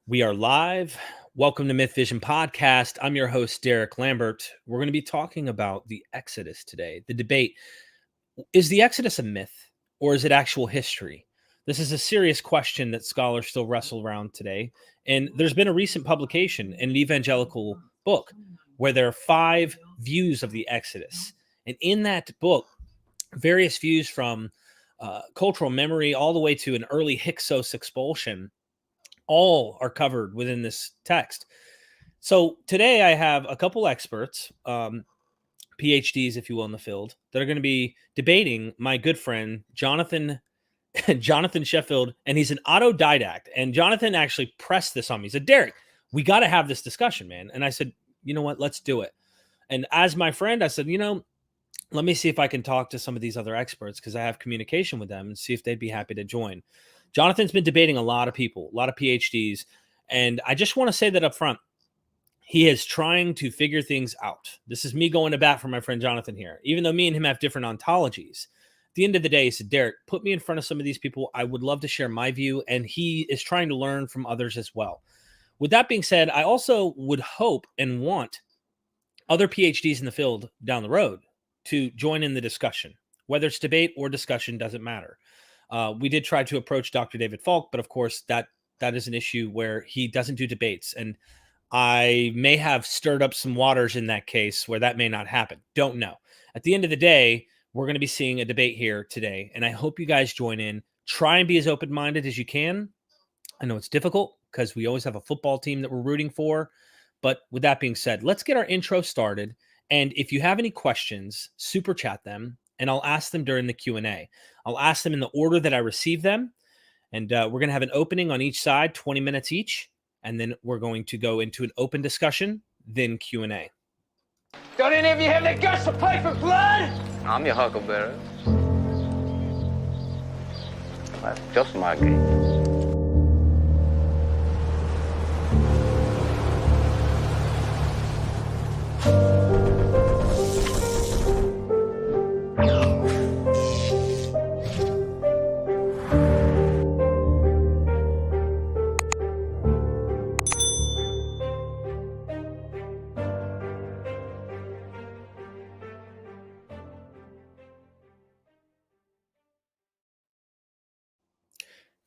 We are live. Welcome to Myth Vision Podcast. I'm your host, Derek Lambert. We're going to be talking about the Exodus today. The debate, is the Exodus a myth or is it actual history? This is a serious question that scholars still wrestle around today. And there's been a recent publication in an evangelical book where there are 5 views of the Exodus. And in that book, various views from cultural memory all the way to an early Hyksos expulsion all are covered within this text. So today I have a couple experts, PhDs, if you will, in the field, that are going to be debating my good friend Jonathan Sheffield, and he's an autodidact. And Jonathan actually pressed this on me. He said, "Derek, we got to have this discussion, man." And I said, "You know what? Let's do it." And as my friend, I said, let me see if I can talk to some of these other experts because I have communication with them and see if they'd be happy to join. Jonathan's been debating a lot of people, a lot of PhDs, and I just want to say that up front, he is trying to figure things out. This is me going to bat for my friend Jonathan here, even though me and him have different ontologies. At the end of the day, he said, "Derek, put me in front of some of these people. I would love to share my view," and he is trying to learn from others as well. With that being said, I also would hope and want other PhDs in the field down the road to join in the discussion. Whether it's debate or discussion, doesn't matter. We did try to approach Dr. David Falk, but of course that is an issue where he doesn't do debates. And I may have stirred up some waters in that case where that may not happen. Don't know. At the end of the day, we're going to be seeing a debate here today. And I hope you guys join in. Try and be as open-minded as you can. I know it's difficult because we always have a football team that we're rooting for. But with that being said, let's get our intro started. And if you have any questions, super chat them, and I'll ask them during the Q&A. I'll ask them in the order that I receive them, and we're going to have an opening on each side, 20 minutes each, and then we're going to go into an open discussion, then Q&A. Don't any of you have the guts to play for blood? I'm your huckleberry. That's just my game.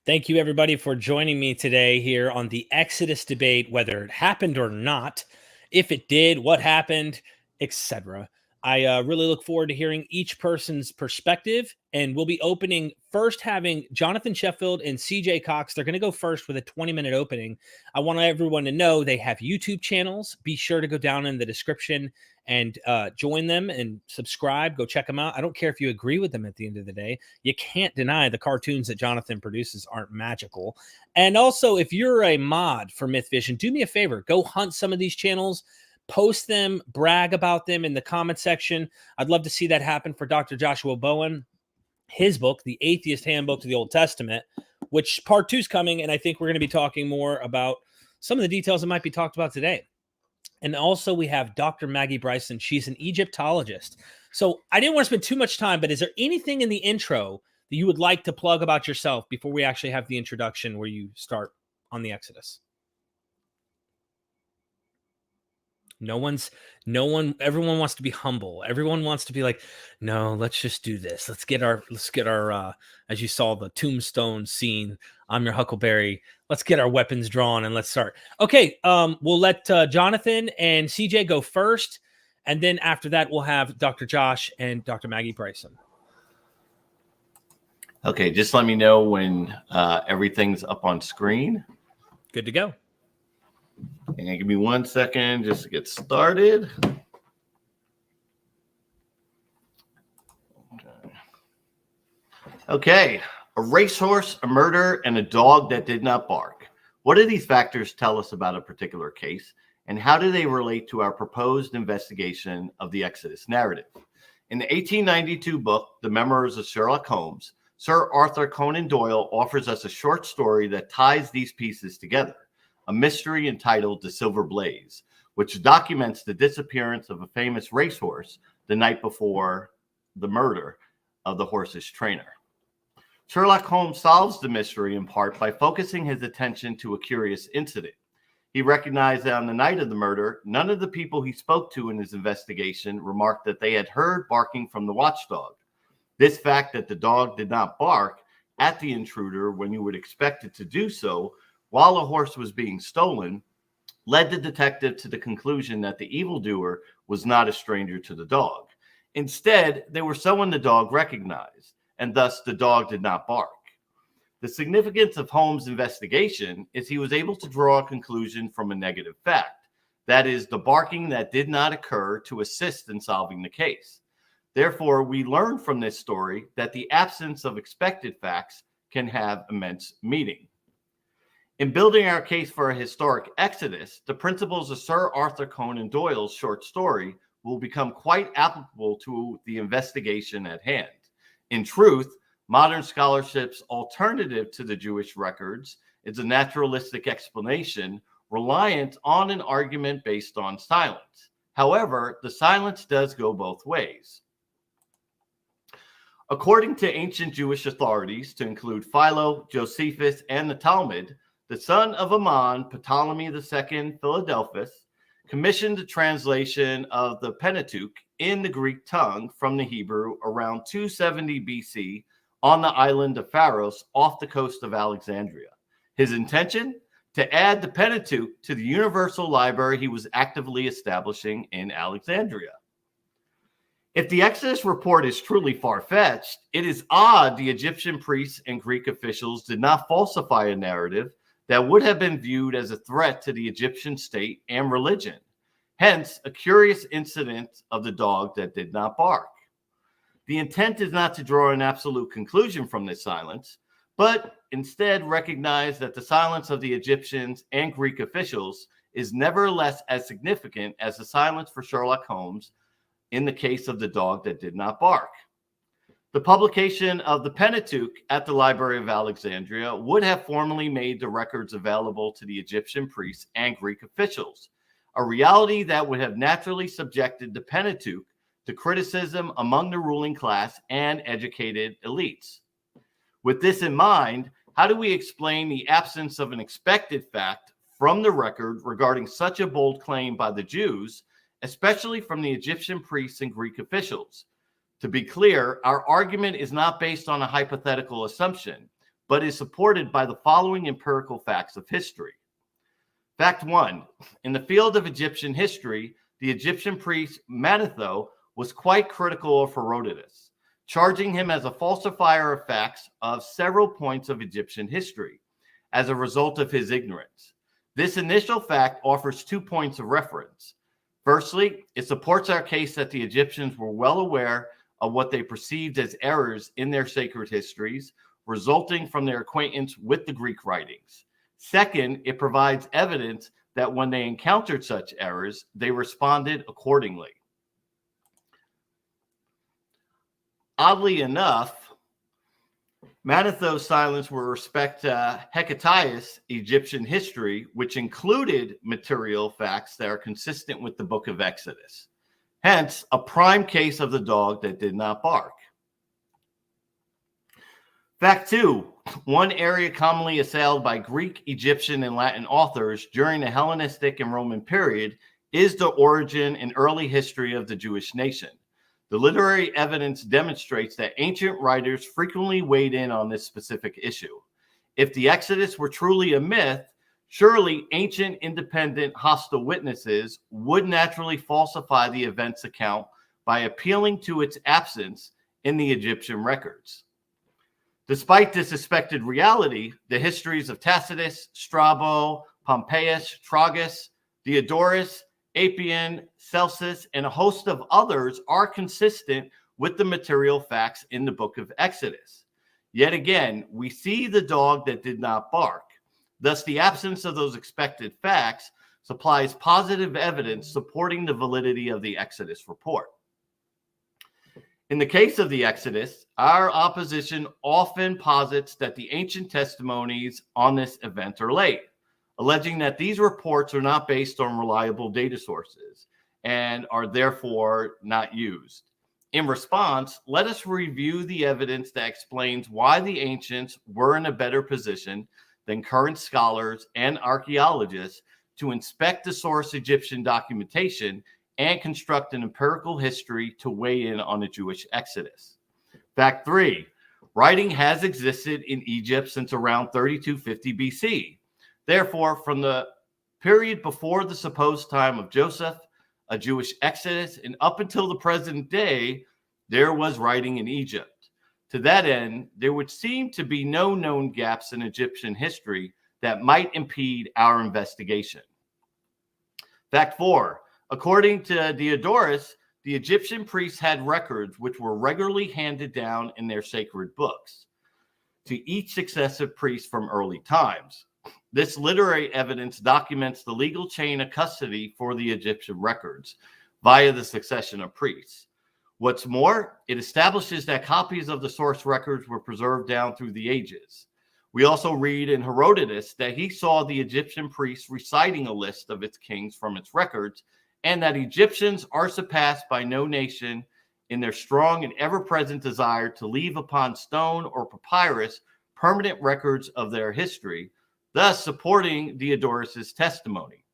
Thank you, everybody, for joining me today here on the Exodus debate, whether it happened or not, if it did, what happened, etc. I really look forward to hearing each person's perspective, and we'll be opening first having Jonathan Sheffield and CJ Cox. They're going to go first with a 20-minute opening. I want everyone to know they have YouTube channels. Be sure to go down in the description and join them and subscribe. Go check them out. I don't care if you agree with them at the end of the day. You can't deny the cartoons that Jonathan produces aren't magical. And also, if you're a mod for Myth Vision, do me a favor. Go hunt some of these channels. Post them, brag about them in the comment section. I'd love to see that happen for Dr. Joshua Bowen. His book, The Atheist Handbook to the Old Testament, which part 2 is coming, and I think we're going to be talking more about some of the details that might be talked about today. And also we have Dr. Maggie Bryson. She's an Egyptologist. So I didn't want to spend too much time, but is there anything in the intro that you would like to plug about yourself before we actually have the introduction where you start on the Exodus? Everyone wants to be humble. Everyone wants to be like, no, let's just do this. Let's get our, as you saw the tombstone scene, I'm your huckleberry. Let's get our weapons drawn and let's start. Okay. We'll let Jonathan and CJ go first. And then after that, we'll have Dr. Josh and Dr. Maggie Bryson. Okay. Just let me know when everything's up on screen. Good to go. And give me 1 second just to get started. Okay. A racehorse, a murder, and a dog that did not bark. What do these factors tell us about a particular case? And how do they relate to our proposed investigation of the Exodus narrative? In the 1892 book, The Memoirs of Sherlock Holmes, Sir Arthur Conan Doyle offers us a short story that ties these pieces together. A mystery entitled The Silver Blaze, which documents the disappearance of a famous racehorse the night before the murder of the horse's trainer. Sherlock Holmes solves the mystery in part by focusing his attention to a curious incident. He recognized that on the night of the murder, none of the people he spoke to in his investigation remarked that they had heard barking from the watchdog. This fact that the dog did not bark at the intruder when you would expect it to do so while a horse was being stolen led the detective to the conclusion that the evildoer was not a stranger to the dog. Instead, they were someone the dog recognized, and thus the dog did not bark. The significance of Holmes' investigation is he was able to draw a conclusion from a negative fact, that is, the barking that did not occur, to assist in solving the case. Therefore, we learn from this story that the absence of expected facts can have immense meaning. In building our case for a historic exodus, the principles of Sir Arthur Conan Doyle's short story will become quite applicable to the investigation at hand. In truth, modern scholarship's alternative to the Jewish records is a naturalistic explanation reliant on an argument based on silence. However, the silence does go both ways. According to ancient Jewish authorities, to include Philo, Josephus, and the Talmud, the son of Ammon, Ptolemy II Philadelphus, commissioned a translation of the Pentateuch in the Greek tongue from the Hebrew around 270 BC on the island of Pharos off the coast of Alexandria. His intention? To add the Pentateuch to the universal library he was actively establishing in Alexandria. If the Exodus report is truly far-fetched, it is odd the Egyptian priests and Greek officials did not falsify a narrative that would have been viewed as a threat to the Egyptian state and religion. Hence, a curious incident of the dog that did not bark. The intent is not to draw an absolute conclusion from this silence, but instead recognize that the silence of the Egyptians and Greek officials is nevertheless as significant as the silence for Sherlock Holmes in the case of the dog that did not bark. The publication of the Pentateuch at the Library of Alexandria would have formally made the records available to the Egyptian priests and Greek officials, a reality that would have naturally subjected the Pentateuch to criticism among the ruling class and educated elites. With this in mind, how do we explain the absence of an expected fact from the record regarding such a bold claim by the Jews, especially from the Egyptian priests and Greek officials? To be clear, our argument is not based on a hypothetical assumption, but is supported by the following empirical facts of history. Fact 1, in the field of Egyptian history, the Egyptian priest Manetho was quite critical of Herodotus, charging him as a falsifier of facts of several points of Egyptian history as a result of his ignorance. This initial fact offers 2 points of reference. Firstly, it supports our case that the Egyptians were well aware of what they perceived as errors in their sacred histories, resulting from their acquaintance with the Greek writings. Second, it provides evidence that when they encountered such errors, they responded accordingly. Oddly enough, Manetho's silence with respect to Hecataeus' Egyptian history, which included material facts that are consistent with the book of Exodus. Hence, a prime case of the dog that did not bark. Fact 2, one area commonly assailed by Greek, Egyptian, and Latin authors during the Hellenistic and Roman period is the origin and early history of the Jewish nation. The literary evidence demonstrates that ancient writers frequently weighed in on this specific issue. If the Exodus were truly a myth, surely ancient, independent, hostile witnesses would naturally falsify the event's account by appealing to its absence in the Egyptian records. Despite this suspected reality, the histories of Tacitus, Strabo, Pompeius, Trogus, Diodorus, Appian, Celsus, and a host of others are consistent with the material facts in the book of Exodus. Yet again, we see the dog that did not bark. Thus, the absence of those expected facts supplies positive evidence supporting the validity of the Exodus report. In the case of the Exodus, our opposition often posits that the ancient testimonies on this event are late, alleging that these reports are not based on reliable data sources and are therefore not used. In response, let us review the evidence that explains why the ancients were in a better position than current scholars and archaeologists to inspect the source Egyptian documentation and construct an empirical history to weigh in on the Jewish exodus. Fact 3, writing has existed in Egypt since around 3250 BC. Therefore, from the period before the supposed time of Joseph, a Jewish exodus, and up until the present day, there was writing in Egypt. To that end, there would seem to be no known gaps in Egyptian history that might impede our investigation. Fact 4, according to Diodorus, the Egyptian priests had records which were regularly handed down in their sacred books to each successive priest from early times. This literary evidence documents the legal chain of custody for the Egyptian records via the succession of priests. What's more, it establishes that copies of the source records were preserved down through the ages. We also read in Herodotus that he saw the Egyptian priests reciting a list of its kings from its records, and that Egyptians are surpassed by no nation in their strong and ever-present desire to leave upon stone or papyrus permanent records of their history, thus supporting Diodorus's testimony.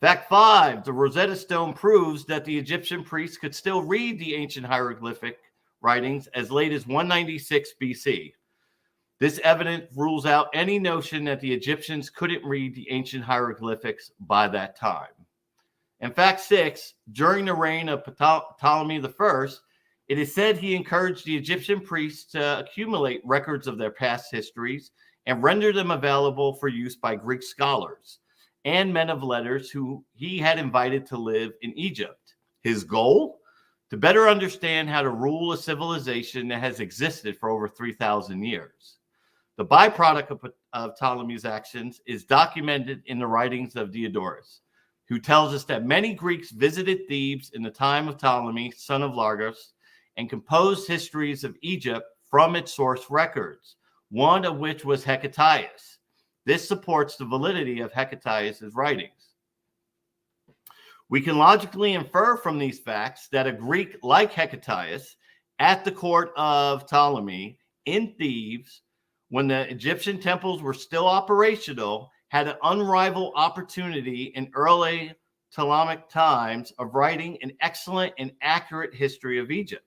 Fact 5, the Rosetta Stone proves that the Egyptian priests could still read the ancient hieroglyphic writings as late as 196 BC. This evidence rules out any notion that the Egyptians couldn't read the ancient hieroglyphics by that time. And fact 6, during the reign of Ptolemy I, it is said he encouraged the Egyptian priests to accumulate records of their past histories and render them available for use by Greek scholars and men of letters who he had invited to live in Egypt. His goal? To better understand how to rule a civilization that has existed for over 3,000 years. The byproduct of Ptolemy's actions is documented in the writings of Diodorus, who tells us that many Greeks visited Thebes in the time of Ptolemy, son of Largus, and composed histories of Egypt from its source records, one of which was Hecataeus. This supports the validity of Hecataeus' writings. We can logically infer from these facts that a Greek like Hecataeus at the court of Ptolemy in Thebes, when the Egyptian temples were still operational, had an unrivaled opportunity in early Ptolemaic times of writing an excellent and accurate history of Egypt.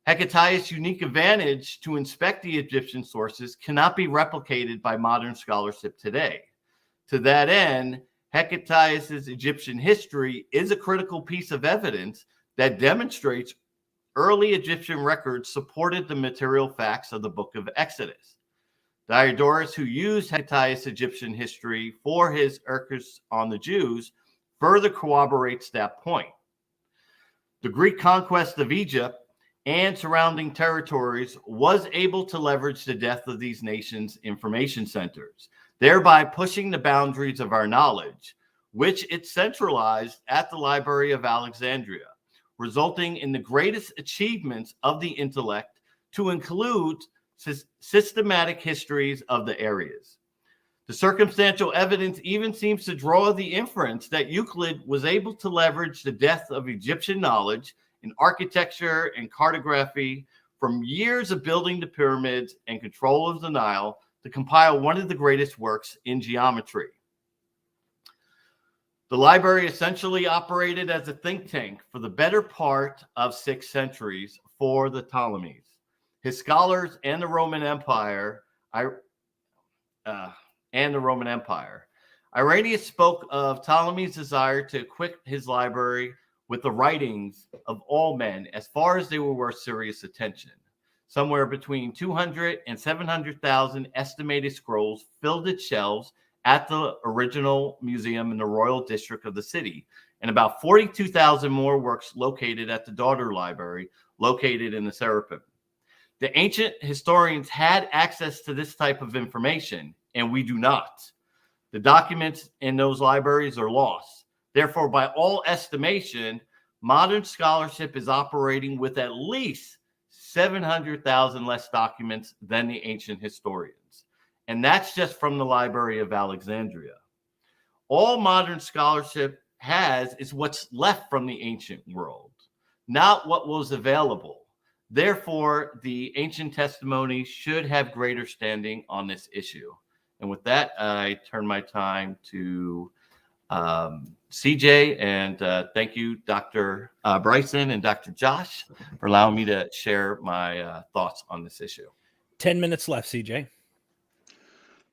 Hecataeus' unique advantage to inspect the Egyptian sources cannot be replicated by modern scholarship today. To that end, Hecataeus' Egyptian history is a critical piece of evidence that demonstrates early Egyptian records supported the material facts of the book of Exodus. Diodorus, who used Hecataeus' Egyptian history for his Erkers on the Jews, further corroborates that point. The Greek conquest of Egypt and surrounding territories was able to leverage the death of these nations' information centers, thereby pushing the boundaries of our knowledge, which it centralized at the Library of Alexandria, resulting in the greatest achievements of the intellect to include systematic histories of the areas. The circumstantial evidence even seems to draw the inference that Euclid was able to leverage the death of Egyptian knowledge in architecture and cartography from years of building the pyramids and control of the Nile to compile one of the greatest works in geometry. The library essentially operated as a think tank for the better part of 6 centuries for the Ptolemies, his scholars, and the Roman Empire. Irenaeus spoke of Ptolemy's desire to equip his library with the writings of all men as far as they were worth serious attention. Somewhere between 200 and 700,000 estimated scrolls filled its shelves at the original museum in the royal district of the city, and about 42,000 more works located at the daughter library located in the Serapeum. The ancient historians had access to this type of information, and we do not. The documents in those libraries are lost. Therefore, by all estimation, modern scholarship is operating with at least 700,000 less documents than the ancient historians. And that's just from the Library of Alexandria. All modern scholarship has is what's left from the ancient world. not what was available. Therefore, the ancient testimony should have greater standing on this issue. And with that, I turn my time to CJ, and thank you, Dr. Bryson and Dr. Josh, for allowing me to share my thoughts on this issue. 10 minutes left, CJ.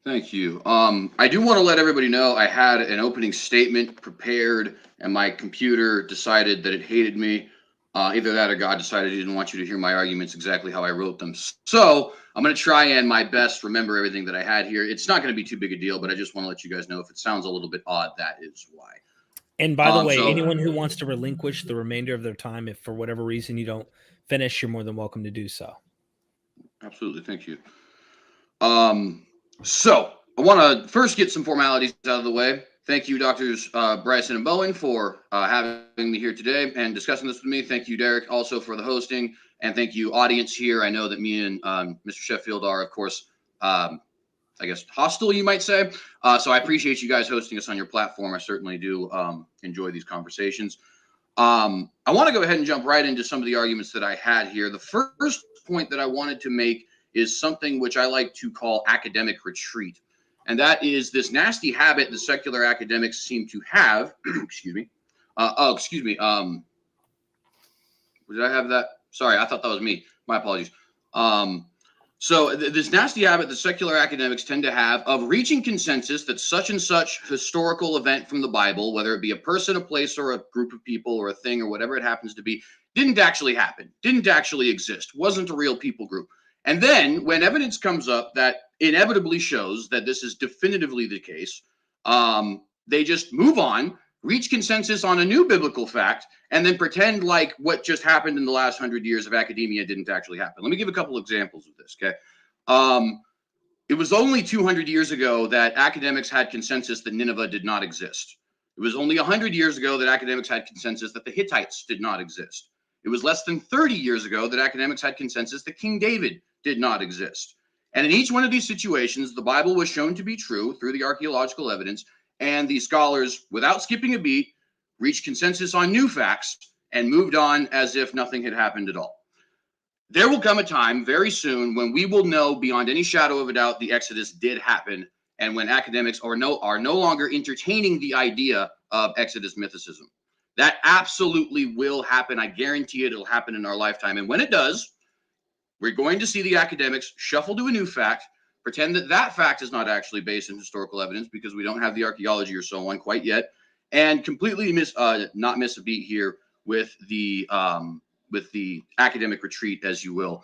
Thank you. I do want to let everybody know I had an opening statement prepared, and my computer decided that it hated me. Either that or God decided he didn't want you to hear my arguments exactly how I wrote them. So I'm going to try and my best remember everything that I had here. It's not going to be too big a deal, but I just want to let you guys know if it sounds a little bit odd, that is why. And by the way, anyone who wants to relinquish the remainder of their time, if for whatever reason you don't finish, you're more than welcome to do so. Absolutely. Thank you. So I want to first get some formalities out of the way. Thank you, Doctors Bryson and Bowen, for having me here today and discussing this with me. Thank you, Derek, also for the hosting. And thank you, audience here. I know that me and Mr. Sheffield are, of course, I guess, hostile, you might say. So I appreciate you guys hosting us on your platform. I certainly do enjoy these conversations. I want to go ahead and jump right into some of the arguments that I had here. The first point that I wanted to make is something which I like to call academic retreat. And that is this nasty habit the secular academics seem to have. Excuse me. Did I have that? Sorry, I thought that was me. My apologies. So this nasty habit the secular academics tend to have of reaching consensus that such and such historical event from the Bible, whether it be a person, a place, or a group of people, or a thing, or whatever it happens to be, didn't actually happen, didn't actually exist, wasn't a real people group. And then when evidence comes up that inevitably shows that this is definitively the case, they just move on, reach consensus on a new biblical fact, and then pretend like what just happened in the last 100 years of academia didn't actually happen. Let me give a couple examples of this, okay? It was only 200 years ago that academics had consensus that Nineveh did not exist. It was only 100 years ago that academics had consensus that the Hittites did not exist. It was less than 30 years ago that academics had consensus that King David did not exist. And in each one of these situations, the Bible was shown to be true through the archaeological evidence, and the scholars, without skipping a beat, reached consensus on new facts and moved on as if nothing had happened at all. There will come a time very soon when we will know beyond any shadow of a doubt the Exodus did happen, and when academics are no longer entertaining the idea of Exodus mythicism. That absolutely will happen. I guarantee it. It'll happen in our lifetime. And when it does, we're going to see the academics shuffle to a new fact, pretend that that fact is not actually based in historical evidence because we don't have the archaeology or so on quite yet, and completely not miss a beat here with the academic retreat, as you will,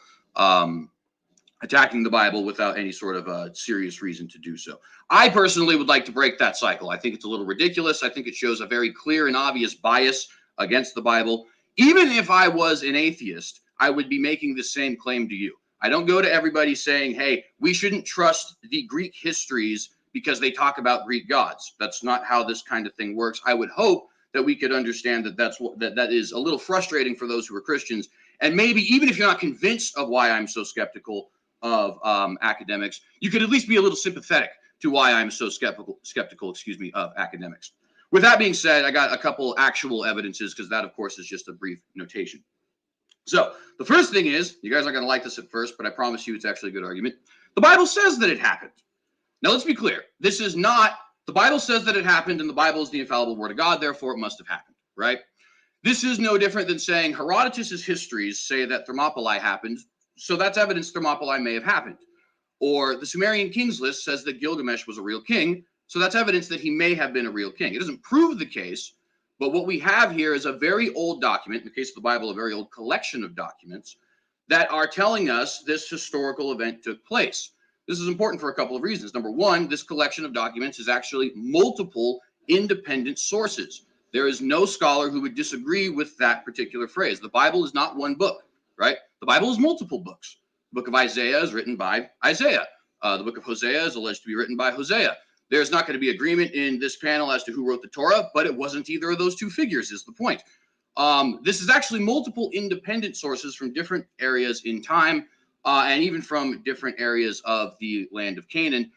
attacking the Bible without any sort of a serious reason to do so. I personally would like to break that cycle. I think it's a little ridiculous. I think it shows a very clear and obvious bias against the Bible. Even if I was an atheist, I would be making the same claim to you. I don't go to everybody saying, hey, we shouldn't trust the Greek histories because they talk about Greek gods. That's not how this kind of thing works. I would hope that we could understand that that is a little frustrating for those who are Christians. And maybe even if you're not convinced of why I'm so skeptical of academics, you could at least be a little sympathetic to why I'm so skeptical, of academics. With that being said, I got a couple actual evidences because that, of course, is just a brief notation. So the first thing is, you guys aren't going to like this at first, but I promise you it's actually a good argument. The Bible says that it happened. Now, let's be clear. This is not, the Bible says that it happened, and the Bible is the infallible word of God, therefore it must have happened, right? This is no different than saying Herodotus's histories say that Thermopylae happened, so that's evidence Thermopylae may have happened. Or the Sumerian kings list says that Gilgamesh was a real king, so that's evidence that he may have been a real king. It doesn't prove the case, but what we have here is a very old document, in the case of the Bible, a very old collection of documents that are telling us this historical event took place. This is important for a couple of reasons. Number one, this collection of documents is actually multiple independent sources. There is no scholar who would disagree with that particular phrase. The Bible is not one book, right? The Bible is multiple books. The book of Isaiah is written by Isaiah. The book of Hosea is alleged to be written by Hosea. There's not going to be agreement in this panel as to who wrote the Torah, but it wasn't either of those two figures is the point. This is actually multiple independent sources from different areas in time and even from different areas of the land of Canaan.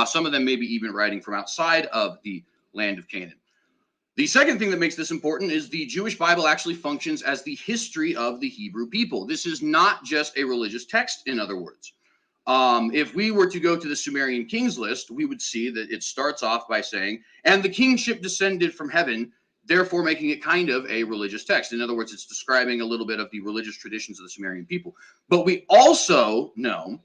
Some of them maybe even writing from outside of the land of Canaan. The second thing that makes this important is the Jewish Bible actually functions as the history of the Hebrew people. This is not just a religious text, in other words. If we were to go to the Sumerian kings list, we would see that it starts off by saying, and the kingship descended from heaven, therefore making it kind of a religious text. In other words, it's describing a little bit of the religious traditions of the Sumerian people. But we also know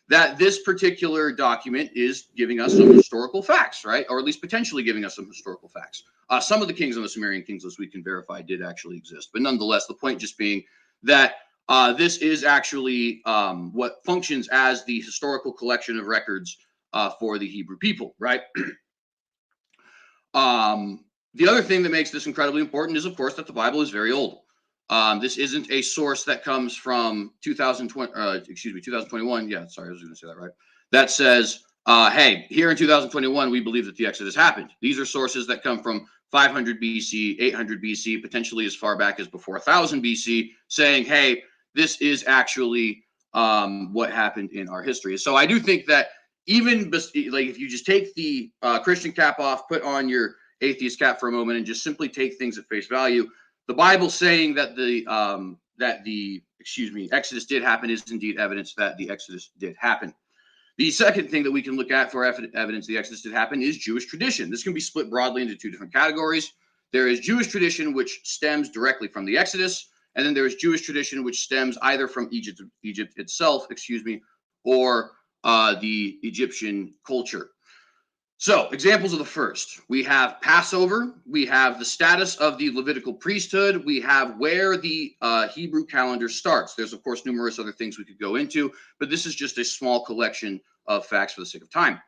that this particular document is giving us some historical facts, right? Or at least potentially giving us some historical facts. Some of the kings on the Sumerian kings list we can verify did actually exist. But nonetheless, the point just being that this is actually what functions as the historical collection of records for the Hebrew people, right? The other thing that makes this incredibly important is, of course, that the Bible is very old. This isn't a source that comes from 2021. Yeah, sorry, I was going to say that right. That says, hey, here in 2021, we believe that the Exodus happened. These are sources that come from 500 BC, 800 BC, potentially as far back as before 1000 BC, saying, hey, this is actually what happened in our history. So I do think that even like if you just take the Christian cap off, put on your atheist cap for a moment, and just simply take things at face value, the Bible saying that the Exodus did happen is indeed evidence that the Exodus did happen. The second thing that we can look at for evidence the Exodus did happen is Jewish tradition. This can be split broadly into two different categories. There is Jewish tradition, which stems directly from the Exodus, and then there is Jewish tradition, which stems either from Egypt itself, or the Egyptian culture. So, examples of the first, we have Passover, we have the status of the Levitical priesthood, we have where the Hebrew calendar starts. There's, of course, numerous other things we could go into, but this is just a small collection of facts for the sake of time.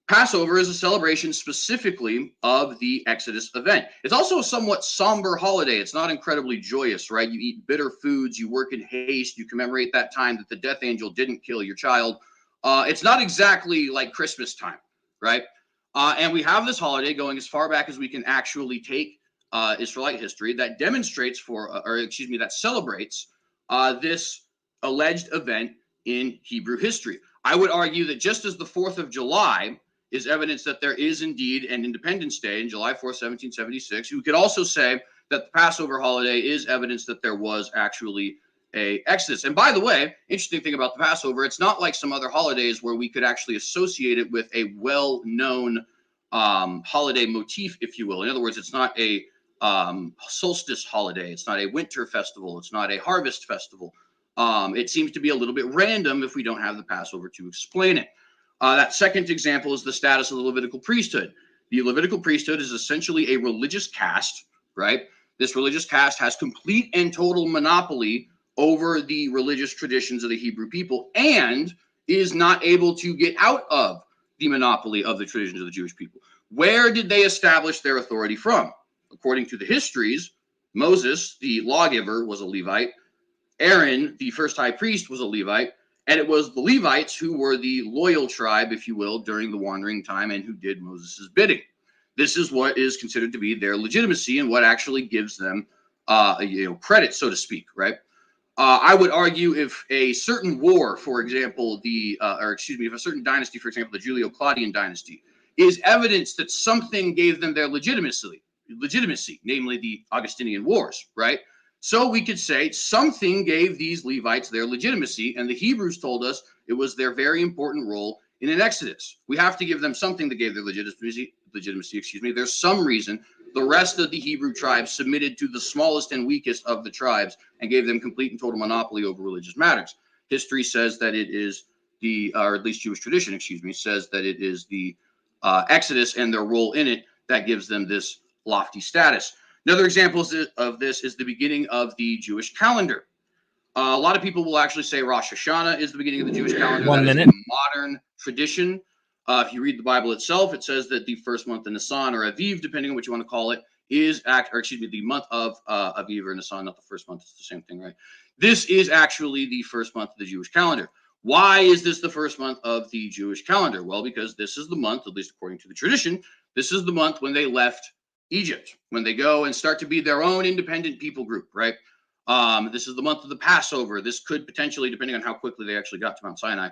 Passover is a celebration specifically of the Exodus event. It's also a somewhat somber holiday. It's not incredibly joyous, right? You eat bitter foods, you work in haste, you commemorate that time that the death angel didn't kill your child. It's not exactly like Christmas time, right? And we have this holiday going as far back as we can actually take Israelite history that demonstrates that celebrates this alleged event in Hebrew history. I would argue that just as the 4th of July is evidence that there is indeed an Independence Day in July 4th, 1776, you could also say that the Passover holiday is evidence that there was actually a Exodus. And by the way, interesting thing about the Passover, it's not like some other holidays where we could actually associate it with a well-known holiday motif, if you will. In other words, it's not a solstice holiday. It's not a winter festival. It's not a harvest festival. It seems to be a little bit random if we don't have the Passover to explain it. That second example is the status of the Levitical priesthood. The Levitical priesthood is essentially a religious caste, right? This religious caste has complete and total monopoly over the religious traditions of the Hebrew people and is not able to get out of the monopoly of the traditions of the Jewish people. Where did they establish their authority from? According to the histories, Moses, the lawgiver, was a Levite. Aaron, the first high priest, was a Levite. And it was the Levites who were the loyal tribe, if you will, during the wandering time and who did Moses' bidding. This is what is considered to be their legitimacy and what actually gives them credit, so to speak, right? I would argue if a certain war, for example, if a certain dynasty, for example, the Julio-Claudian dynasty, is evidence that something gave them their legitimacy, namely the Augustinian Wars, right? So we could say something gave these Levites their legitimacy, and the Hebrews told us it was their very important role in an Exodus. We have to give them something that gave their legitimacy. There's some reason the rest of the Hebrew tribes submitted to the smallest and weakest of the tribes and gave them complete and total monopoly over religious matters. History says that it is or at least Jewish tradition, says that it is the Exodus and their role in it that gives them this lofty status. Another example of this is the beginning of the Jewish calendar. A lot of people will actually say Rosh Hashanah is the beginning of the Jewish calendar. That is a modern tradition. If you read the Bible itself, it says that the first month of Nisan or Aviv, depending on what you want to call it, is the month of Aviv or Nisan, not the first month. It's the same thing, right? This is actually the first month of the Jewish calendar. Why is this the first month of the Jewish calendar? Well, because this is the month, at least according to the tradition, this is the month when they left Egypt, when they go and start to be their own independent people group, right? This is the month of the Passover. This could potentially, depending on how quickly they actually got to Mount Sinai,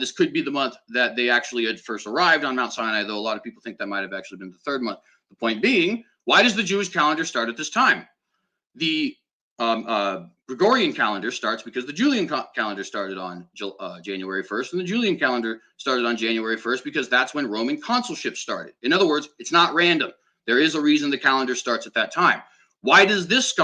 this could be the month that they actually had first arrived on Mount Sinai, though a lot of people think that might have actually been the third month. The point being, Why does the Jewish calendar start at this time? The Gregorian calendar starts because the Julian calendar started on January 1st, and the Julian calendar started on January 1st because that's when Roman consulship started. In other words, it's not random. There is a reason the calendar starts at that time. Why does this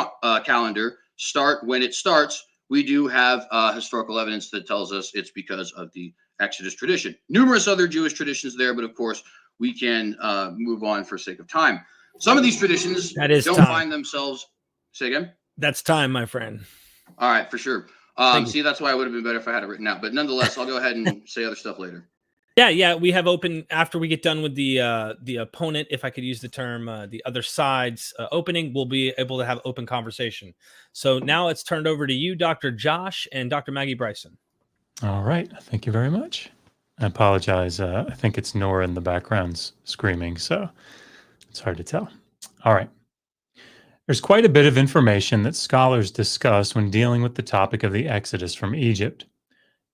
calendar start when it starts? We do have historical evidence that tells us it's because of the Exodus tradition. Numerous other Jewish traditions there, but of course, we can move on for sake of time. Some of these traditions don't find themselves. Say again? That's time, my friend. All right, for sure. See, that's why it would have been better if I had it written out. But nonetheless, I'll go ahead and say other stuff later. Yeah. We have open after we get done with the opponent, if I could use the term, the other side's opening, we'll be able to have open conversation. So now it's turned over to you, Dr. Josh and Dr. Maggie Bryson. All right. Thank you very much. I apologize. I think it's Nora in the background's screaming, so it's hard to tell. All right. There's quite a bit of information that scholars discuss when dealing with the topic of the Exodus from Egypt,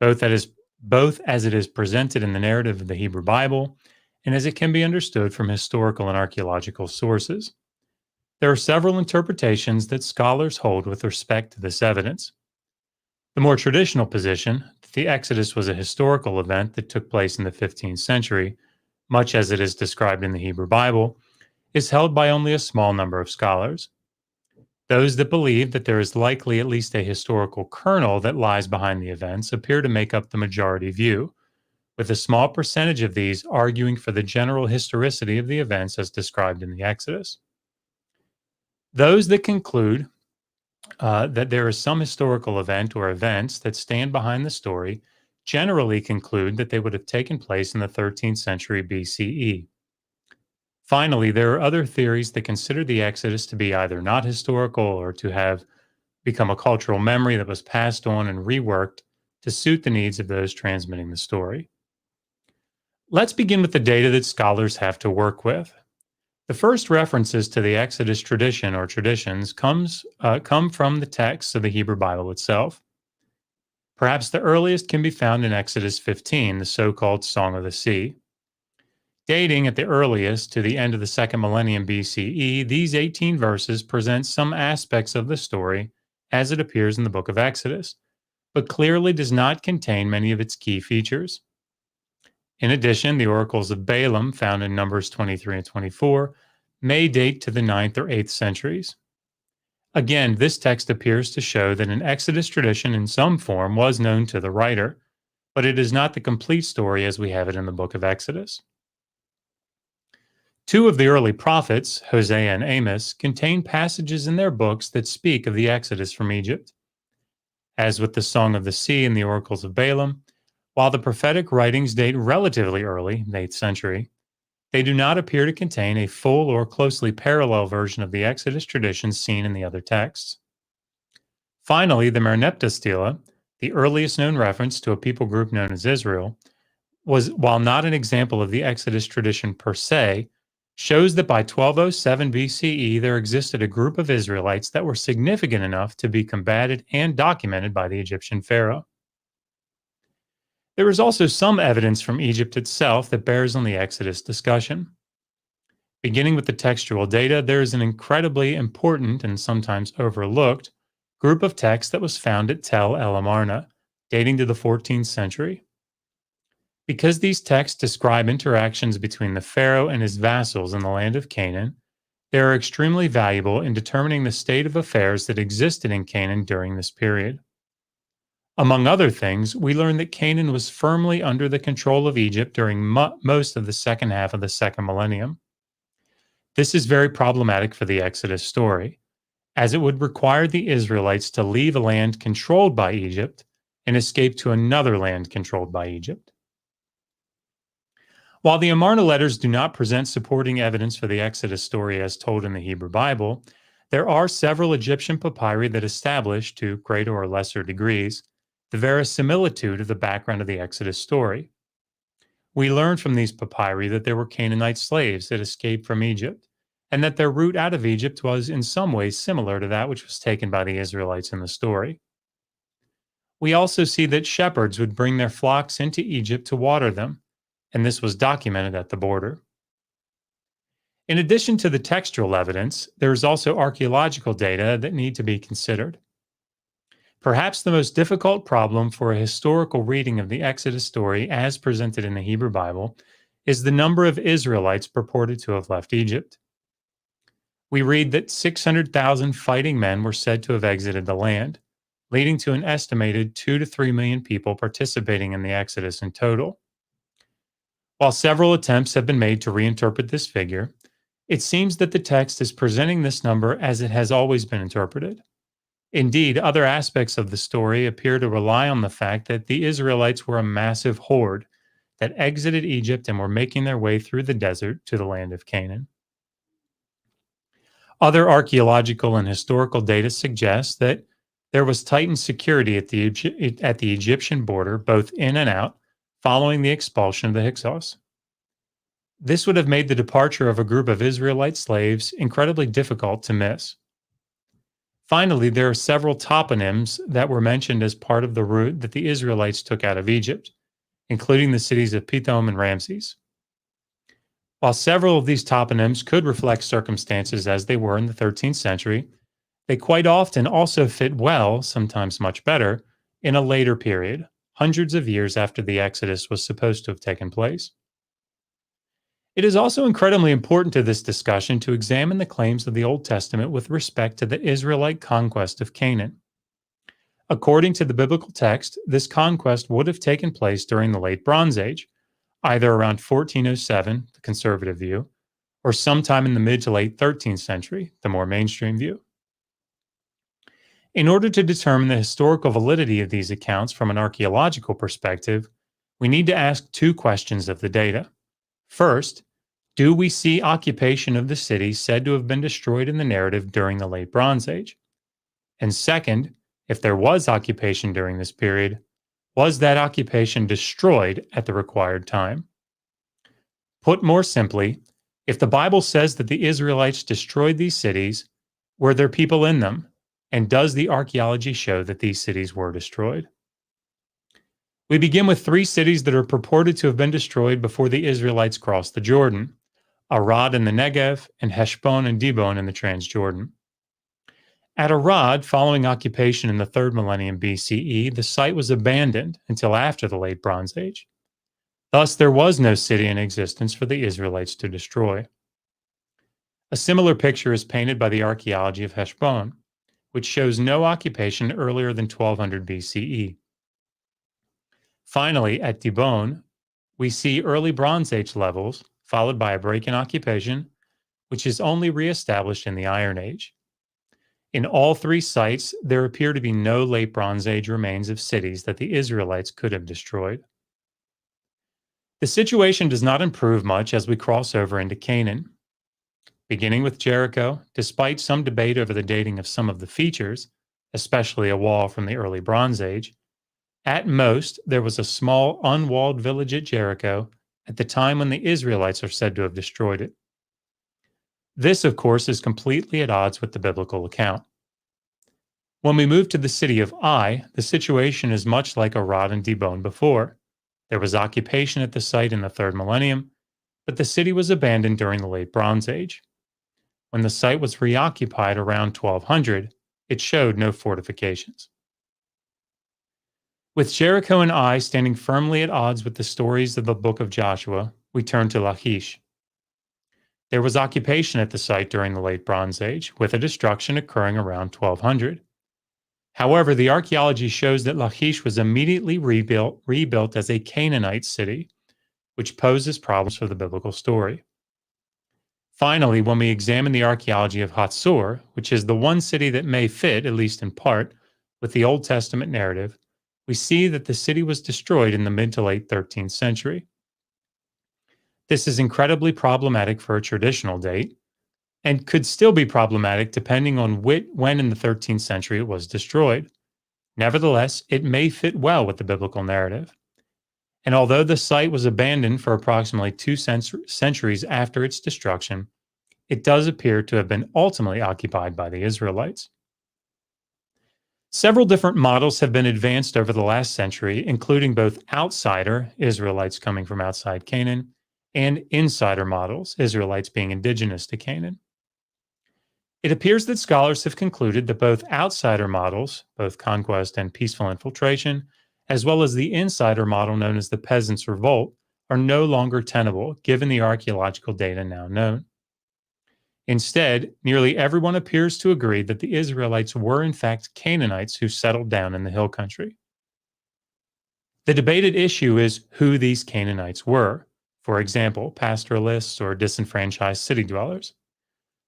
both as it is presented in the narrative of the Hebrew Bible and as it can be understood from historical and archaeological sources. There are several interpretations that scholars hold with respect to this evidence. The more traditional position, that the Exodus was a historical event that took place in the 15th century, much as it is described in the Hebrew Bible, is held by only a small number of scholars. Those that believe that there is likely at least a historical kernel that lies behind the events appear to make up the majority view, with a small percentage of these arguing for the general historicity of the events as described in the Exodus. Those that conclude that there is some historical event or events that stand behind the story generally conclude that they would have taken place in the 13th century BCE. Finally, there are other theories that consider the Exodus to be either not historical or to have become a cultural memory that was passed on and reworked to suit the needs of those transmitting the story. Let's begin with the data that scholars have to work with. The first references to the Exodus tradition or traditions come from the texts of the Hebrew Bible itself. Perhaps the earliest can be found in Exodus 15, the so-called Song of the Sea. Dating at the earliest to the end of the second millennium BCE, these 18 verses present some aspects of the story as it appears in the book of Exodus, but clearly does not contain many of its key features. In addition, the oracles of Balaam, found in Numbers 23 and 24, may date to the 9th or 8th centuries. Again, this text appears to show that an Exodus tradition in some form was known to the writer, but it is not the complete story as we have it in the book of Exodus. Two of the early prophets, Hosea and Amos, contain passages in their books that speak of the Exodus from Egypt. As with the Song of the Sea and the oracles of Balaam, while the prophetic writings date relatively early, the 8th century, they do not appear to contain a full or closely parallel version of the Exodus tradition seen in the other texts. Finally, the Merneptah Stela, the earliest known reference to a people group known as Israel, was, while not an example of the Exodus tradition per se, shows that by 1207 BCE there existed a group of Israelites that were significant enough to be combated and documented by the Egyptian pharaoh. There is also some evidence from Egypt itself that bears on the Exodus discussion. Beginning with the textual data, there is an incredibly important and sometimes overlooked group of texts that was found at Tel El Amarna, dating to the 14th century. Because these texts describe interactions between the pharaoh and his vassals in the land of Canaan, they are extremely valuable in determining the state of affairs that existed in Canaan during this period. Among other things, we learn that Canaan was firmly under the control of Egypt during most of the second half of the second millennium. This is very problematic for the Exodus story, as it would require the Israelites to leave a land controlled by Egypt and escape to another land controlled by Egypt. While the Amarna letters do not present supporting evidence for the Exodus story as told in the Hebrew Bible, there are several Egyptian papyri that establish, to greater or lesser degrees, the verisimilitude of the background of the Exodus story. We learn from these papyri that there were Canaanite slaves that escaped from Egypt, and that their route out of Egypt was in some ways similar to that which was taken by the Israelites in the story. We also see that shepherds would bring their flocks into Egypt to water them, and this was documented at the border. In addition to the textual evidence, there is also archaeological data that need to be considered. Perhaps the most difficult problem for a historical reading of the Exodus story as presented in the Hebrew Bible is the number of Israelites purported to have left Egypt. We read that 600,000 fighting men were said to have exited the land, leading to an estimated 2 to 3 million people participating in the Exodus in total. While several attempts have been made to reinterpret this figure, it seems that the text is presenting this number as it has always been interpreted. Indeed, other aspects of the story appear to rely on the fact that the Israelites were a massive horde that exited Egypt and were making their way through the desert to the land of Canaan. Other archaeological and historical data suggest that there was tightened security at the Egyptian border, both in and out, following the expulsion of the Hyksos. This would have made the departure of a group of Israelite slaves incredibly difficult to miss. Finally, there are several toponyms that were mentioned as part of the route that the Israelites took out of Egypt, including the cities of Pithom and Ramses. While several of these toponyms could reflect circumstances as they were in the 13th century, they quite often also fit well, sometimes much better, in a later period, hundreds of years after the Exodus was supposed to have taken place. It is also incredibly important to this discussion to examine the claims of the Old Testament with respect to the Israelite conquest of Canaan. According to the biblical text, this conquest would have taken place during the Late Bronze Age, either around 1407, the conservative view, or sometime in the mid to late 13th century, the more mainstream view. In order to determine the historical validity of these accounts from an archaeological perspective, we need to ask two questions of the data. First, do we see occupation of the city said to have been destroyed in the narrative during the Late Bronze Age? And second, if there was occupation during this period, was that occupation destroyed at the required time? Put more simply, if the Bible says that the Israelites destroyed these cities, were there people in them? And does the archaeology show that these cities were destroyed? We begin with three cities that are purported to have been destroyed before the Israelites crossed the Jordan: Arad in the Negev and Heshbon and Dibon in the Transjordan. At Arad, following occupation in the 3rd millennium BCE, the site was abandoned until after the Late Bronze Age. Thus, there was no city in existence for the Israelites to destroy. A similar picture is painted by the archaeology of Heshbon, which shows no occupation earlier than 1200 BCE. Finally, at Dibon, we see early Bronze Age levels, followed by a break in occupation, which is only reestablished in the Iron Age. In all three sites, there appear to be no late Bronze Age remains of cities that the Israelites could have destroyed. The situation does not improve much as we cross over into Canaan. Beginning with Jericho, despite some debate over the dating of some of the features, especially a wall from the early Bronze Age, at most there was a small unwalled village at Jericho at the time when the Israelites are said to have destroyed it. This, of course, is completely at odds with the biblical account. When we move to the city of Ai, the situation is much like Arad and Dibon before. There was occupation at the site in the 3rd millennium, but the city was abandoned during the Late Bronze Age. When the site was reoccupied around 1200, it showed no fortifications. With Jericho and Ai standing firmly at odds with the stories of the book of Joshua, we turn to Lachish. There was occupation at the site during the Late Bronze Age, with a destruction occurring around 1200. However, the archaeology shows that Lachish was immediately rebuilt as a Canaanite city, which poses problems for the biblical story. Finally, when we examine the archaeology of Hatzor, which is the one city that may fit, at least in part, with the Old Testament narrative, we see that the city was destroyed in the mid to late 13th century. This is incredibly problematic for a traditional date, and could still be problematic depending on when in the 13th century it was destroyed. Nevertheless, it may fit well with the biblical narrative. And although the site was abandoned for approximately 2 centuries after its destruction, it does appear to have been ultimately occupied by the Israelites. Several different models have been advanced over the last century, including both outsider Israelites coming from outside Canaan and insider models, Israelites being indigenous to Canaan. It appears that scholars have concluded that both outsider models, both conquest and peaceful infiltration, as well as the insider model known as the Peasants' Revolt, are no longer tenable given the archaeological data now known. Instead, nearly everyone appears to agree that the Israelites were in fact Canaanites who settled down in the hill country. The debated issue is who these Canaanites were, for example, pastoralists or disenfranchised city dwellers.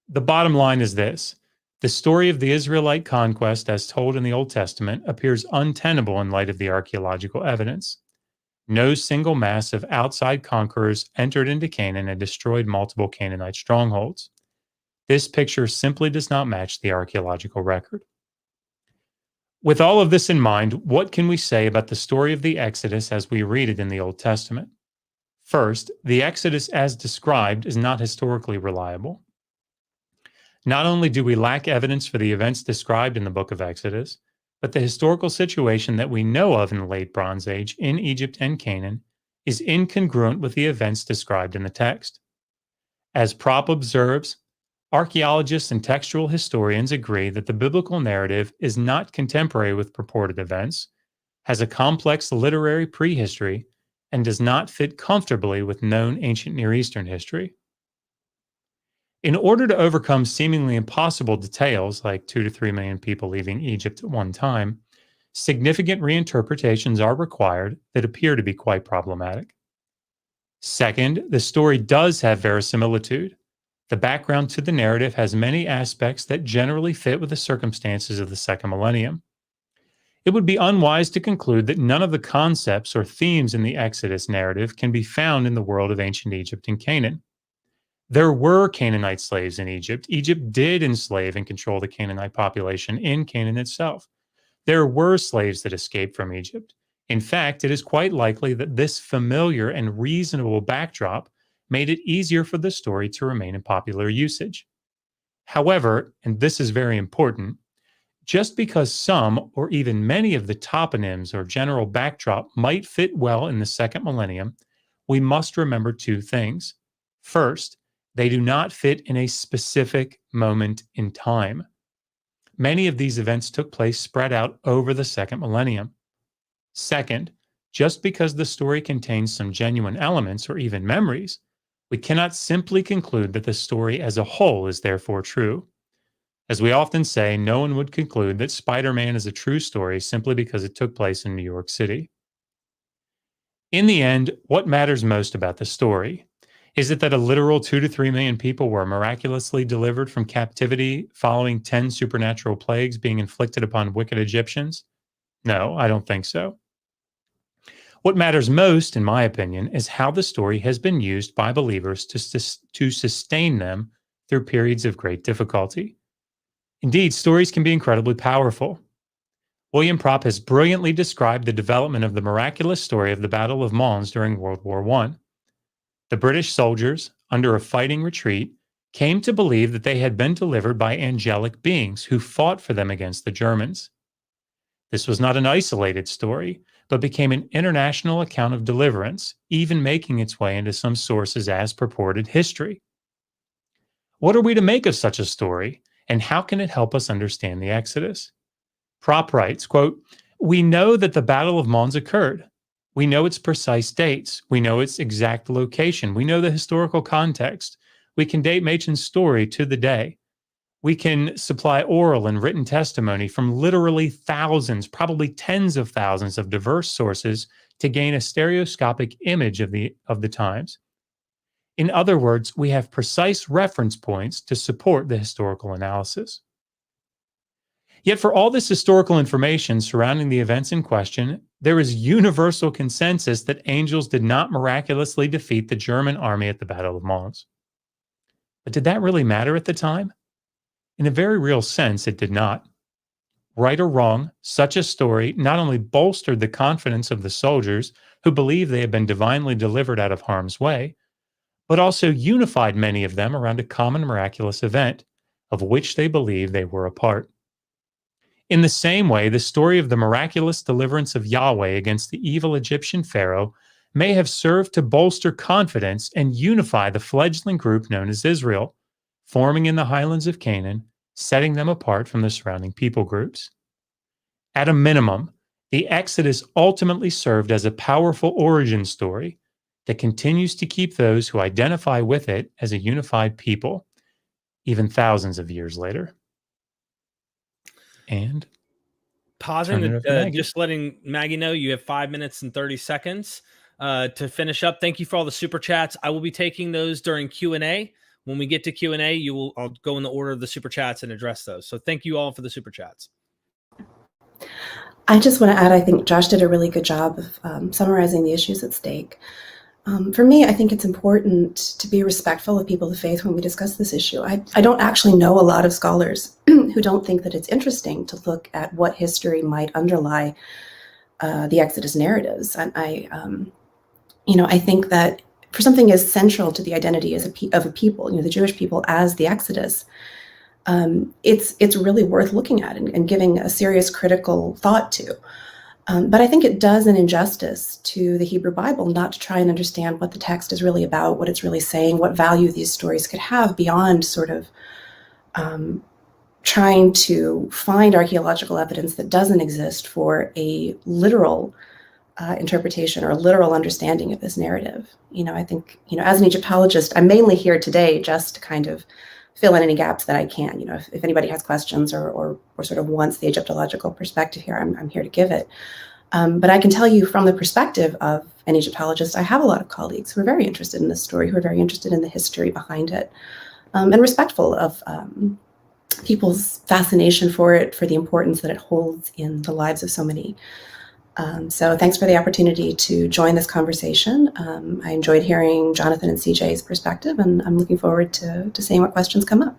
The bottom line is this: the story of the Israelite conquest as told in the Old Testament appears untenable in light of the archaeological evidence. No single mass of outside conquerors entered into Canaan and destroyed multiple Canaanite strongholds. This picture simply does not match the archaeological record. With all of this in mind, what can we say about the story of the Exodus as we read it in the Old Testament? First, the Exodus as described is not historically reliable. Not only do we lack evidence for the events described in the book of Exodus, but the historical situation that we know of in the late Bronze Age in Egypt and Canaan is incongruent with the events described in the text. As Propp observes, archaeologists and textual historians agree that the biblical narrative is not contemporary with purported events, has a complex literary prehistory, and does not fit comfortably with known ancient Near Eastern history. In order to overcome seemingly impossible details like 2 to 3 million people leaving Egypt at one time, significant reinterpretations are required that appear to be quite problematic. Second, the story does have verisimilitude. The background to the narrative has many aspects that generally fit with the circumstances of the second millennium. It would be unwise to conclude that none of the concepts or themes in the Exodus narrative can be found in the world of ancient Egypt and Canaan. There were Canaanite slaves in Egypt. Egypt did enslave and control the Canaanite population in Canaan itself. There were slaves that escaped from Egypt. In fact, it is quite likely that this familiar and reasonable backdrop made it easier for the story to remain in popular usage. However, and this is very important, just because some or even many of the toponyms or general backdrop might fit well in the second millennium, we must remember two things. First, they do not fit in a specific moment in time. Many of these events took place spread out over the second millennium. Second, just because the story contains some genuine elements or even memories, we cannot simply conclude that the story as a whole is therefore true. As we often say, no one would conclude that Spider-Man is a true story simply because it took place in New York City. In the end, what matters most about the story? Is it that a literal 2 to 3 million people were miraculously delivered from captivity following 10 supernatural plagues being inflicted upon wicked Egyptians? No, I don't think so. What matters most, in my opinion, is how the story has been used by believers to sustain them through periods of great difficulty. Indeed, stories can be incredibly powerful. William Propp has brilliantly described the development of the miraculous story of the Battle of Mons during World War I. The British soldiers, under a fighting retreat, came to believe that they had been delivered by angelic beings who fought for them against the Germans. This was not an isolated story, but became an international account of deliverance, even making its way into some sources as purported history. What are we to make of such a story, and how can it help us understand the Exodus? Propp writes, quote, "We know that the Battle of Mons occurred. We know its precise dates. We know its exact location. We know the historical context. We can date Machen's story to the day. We can supply oral and written testimony from literally thousands, probably tens of thousands of diverse sources to gain a stereoscopic image of the times. In other words, we have precise reference points to support the historical analysis." Yet for all this historical information surrounding the events in question, there is universal consensus that angels did not miraculously defeat the German army at the Battle of Mons. But did that really matter at the time? In a very real sense, it did not. Right or wrong, such a story not only bolstered the confidence of the soldiers who believed they had been divinely delivered out of harm's way, but also unified many of them around a common miraculous event, of which they believed they were a part. In the same way, the story of the miraculous deliverance of Yahweh against the evil Egyptian pharaoh may have served to bolster confidence and unify the fledgling group known as Israel, forming in the highlands of Canaan, setting them apart from the surrounding people groups. At a minimum, the Exodus ultimately served as a powerful origin story that continues to keep those who identify with it as a unified people, even thousands of years later. And Pausing, Maggie. just letting Maggie know you have 5 minutes and 30 seconds to finish up. Thank you for all the super chats. I will be taking those during Q&A. When we get to Q&A, I'll go in the order of the super chats and address those. So thank you all for the super chats. I just want to add, I think Josh did a really good job of summarizing the issues at stake. For me, I think it's important to be respectful of people of faith when we discuss this issue. I don't actually know a lot of scholars who don't think that it's interesting to look at what history might underlie the Exodus narratives. And I think that for something as central to the identity of a people, the Jewish people as the Exodus, it's really worth looking at and giving a serious critical thought to. But I think it does an injustice to the Hebrew Bible not to try and understand what the text is really about, what it's really saying, what value these stories could have beyond sort of trying to find archaeological evidence that doesn't exist for a literal interpretation or a literal understanding of this narrative. I think, as an Egyptologist, I'm mainly here today just to kind of fill in any gaps that I can. If anybody has questions or sort of wants the Egyptological perspective here, I'm here to give it. But I can tell you from the perspective of an Egyptologist, I have a lot of colleagues who are very interested in this story, who are very interested in the history behind it, and respectful of people's fascination for it, for the importance that it holds in the lives of so many. So thanks for the opportunity to join this conversation. I enjoyed hearing Jonathan and CJ's perspective, and I'm looking forward to seeing what questions come up.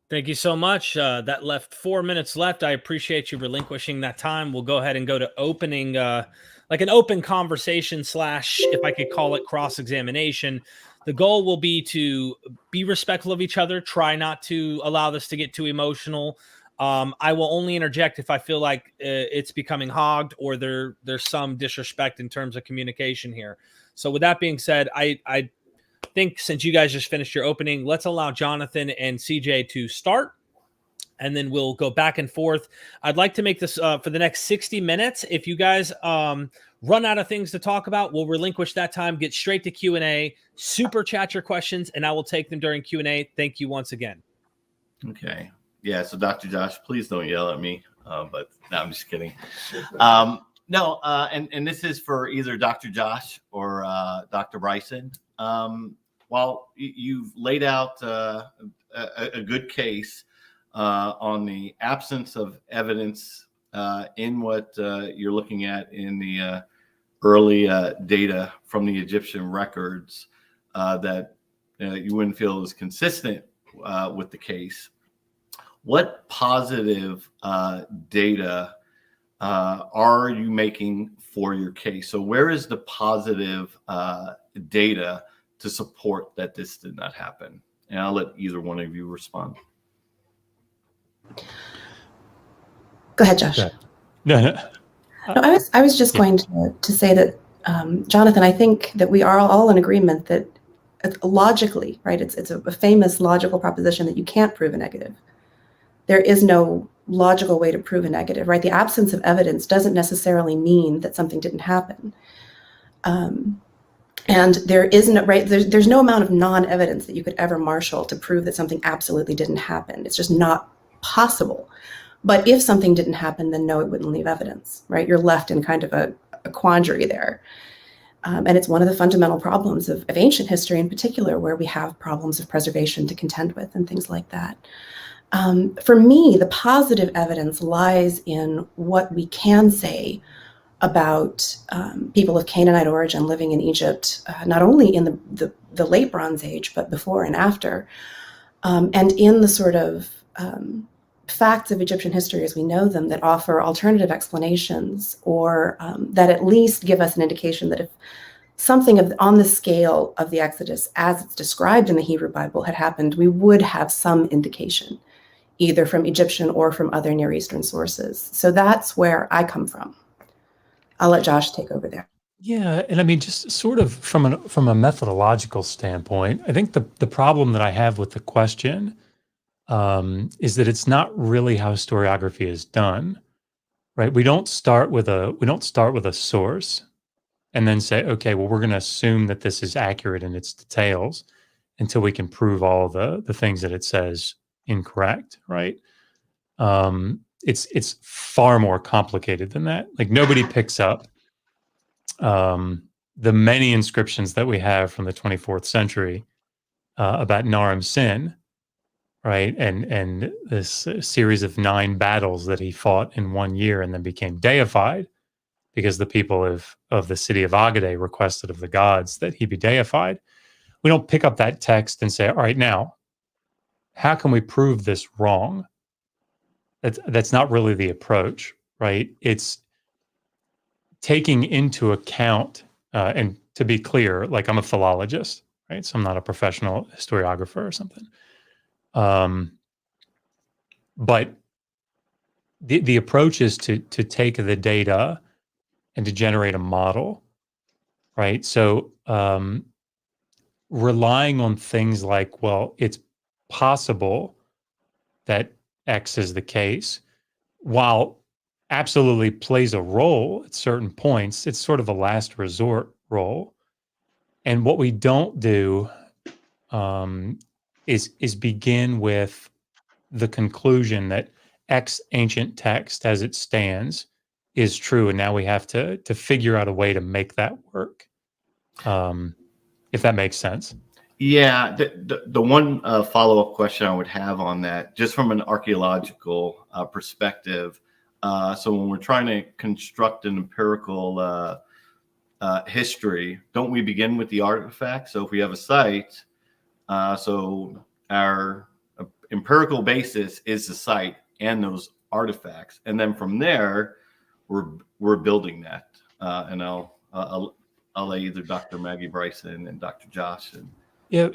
Thank you so much. That left 4 minutes left. I appreciate you relinquishing that time. We'll go ahead and go to opening, like an open conversation / if I could call it cross-examination. The goal will be to be respectful of each other, try not to allow this to get too emotional. I will only interject if I feel like it's becoming hogged or there's some disrespect in terms of communication here. So with that being said, I think since you guys just finished your opening, let's allow Jonathan and CJ to start, and then we'll go back and forth. I'd like to make this for the next 60 minutes. If you guys run out of things to talk about, we'll relinquish that time, get straight to Q&A, super chat your questions, and I will take them during Q&A. Thank you once again. Okay. Yeah, so Dr. Josh, please don't yell at me. But no, I'm just kidding. And this is for either Dr. Josh or Dr. Bryson. While you've laid out a good case on the absence of evidence in what you're looking at in the early data from the Egyptian records that you wouldn't feel is consistent with the case, what positive data are you making for your case? So where is the positive data to support that this did not happen? And I'll let either one of you respond. Go ahead, Josh. No. I was just going to say that, Jonathan, I think that we are all in agreement that logically, right, it's a famous logical proposition that you can't prove a negative. There is no logical way to prove a negative, right? The absence of evidence doesn't necessarily mean that something didn't happen. And there is no, right, there's no amount of non-evidence that you could ever marshal to prove that something absolutely didn't happen. It's just not possible. But if something didn't happen, then no, it wouldn't leave evidence, right? You're left in kind of a quandary there. And it's one of the fundamental problems of ancient history in particular, where we have problems of preservation to contend with and things like that. For me, the positive evidence lies in what we can say about people of Canaanite origin living in Egypt, not only in the late Bronze Age, but before and after, and in the sort of facts of Egyptian history as we know them that offer alternative explanations, or that at least give us an indication that if something on the scale of the Exodus as it's described in the Hebrew Bible had happened, we would have some indication, either from Egyptian or from other Near Eastern sources. So that's where I come from. I'll let Josh take over there. Yeah, and I mean, just sort of from a methodological standpoint, I think the problem that I have with the question is that it's not really how historiography is done, right? We don't start with a source and then say, okay, well, we're going to assume that this is accurate in its details until we can prove all the things that it says incorrect, right? It's far more complicated than that. Like nobody picks up the many inscriptions that we have from the 24th century about Naram Sin, right? And this series of 9 battles that he fought in 1 year and then became deified because the people of the city of Agade requested of the gods that he be deified. We don't pick up that text and say, all right, now, how can we prove this wrong? That's not really the approach, right? It's taking into account, and to be clear, like I'm a philologist, right? So I'm not a professional historiographer or something. But the approach is to take the data and to generate a model, right? So relying on things like, well, it's possible that X is the case, while absolutely plays a role at certain points, it's sort of a last resort role. And what we don't do is begin with the conclusion that X ancient text as it stands is true, and now we have to figure out a way to make that work. If that makes sense. Yeah, the one follow-up question I would have on that, just from an archaeological perspective. So when we're trying to construct an empirical history, don't we begin with the artifact? So if we have a site, so our empirical basis is the site and those artifacts, and then from there, we're building that. And I'll let either Dr. Maggie Bryson and Dr. Josh and Yeah,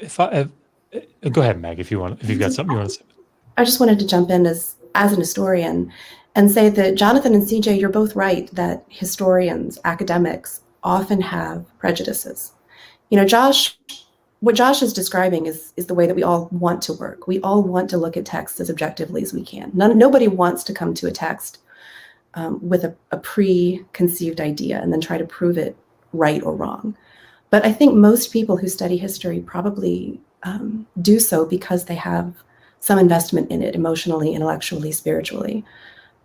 go ahead, Mag, if you've got something you want to say. I just wanted to jump in as an historian and say that Jonathan and CJ, you're both right that historians, academics often have prejudices. You know, what Josh is describing is the way that we all want to work. We all want to look at texts as objectively as we can. Nobody wants to come to a text with a preconceived idea and then try to prove it right or wrong. But I think most people who study history probably do so because they have some investment in it emotionally, intellectually, spiritually,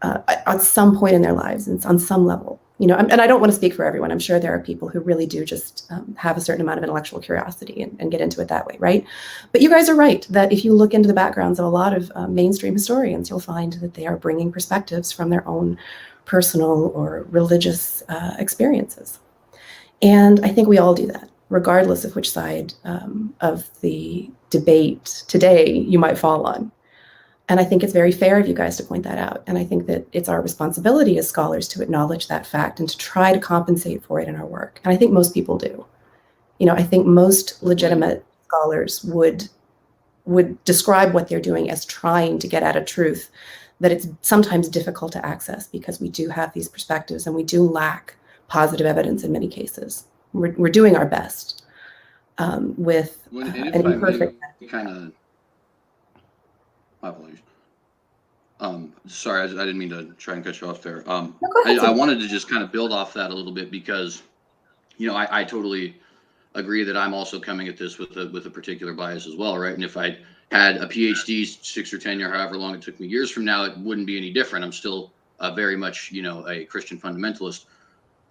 at some point in their lives and on some level. You know, and I don't want to speak for everyone. I'm sure there are people who really do just have a certain amount of intellectual curiosity and get into it that way, right? But you guys are right that if you look into the backgrounds of a lot of mainstream historians, you'll find that they are bringing perspectives from their own personal or religious experiences. And I think we all do that, regardless of which side of the debate today you might fall on. And I think it's very fair of you guys to point that out. And I think that it's our responsibility as scholars to acknowledge that fact and to try to compensate for it in our work. And I think most people do. You know, I think most legitimate scholars would describe what they're doing as trying to get at a truth that it's sometimes difficult to access because we do have these perspectives and we do lack positive evidence in many cases. We're doing our best with an imperfect. My apologies. Sorry, I didn't mean to try and cut you off there. No, go ahead, I wanted to just kind of build off that a little bit because, you know, I totally agree that I'm also coming at this with a particular bias as well, right? And if I had a PhD 6 or 10 or however long it took me years from now, it wouldn't be any different. I'm still very much, you know, a Christian fundamentalist.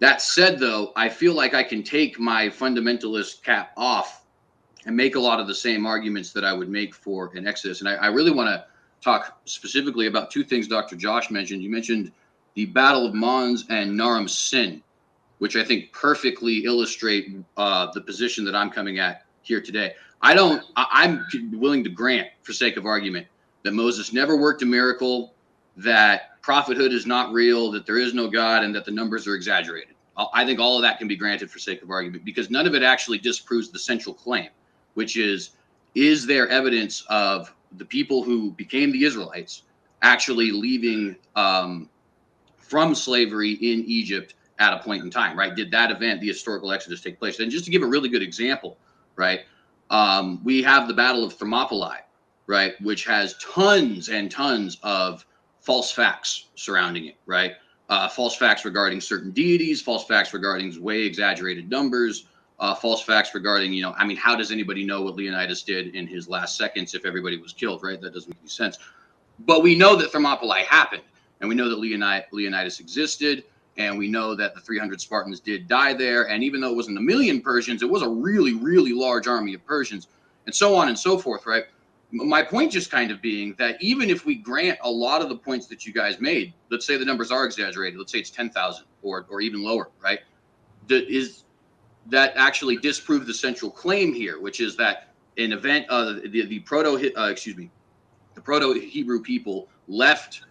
That said, though, I feel like I can take my fundamentalist cap off and make a lot of the same arguments that I would make for an Exodus. And I really want to talk specifically about 2 things Dr. Josh mentioned. You mentioned the Battle of Mons and Naram Sin, which I think perfectly illustrate the position that I'm coming at here today. I'm willing to grant, for sake of argument, that Moses never worked a miracle, that prophethood is not real, that there is no God, and that the numbers are exaggerated. I think all of that can be granted for sake of argument because none of it actually disproves the central claim, which is there evidence of the people who became the Israelites actually leaving from slavery in Egypt at a point in time, right? Did that event, the historical Exodus, take place? And just to give a really good example, right? We have the Battle of Thermopylae, right, which has tons and tons of false facts surrounding it, right? False facts regarding certain deities, false facts regarding way exaggerated numbers, false facts regarding, how does anybody know what Leonidas did in his last seconds if everybody was killed, right? That doesn't make any sense. But we know that Thermopylae happened, and we know that Leonidas existed, and we know that the 300 Spartans did die there. And even though it wasn't a million Persians, it was a really, really large army of Persians, and so on and so forth, right? My point just kind of being that even if we grant a lot of the points that you guys made, let's say the numbers are exaggerated, let's say it's 10,000 or even lower, right? Is that actually disprove the central claim here, which is that an event, the Proto-Hebrew people left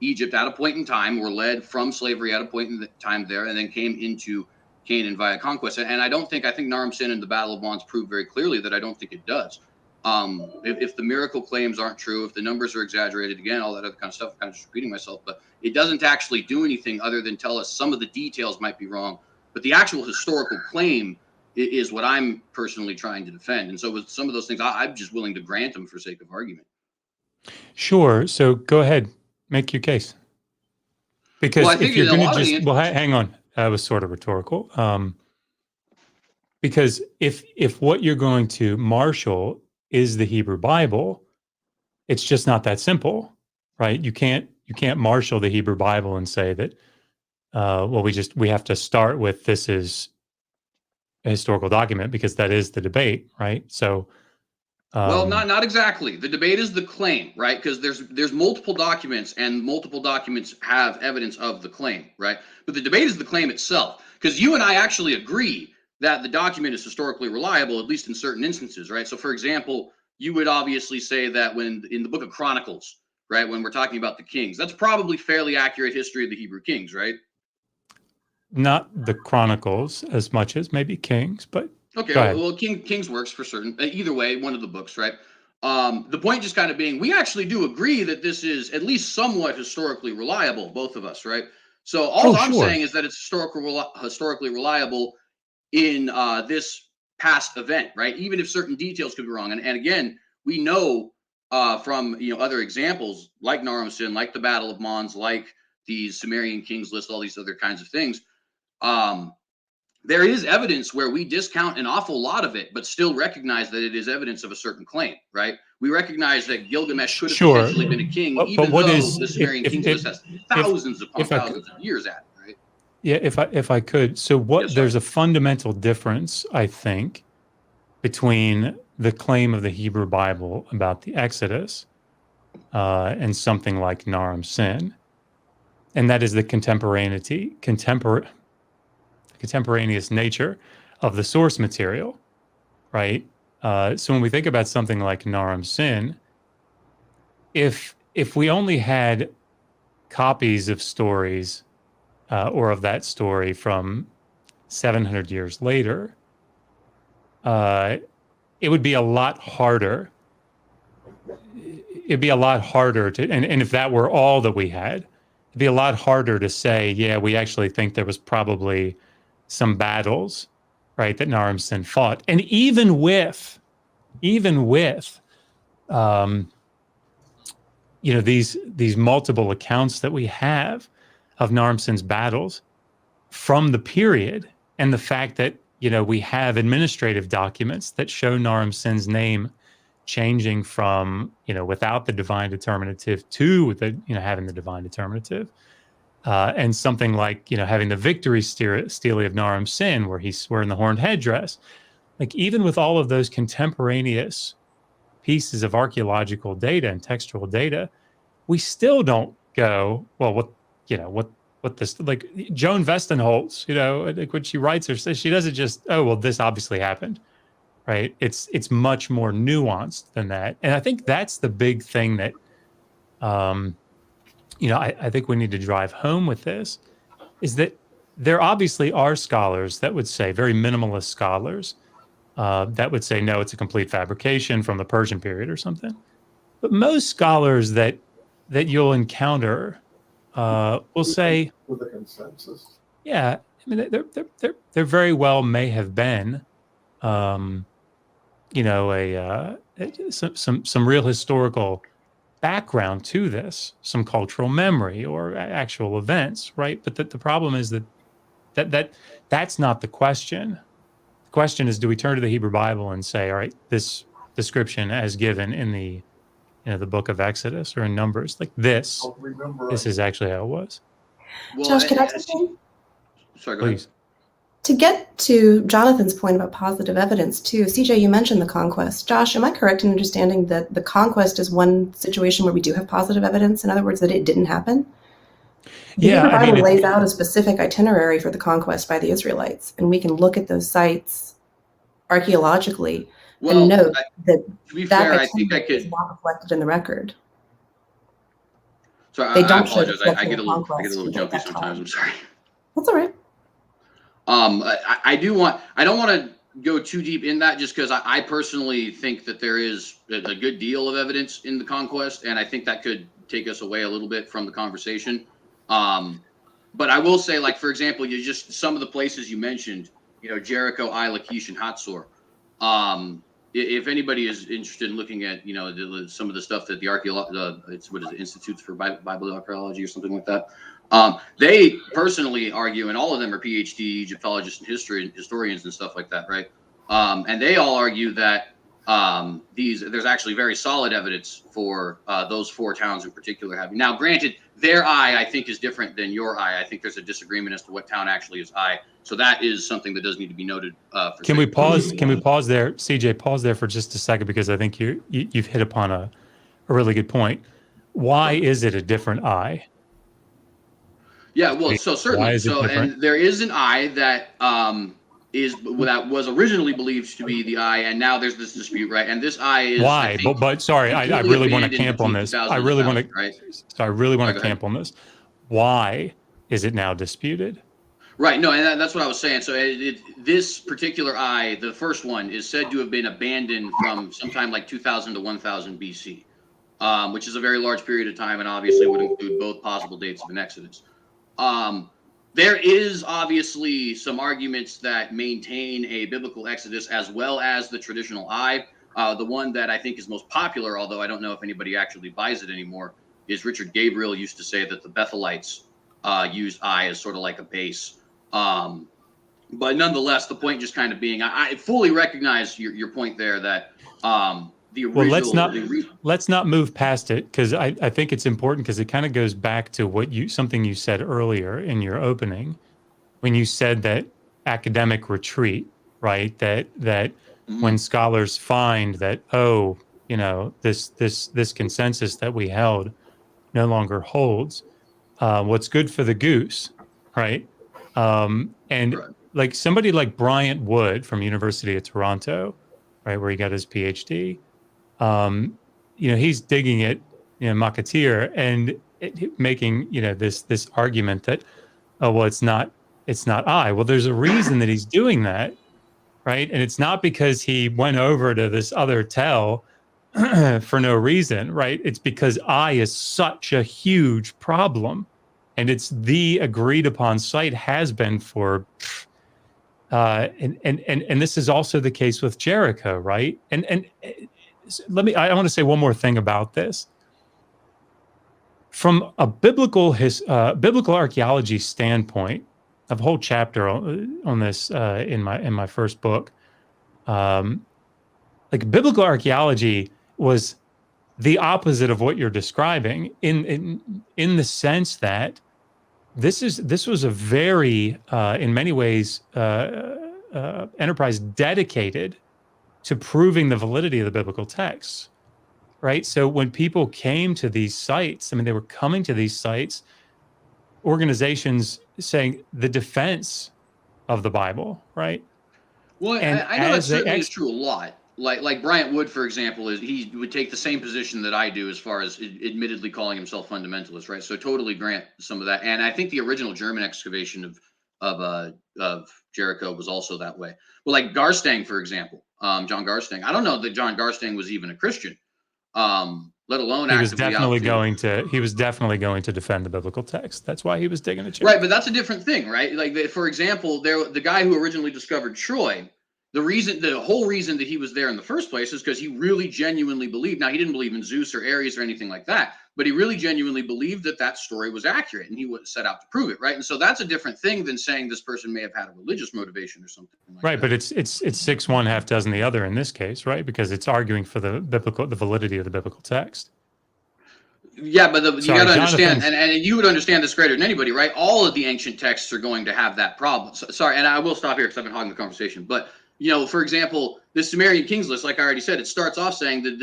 Egypt at a point in time, were led from slavery at a point in time there, and then came into Canaan via conquest. And I think Naram Sin and the Battle of Mons proved very clearly that I don't think it does. If the miracle claims aren't true, if the numbers are exaggerated, again, all that other kind of stuff, I'm kind of just repeating myself, but it doesn't actually do anything other than tell us some of the details might be wrong. But the actual historical claim is what I'm personally trying to defend. And so with some of those things, I'm just willing to grant them for sake of argument. Sure. So go ahead, make your case. Because if you're going to just, hang on, that was sort of rhetorical. Because if what you're going to marshal is the Hebrew Bible, it's just not that simple, right? You can't marshal the Hebrew Bible and say that, we have to start with this is a historical document because that is the debate, right? So, well, not exactly. The debate is the claim, right? Because there's multiple documents, and multiple documents have evidence of the claim, right? But the debate is the claim itself, because you and I actually agree that the document is historically reliable, at least in certain instances, right? So, for example, you would obviously say that when in the Book of Chronicles, right, when we're talking about the kings, that's probably fairly accurate history of the Hebrew kings, right? Not the Chronicles as much as maybe Kings, but okay. Well, Kings works for certain. Either way, one of the books, right? The point just kind of being, we actually do agree that this is at least somewhat historically reliable, both of us, right? So all I'm saying is that it's historically reliable in this past event, right? Even if certain details could be wrong. And again, we know from other examples like Naram Sin, like the Battle of Mons, like the Sumerian Kings list, all these other kinds of things. There is evidence where we discount an awful lot of it, but still recognize that it is evidence of a certain claim, right? We recognize that Gilgamesh could have potentially been a king, even though the Sumerian Kings list has thousands upon thousands of years at it, right? Yeah, if I could. So there's a fundamental difference, I think, between the claim of the Hebrew Bible about the Exodus and something like Naram Sin, and that is the contemporaneous nature of the source material, right? So when we think about something like Naram Sin, if we only had copies of stories or of that story from 700 years later, it would be a lot harder. It'd be a lot harder to, and if that were all that we had, it'd be a lot harder to say, yeah, we actually think there was probably some battles, right, that Naram Sin fought. And even with these multiple accounts that we have of Naram Sin's battles from the period, and the fact that we have administrative documents that show Naram Sin's name changing from without the divine determinative to the having the divine determinative, and something like having the victory stele of Naram Sin where he's wearing the horned headdress. Like, even with all of those contemporaneous pieces of archaeological data and textual data, we still don't go, well, what this, like Joan Westenholz, like when she writes or says, she doesn't just, oh, well, this obviously happened, right? It's much more nuanced than that. And I think that's the big thing that, I think we need to drive home with this, is that there obviously are scholars that would say, very minimalist scholars, that would say, no, it's a complete fabrication from the Persian period or something. But most scholars that you'll encounter will say, with a consensus. Yeah, I mean, there very well may have been, you know, some real historical background to this, some cultural memory or actual events, right? But the problem is that's not the question. The question is, do we turn to the Hebrew Bible and say, all right, this description as given in the the book of Exodus or in Numbers, like this is actually how it was. Well, Josh, can I jump in? sorry, go ahead. Please. To get to Jonathan's point about positive evidence, too, CJ, you mentioned the conquest. Josh, am I correct in understanding that the conquest is one situation where we do have positive evidence? In other words, that it didn't happen? The Yeah, Hebrew I Bible mean, lays out a specific itinerary for the conquest by the Israelites, and we can look at those sites archaeologically and note that to be that fair, I think I itinerary is could. not reflected in the record. So They I don't show the apologize. I sexual get a little conquest at jumpy that sometimes. time. I'm sorry. That's all right. I don't want to go too deep in that just because I personally think that there is a good deal of evidence in the conquest, and I think that could take us away a little bit from the conversation. But I will say, like, for example, you just some of the places you mentioned, Jericho, Ai, Lachish, and Hatzor. If anybody is interested in looking at, some of the stuff that the Institutes for Bible Archaeology or something like that. They personally argue, and all of them are PhD Egyptologists and historians and stuff like that, right? And they all argue that there's actually very solid evidence for those four towns in particular having. Now, granted, their Ai, I think, is different than your Ai. I think there's a disagreement as to what town actually is Ai. So that is something that does need to be noted. Can we pause? Can we pause there, CJ? Pause there for just a second because I think you've hit upon a really good point. Why is it a different Ai? Yeah, well, so certainly. So, and there is an Ai that that was originally believed to be the Ai, and now there's this dispute, right? And this Ai is why? But sorry, I really want to camp on this. I really want to. Right? So I really want to camp on this. Why is it now disputed? Right. No, and that's what I was saying. So this particular Ai, the first one, is said to have been abandoned from sometime like 2000 to 1000 BC, which is a very large period of time, and obviously would include both possible dates of an Exodus. There is obviously some arguments that maintain a biblical Exodus as well as the traditional Ai. The one that I think is most popular, although I don't know if anybody actually buys it anymore, is Richard Gabriel used to say that the Bethelites used Ai as sort of like a base. But nonetheless, the point just kind of being, I fully recognize your point there that the original. Well, let's not move past it because I think it's important because it kind of goes back to something you said earlier in your opening when you said that academic retreat, right? That when scholars find that this consensus that we held no longer holds, what's good for the goose, right? And like somebody like Bryant Wood from University of Toronto, right, where he got his PhD. He's digging it, Makatir, and making this argument that it's not I. Well, there's a reason that he's doing that, right? And it's not because he went over to this other tell for no reason, right? It's because I is such a huge problem, and it's the agreed upon site has been for. And this is also the case with Jericho, right? And I want to say one more thing about this. From a biblical archaeology standpoint, I have a whole chapter on this in my first book. Like biblical archaeology was the opposite of what you're describing in the sense that this was a very in many ways enterprise dedicated to proving the validity of the biblical texts, right? So when people came to these sites, I mean, they were coming to these sites, organizations saying the defense of the Bible, right? Well, and I know that certainly is true a lot. Like Bryant Wood, for example, he would take the same position that I do as far as admittedly calling himself fundamentalist, right? So totally grant some of that. And I think the original German excavation of Jericho was also that way. Well, like Garstang, for example, John Garstang. I don't know that John Garstang was even a Christian. let alone he was actively definitely out to. going to defend the biblical text. That's why he was digging a chair. Right, but that's a different thing, right? Like, for example, the guy who originally discovered Troy, the whole reason that he was there in the first place is because he really genuinely believed. Now, he didn't believe in Zeus or Ares or anything like that, but he really genuinely believed that story was accurate, and he would set out to prove it, right? And so that's a different thing than saying this person may have had a religious motivation or something like Right, that. but it's 6 1, half dozen the other in this case, right? Because it's arguing for the validity of the biblical text. Yeah, but you got to understand, Jonathan's- and you would understand this greater than anybody, right? All of the ancient texts are going to have that problem. Sorry, and I will stop here because I've been hogging the conversation. But, for example, the Sumerian kings list, like I already said, it starts off saying that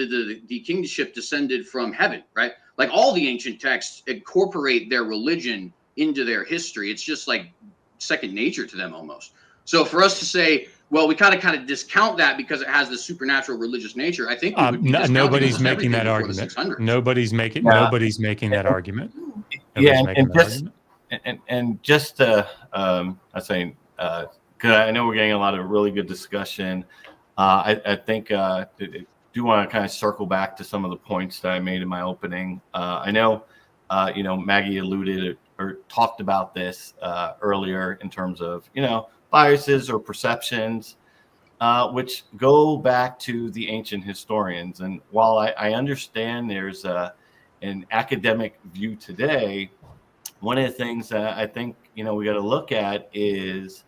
the kingship descended from heaven, right? Like, all the ancient texts incorporate their religion into their history. It's just like second nature to them almost. So for us to say, well, we kind of discount that because it has the supernatural religious nature, I think we would be discounting nobody's almost making everything that before the argument. 600s. Nobody's making that argument. Yeah, Nobody's making that argument. and just I'm saying, because I know we're getting a lot of really good discussion. I think I do want to kind of circle back to some of the points that I made in my opening. I know, Maggie alluded or talked about this earlier in terms of, biases or perceptions, which go back to the ancient historians. And while I understand there's an academic view today, one of the things that I think, we got to look at is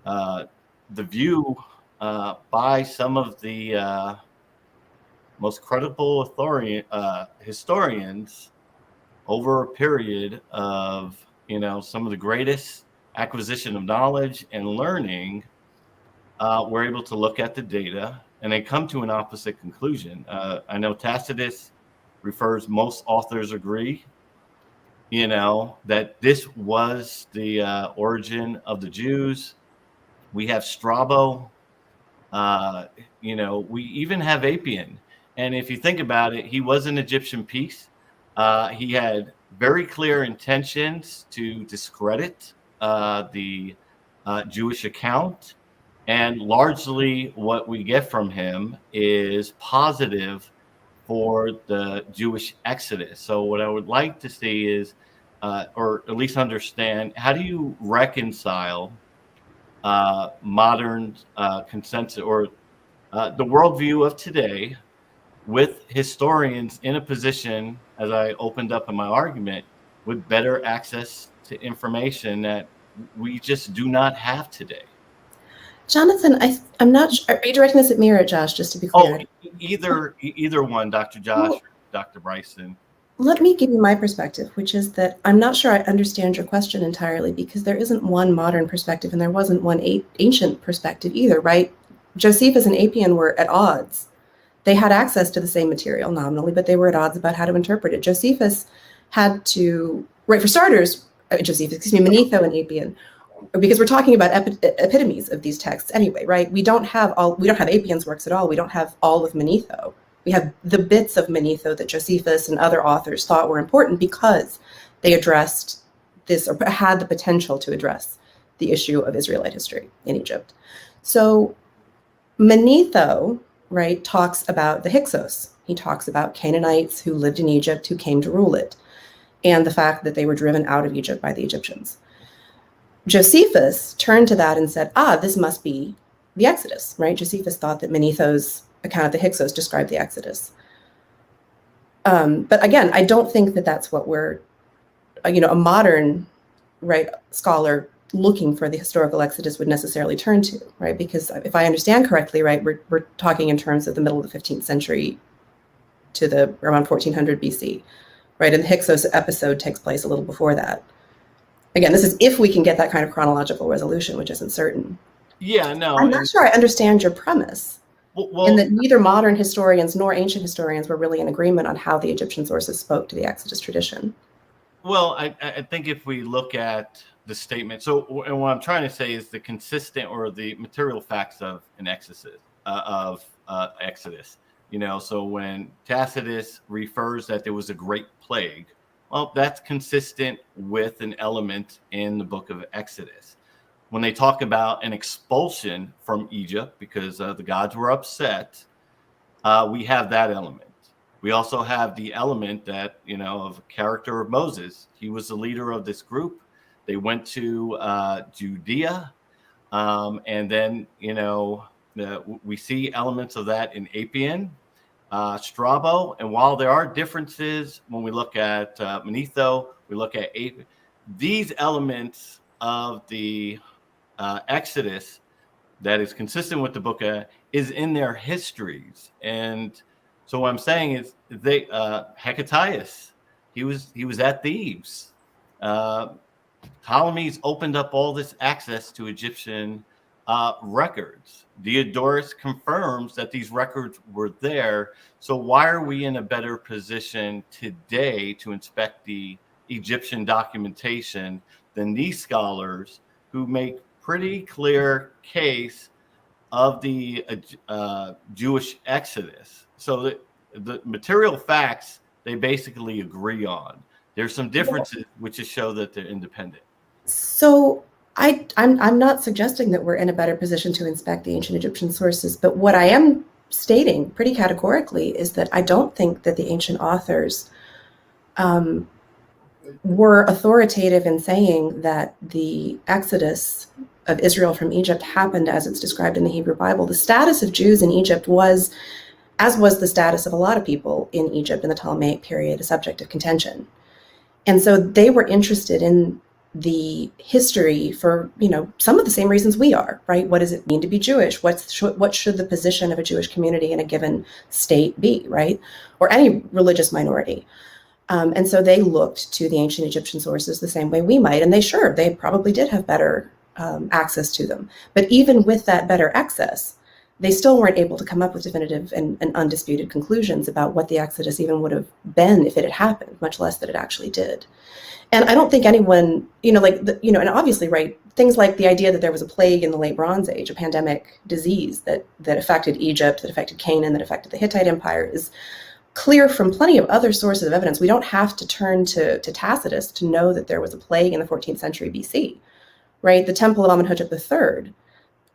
the view by some of the most credible historians over a period of, some of the greatest acquisition of knowledge and learning. We're able to look at the data and they come to an opposite conclusion. I know Tacitus refers, most authors agree, that this was the origin of the Jews. We have Strabo, we even have Appian. And if you think about it, he was an Egyptian piece. He had very clear intentions to discredit the Jewish account. And largely what we get from him is positive for the Jewish exodus. So what I would like to see is, or at least understand, how do you reconcile modern consensus or the worldview of today with historians in a position, as I opened up in my argument, with better access to information that we just do not have today? Jonathan, I'm not sure. Are you directing this at me or at Josh, just to be clear? Oh, either one, Dr. Josh, or Dr. Bryson. Let me give you my perspective, which is that I'm not sure I understand your question entirely, because there isn't one modern perspective and there wasn't one ancient perspective either, right? Josephus and Appian were at odds. They had access to the same material nominally, but they were at odds about how to interpret it. Josephus had to, right, for starters, Manetho and Appian, because we're talking about epitomes of these texts anyway, right? We don't have Appian's works at all. We don't have all of Manetho. We have the bits of Manetho that Josephus and other authors thought were important because they addressed this, or had the potential to address the issue of Israelite history in Egypt. So Manetho, right, talks about the Hyksos. He talks about Canaanites who lived in Egypt, who came to rule it, and the fact that they were driven out of Egypt by the Egyptians. Josephus turned to that and said, this must be the Exodus, right? Josephus thought that Manetho's account of the Hyksos described the Exodus. But again, I don't think that that's what we're, a modern, right, scholar looking for the historical Exodus would necessarily turn to, right? Because if I understand correctly, right, we're talking in terms of the middle of the 15th century to the around 1400 BC, right? And the Hyksos episode takes place a little before that. Again, this is if we can get that kind of chronological resolution, which isn't certain. Yeah, no. I'm not sure I understand your premise. Well, in that neither modern historians nor ancient historians were really in agreement on how the Egyptian sources spoke to the Exodus tradition. Well, I think if we look at the statement, and what I'm trying to say is the consistent or the material facts of an Exodus, Exodus. So when Tacitus refers that there was a great plague, well, that's consistent with an element in the book of Exodus. When they talk about an expulsion from Egypt because the gods were upset, we have that element. We also have the element that, of character of Moses. He was the leader of this group. They went to Judea. And then, we see elements of that in Apian, Strabo. And while there are differences when we look at Manetho, we look at Apian, these elements of the Exodus that is consistent with the book is in their histories. And so what I'm saying is they Hecatius, he was at Thebes. Ptolemy's opened up all this access to Egyptian records. Diodorus confirms that these records were there. So why are we in a better position today to inspect the Egyptian documentation than these scholars who make pretty clear case of the Jewish Exodus? So the material facts they basically agree on. There's some differences which just show that they're independent. So I'm not suggesting that we're in a better position to inspect the ancient Egyptian sources, but what I am stating pretty categorically is that I don't think that the ancient authors were authoritative in saying that the exodus of Israel from Egypt happened as it's described in the Hebrew Bible. The status of Jews in Egypt was, as was the status of a lot of people in Egypt in the Ptolemaic period, a subject of contention. And so they were interested in the history for, some of the same reasons we are, right? What does it mean to be Jewish? What should the position of a Jewish community in a given state be, right? Or any religious minority. And so they looked to the ancient Egyptian sources the same way we might, and they probably did have better access to them. But even with that better access, they still weren't able to come up with definitive and undisputed conclusions about what the Exodus even would have been if it had happened, much less that it actually did. And I don't think anyone, and obviously, right, things like the idea that there was a plague in the late Bronze Age, a pandemic disease that affected Egypt, that affected Canaan, that affected the Hittite Empire is clear from plenty of other sources of evidence. We don't have to turn to Tacitus to know that there was a plague in the 14th century BC, right? The Temple of Amenhotep III,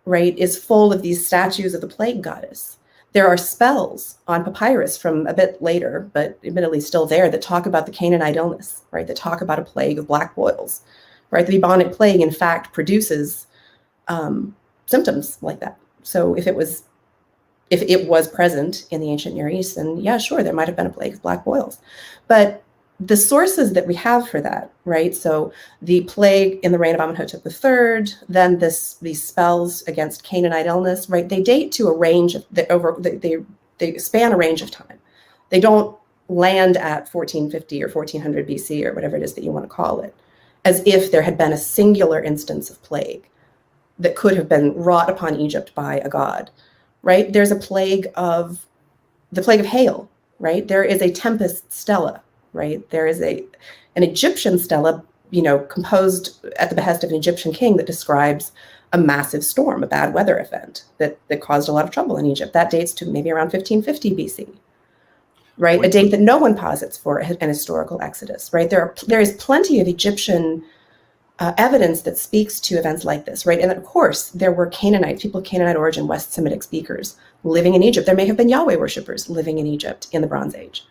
right, is full of these statues of the plague goddess. There are spells on papyrus from a bit later, but admittedly still there, that talk about the Canaanite illness, right, that talk about a plague of black boils, right? The bubonic plague, in fact, produces symptoms like that. So if it was present in the ancient Near East, then yeah, sure, there might have been a plague of black boils. But the sources that we have for that, right? So the plague in the reign of Amenhotep III, then these spells against Canaanite illness, right? They date to a range of they span a range of time. They don't land at 1450 or 1400 BC or whatever it is that you want to call it, as if there had been a singular instance of plague that could have been wrought upon Egypt by a god, right? There's the plague of hail, right? There is a tempest stela, right? There is an Egyptian stela, composed at the behest of an Egyptian king that describes a massive storm, a bad weather event that caused a lot of trouble in Egypt. That dates to maybe around 1550 BC, right? A date that no one posits for an historical exodus, right? There is plenty of Egyptian evidence that speaks to events like this, right? And of course, there were people of Canaanite origin, West Semitic speakers living in Egypt. There may have been Yahweh worshippers living in Egypt in the Bronze Age.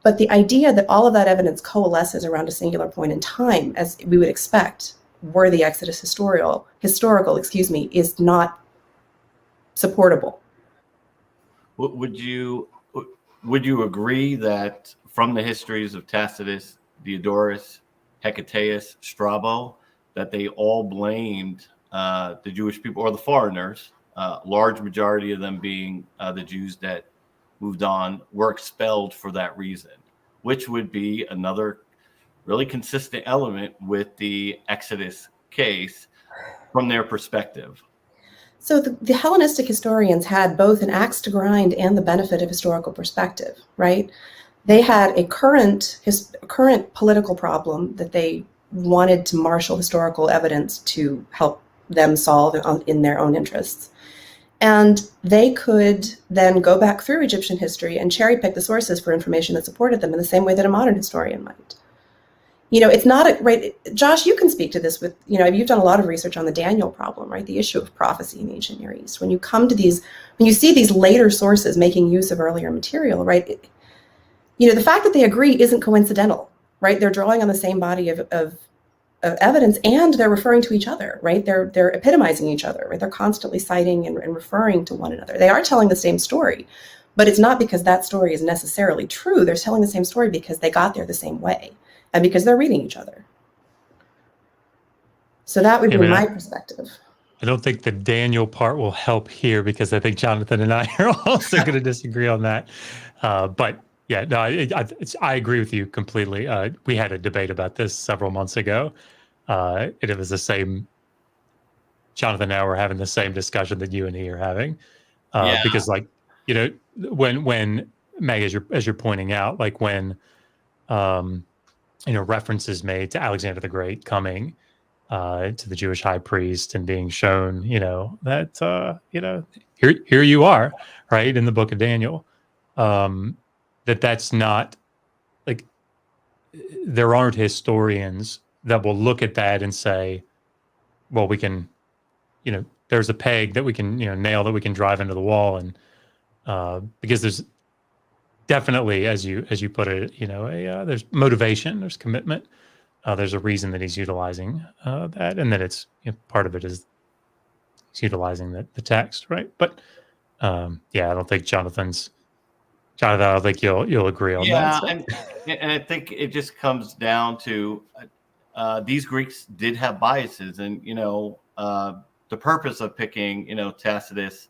But the idea that all of that evidence coalesces around a singular point in time, as we would expect, were the Exodus historical, is not supportable. Would you agree that from the histories of Tacitus, Diodorus, Hecataeus, Strabo, that they all blamed the Jewish people or the foreigners, large majority of them being the Jews that moved on, were expelled for that reason, which would be another really consistent element with the Exodus case from their perspective? So the Hellenistic historians had both an axe to grind and the benefit of historical perspective, right? They had a current political problem that they wanted to marshal historical evidence to help them solve in their own interests. And they could then go back through Egyptian history and cherry pick the sources for information that supported them in the same way that a modern historian might. It's not right. Josh, you can speak to this with, you've done a lot of research on the Daniel problem, right? The issue of prophecy in the ancient Near East. When you see these later sources making use of earlier material, right? the fact that they agree isn't coincidental, right? They're drawing on the same body of evidence, and they're referring to each other, right? They're epitomizing each other, right? They're constantly citing and referring to one another. They are telling the same story, but it's not because that story is necessarily true. They're telling the same story because they got there the same way and because they're reading each other. So that would be my perspective. I don't think the Daniel part will help here because I think Jonathan and I are also going to disagree on that. But yeah, no, I agree with you completely. We had a debate about this several months ago. And it was the same. Jonathan and I were having the same discussion that you and he are having. Because like, when Maggie, as you're pointing out, like when, references made to Alexander the Great coming, to the Jewish high priest and being shown, that, here you are, right, in the book of Daniel, that's not like, there aren't historians that will look at that and say, well, we can, there's a peg that we can, nail that we can drive into the wall. And because there's definitely, as you put it, there's motivation, there's commitment. There's a reason that he's utilizing that, and that it's part of it is he's utilizing the text, right? But I don't think Jonathan, I don't think you'll agree on that. So. And I think it just comes down to these Greeks did have biases, and the purpose of picking Tacitus,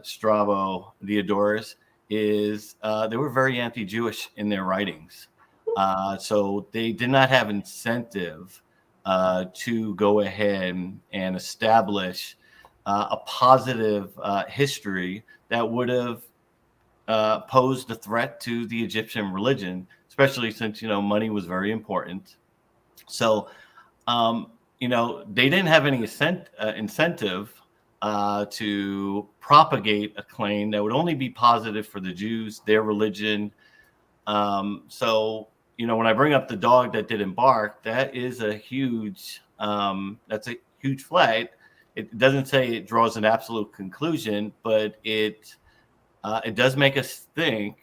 Strabo, Diodorus is they were very anti-Jewish in their writings. So they did not have incentive to go ahead and establish a positive history that would have posed a threat to the Egyptian religion, especially since money was very important. So they didn't have any incentive to propagate a claim that would only be positive for the Jews, their religion. So when I bring up the dog that didn't bark, that is a huge flag. It doesn't say it draws an absolute conclusion, but it does make us think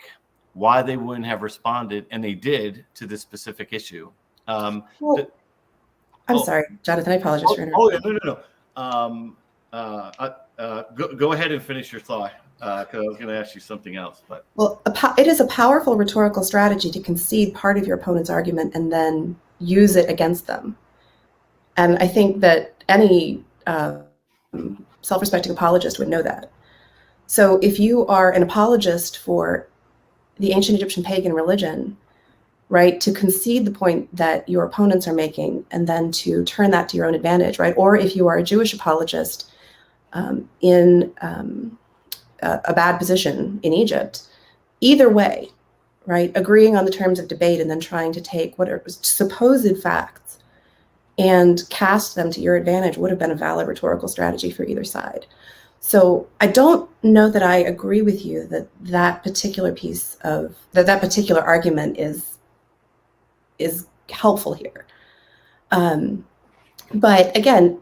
why they wouldn't have responded, and they did, to this specific issue. I'm sorry, Jonathan. I apologize for interrupting. No. Go ahead and finish your thought, because I was going to ask you something else. But it is a powerful rhetorical strategy to concede part of your opponent's argument and then use it against them. And I think that any self-respecting apologist would know that. So if you are an apologist for the ancient Egyptian pagan religion, right, to concede the point that your opponents are making and then to turn that to your own advantage, right? Or if you are a Jewish apologist in a bad position in Egypt, either way, right, agreeing on the terms of debate and then trying to take what are supposed facts and cast them to your advantage would have been a valid rhetorical strategy for either side. So I don't know that I agree with you that particular piece of that particular argument is helpful here. But again,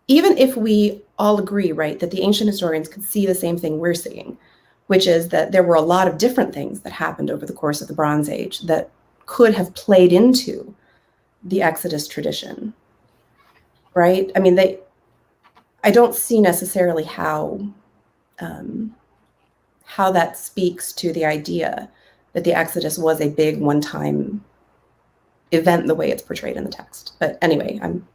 even if we all agree, right, that the ancient historians could see the same thing we're seeing, which is that there were a lot of different things that happened over the course of the Bronze Age that could have played into the Exodus tradition, right? I mean, I don't see necessarily how that speaks to the idea that the Exodus was a big one-time event the way it's portrayed in the text. But anyway, I'm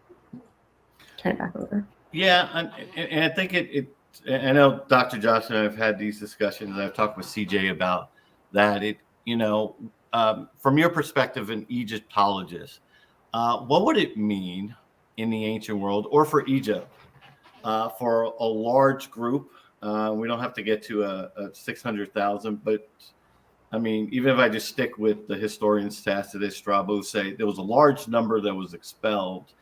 turning it back over. Yeah, and I think I know Dr. Johnson and I have had these discussions. I've talked with CJ about that. From your perspective, an Egyptologist, what would it mean in the ancient world, or for Egypt, for a large group? We don't have to get to a 600,000, but I mean, even if I just stick with the historians Tacitus, Strabo, say there was a large number that was expelled.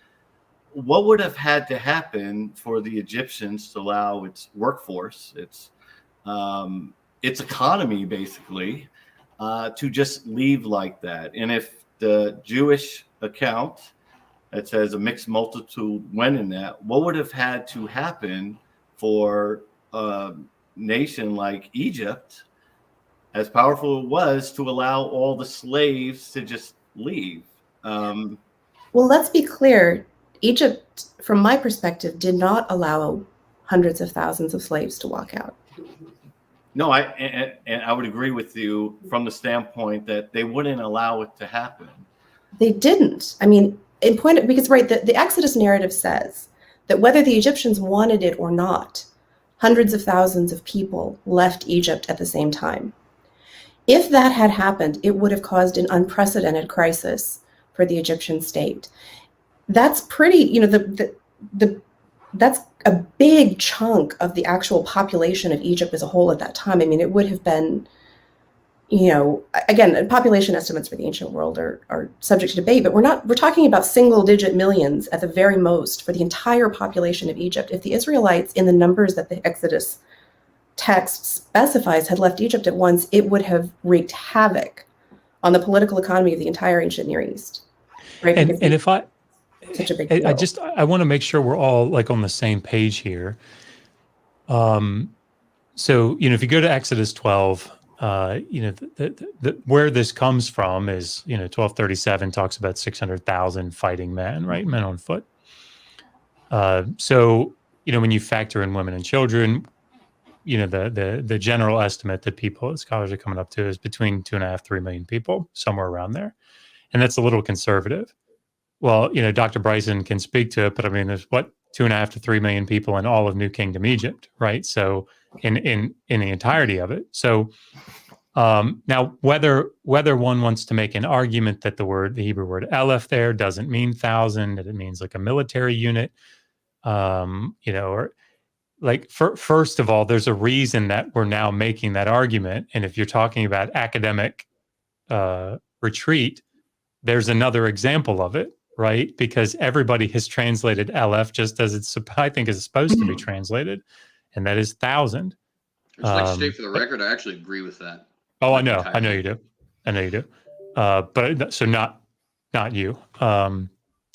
What would have had to happen for the Egyptians to allow its workforce, its economy, basically, to just leave like that? And if the Jewish account that says a mixed multitude went in that, what would have had to happen for a nation like Egypt as powerful it was to allow all the slaves to just leave. Well, let's be clear. Egypt, from my perspective, did not allow hundreds of thousands of slaves to walk out. No, I would agree with you from the standpoint that they wouldn't allow it to happen. They didn't. I mean, because the Exodus narrative says that whether the Egyptians wanted it or not, hundreds of thousands of people left Egypt at the same time. If that had happened, it would have caused an unprecedented crisis for the Egyptian state. That's pretty, that's a big chunk of the actual population of Egypt as a whole at that time. I mean, it would have been, again, population estimates for the ancient world are subject to debate, but we're talking about single digit millions at the very most for the entire population of Egypt. If the Israelites, in the numbers that the Exodus text specifies, had left Egypt at once, it would have wreaked havoc on the political economy of the entire ancient Near East. Right? And if such a big deal. I want to make sure we're all like on the same page here. So, if you go to Exodus 12, where this comes from is, 1237 talks about 600,000 fighting men, right? Men on foot. So, when you factor in women and children, the general estimate that scholars are coming up to is between 2.5, 3 million people, somewhere around there. And that's a little conservative. Well, Dr. Bryson can speak to it, but I mean, there's 2.5 to 3 million people in all of New Kingdom Egypt, right? So in the entirety of it. So now whether one wants to make an argument that the Hebrew word Aleph there doesn't mean thousand, that it means like a military unit, or like first of all, there's a reason that we're now making that argument. And if you're talking about academic retreat, there's another example of it, right? Because everybody has translated Aleph just as I think is supposed to be translated, and that is thousand. I'd just like to state for the record, I actually agree with that. Oh, I know you do. But so not you. And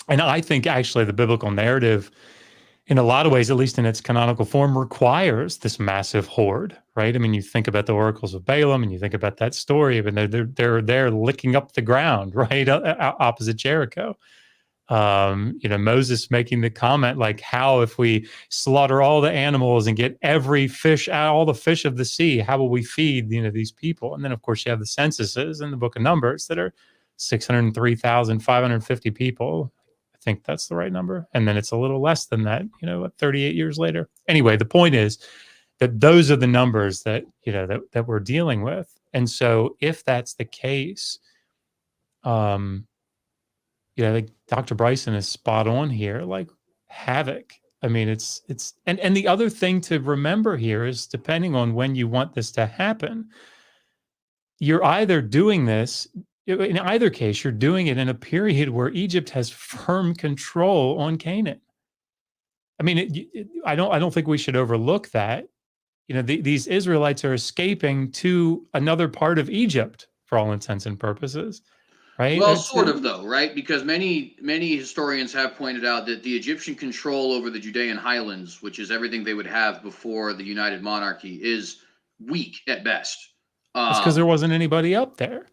I think actually the biblical narrative, in a lot of ways, at least in its canonical form, requires this massive horde, right? I mean, you think about the oracles of Balaam, and you think about that story, and they're licking up the ground, right, opposite Jericho. Moses making the comment like, how if we slaughter all the animals and get every fish out, all the fish of the sea, how will we feed these people? And then of course you have the censuses in the book of Numbers that are 603,550 people. I think that's the right number. And then it's a little less than that, 38 years later. Anyway, the point is that those are the numbers that that we're dealing with. And so if that's the case, like Dr. Bryson is spot on here, like havoc. I mean, it's and the other thing to remember here is, depending on when you want this to happen, you're either doing this, in either case, you're doing it in a period where Egypt has firm control on Canaan. I mean, I don't think we should overlook that. These Israelites are escaping to another part of Egypt for all intents and purposes. Right? Well, sort of though, right? Because many historians have pointed out that the Egyptian control over the Judean highlands, which is everything they would have before the United Monarchy, is weak at best. It's because there wasn't anybody up there.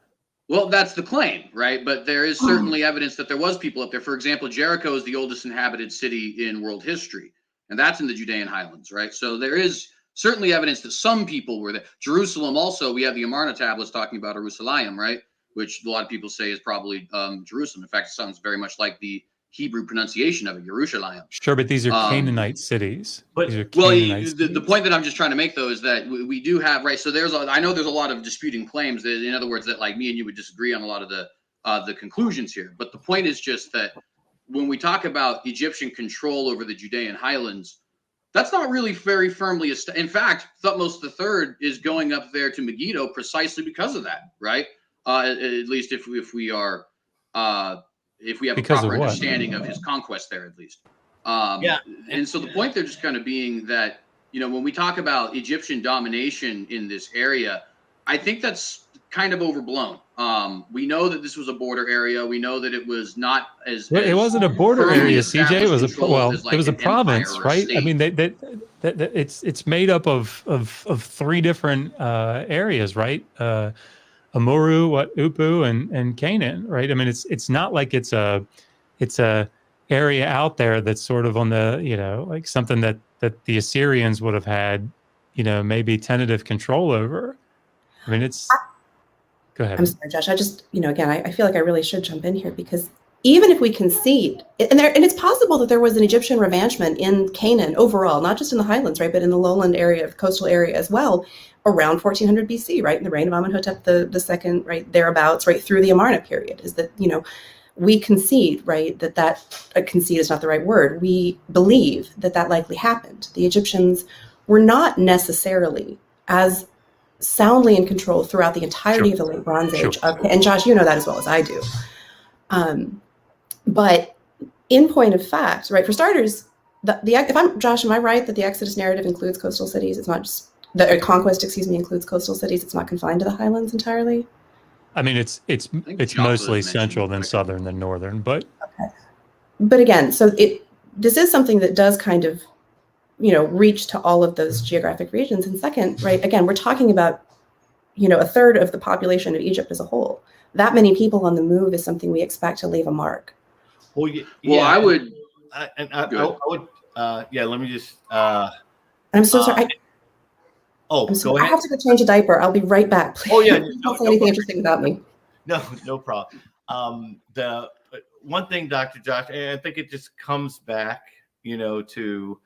Well, that's the claim, right? But there is certainly evidence that there was people up there. For example, Jericho is the oldest inhabited city in world history, and that's in the Judean highlands, right? So there is certainly evidence that some people were there. Jerusalem also, we have the Amarna tablets talking about Jerusalem, right? Which a lot of people say is probably Jerusalem. In fact, it sounds very much like the Hebrew pronunciation of it, Jerusalem. Sure, but these are Canaanite cities. The point that I'm just trying to make, though, is that we do have, right, so I know there's a lot of disputing claims, that, in other words, that like me and you would disagree on a lot of the conclusions here. But the point is just that when we talk about Egyptian control over the Judean highlands, that's not really very firmly established. In fact, Thutmose III is going up there to Megiddo precisely because of that, right? At least if we have a proper understanding of his conquest there, at least. And so the point there just kind of being that, when we talk about Egyptian domination in this area, I think that's kind of overblown. We know that this was a border area. We know that it was not as It wasn't a border firmly area, CJ. It established was control as it like was a an empire province, or a right? I state. mean, it's made up of three different areas, right? Amuru, Upu, and Canaan, right? I mean, it's not like it's a area out there that's sort of on the, like something that the Assyrians would have had, maybe tentative control over. I mean, go ahead. I'm sorry, Josh. I just, again, I feel like I really should jump in here because even if we concede, and it's possible that there was an Egyptian revanchement in Canaan overall, not just in the highlands, right, but in the lowland area, coastal area as well, around 1400 BC, right, in the reign of Amenhotep the second, right, thereabouts, right through the Amarna period, is that, we concede, right, that concede is not the right word. We believe that likely happened. The Egyptians were not necessarily as soundly in control throughout the entirety of the late Bronze Age. And Josh, you know that as well as I do. But in point of fact, right, for starters, if I'm Josh, am I right that the Exodus narrative includes coastal cities? It's not just the conquest, includes coastal cities. It's not confined to the highlands entirely. I mean, it's mostly central than southern than northern, but okay. But again, so this is something that does kind of, reach to all of those geographic regions. And second, right, again, we're talking about, a third of the population of Egypt as a whole. That many people on the move is something we expect to leave a mark. Well, yeah, well, I would. Let me just. I'm so sorry. I'm sorry. I have to go change a diaper. I'll be right back. Please. Oh yeah, don't say anything interesting about me. No problem. The one thing, Dr. Josh, and I think it just comes back, to,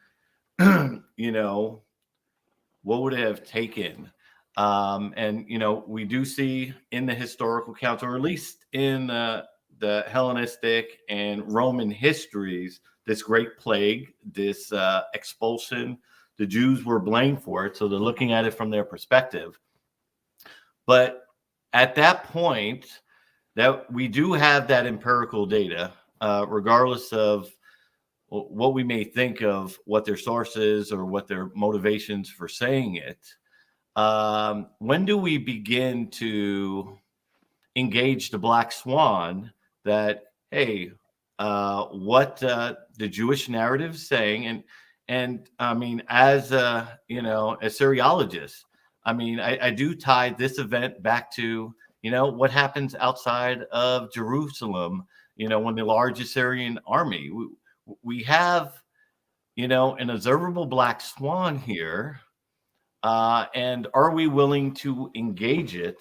what would it have taken? And we do see in the historical accounts, or at least in the Hellenistic and Roman histories, this great plague, this expulsion. The Jews were blamed for it, so they're looking at it from their perspective. But at that point, that we do have that empirical data, regardless of what we may think of what their source is or what their motivations for saying it. When do we begin to engage the black swan that, hey, what the Jewish narrative is saying, and I mean, as a Assyriologist, I mean, I do tie this event back to, what happens outside of Jerusalem, when the large Assyrian army, we have, an observable black swan here. And are we willing to engage it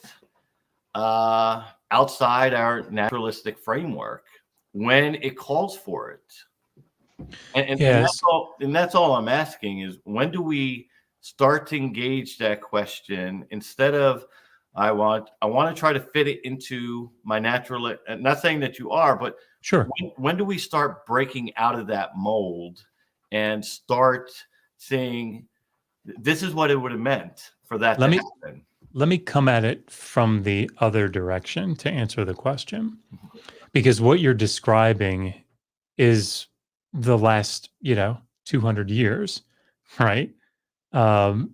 outside our naturalistic framework when it calls for it? And that's all I'm asking is, when do we start to engage that question instead of I want to try to fit it into my natural, not saying that you are, but sure. When do we start breaking out of that mold and start saying this is what it would have meant for that to happen? Let me come at it from the other direction to answer the question, because what you're describing is the last, 200 years, right? When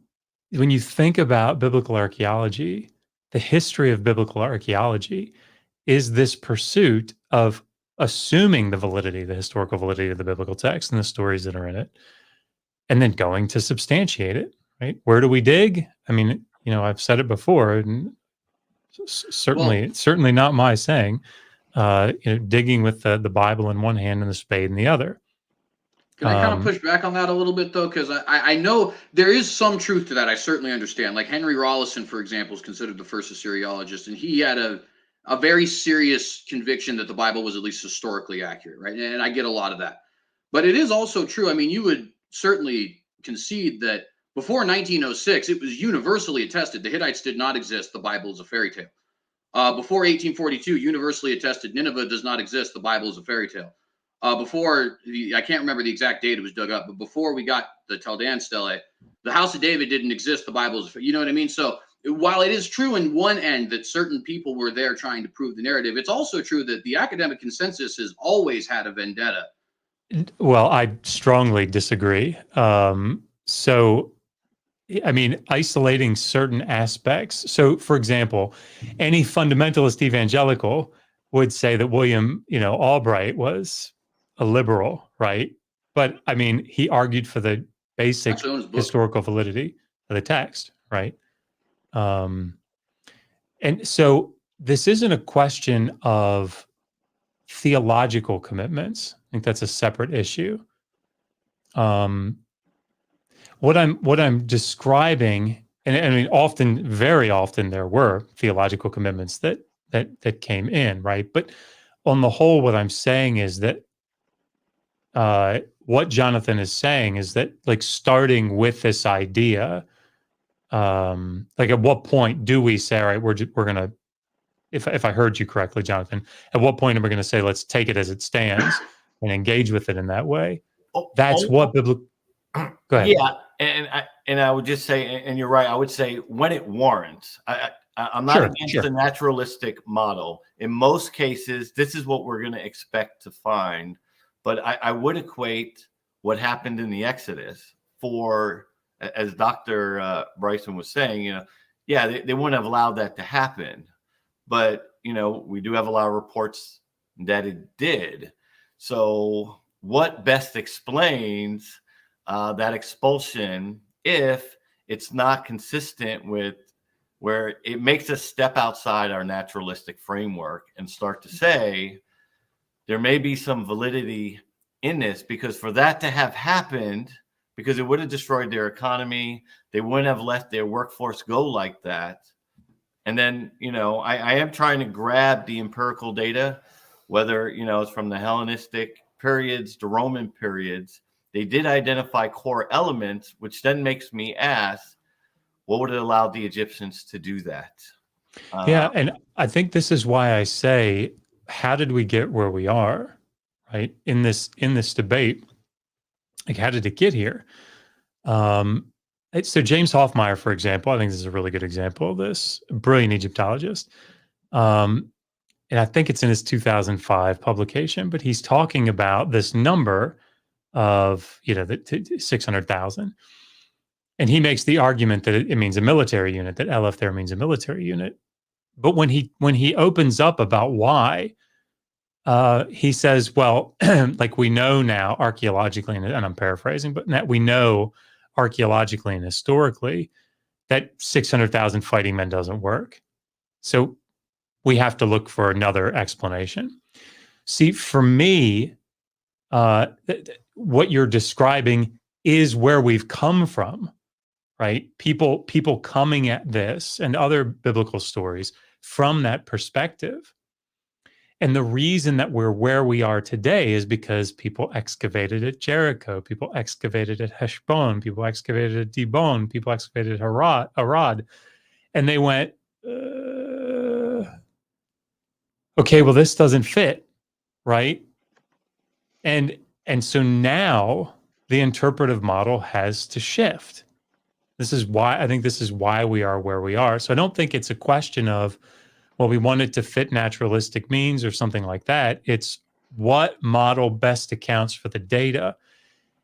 you think about biblical archaeology, the history of biblical archaeology is this pursuit of assuming the historical validity of the biblical text and the stories that are in it, and then going to substantiate it, right? Where do we dig? I mean, I've said it before, and certainly not my saying, digging with the Bible in one hand and the spade in the other. Can I kind of push back on that a little bit, though? Because I know there is some truth to that. I certainly understand. Like Henry Rawlinson, for example, is considered the first Assyriologist, and he had a very serious conviction that the Bible was at least historically accurate, right? And I get a lot of that. But it is also true. I mean, you would certainly concede that before 1906, it was universally attested the Hittites did not exist. The Bible is a fairy tale. Before 1842, universally attested Nineveh does not exist. The Bible is a fairy tale. I can't remember the exact date it was dug up, but before we got the Chaldean stele, the House of David didn't exist. The Bible is, you know what I mean? So while it is true in one end that certain people were there trying to prove the narrative, it's also true that the academic consensus has always had a vendetta. Well, I strongly disagree. So I mean, isolating certain aspects. So, for example, any fundamentalist evangelical would say that William, Albright was a liberal, right? But I mean, he argued for the basic Actually, owns his book. historical validity of the text, right? And so this isn't a question of theological commitments. I think that's a separate issue. What I'm describing, and I mean, often, very often, there were theological commitments that came in, right? But on the whole, what I'm saying is that what Jonathan is saying is that, like, starting with this idea, like, at what point do we say, all right, we're gonna, if I heard you correctly, Jonathan, at what point are we going to say, let's take it as it stands and engage with it in that way? That's what biblical. Go ahead. Yeah, and I would just say, and you're right. I would say when it warrants. I'm not against the naturalistic model. In most cases, this is what we're going to expect to find. But I would equate what happened in the Exodus for, as Dr. Bryson was saying, they wouldn't have allowed that to happen. But, we do have a lot of reports that it did. So what best explains that expulsion if it's not consistent with where it makes us step outside our naturalistic framework and start to say there may be some validity in this, because for that to have happened, because it would have destroyed their economy, they wouldn't have let their workforce go like that. And then, I am trying to grab the empirical data, whether, it's from the Hellenistic periods to Roman periods. They did identify core elements, which then makes me ask, what would have allowed the Egyptians to do that? Yeah, and I think this is why I say, how did we get where we are, right? In this debate, like, how did it get here? So James Hoffmeyer, for example, I think this is a really good example of this. A brilliant Egyptologist. And I think it's in his 2005 publication, but he's talking about this number of, the 600,000. And he makes the argument that it means a military unit, that Aleph there means a military unit. But when he opens up about why, he says, well, like, we know now archaeologically, and I'm paraphrasing, but that we know archaeologically and historically that 600,000 fighting men doesn't work. So we have to look for another explanation. See, for me, what you're describing is where we've come from, right? People coming at this and other biblical stories from that perspective. And the reason that we're where we are today is because people excavated at Jericho, people excavated at Heshbon, people excavated at Dibon, people excavated at Arad, and they went, okay, well, this doesn't fit, right? And so now the interpretive model has to shift. This is why we are where we are. So I don't think it's a question of, well, we want it to fit naturalistic means or something like that. It's what model best accounts for the data.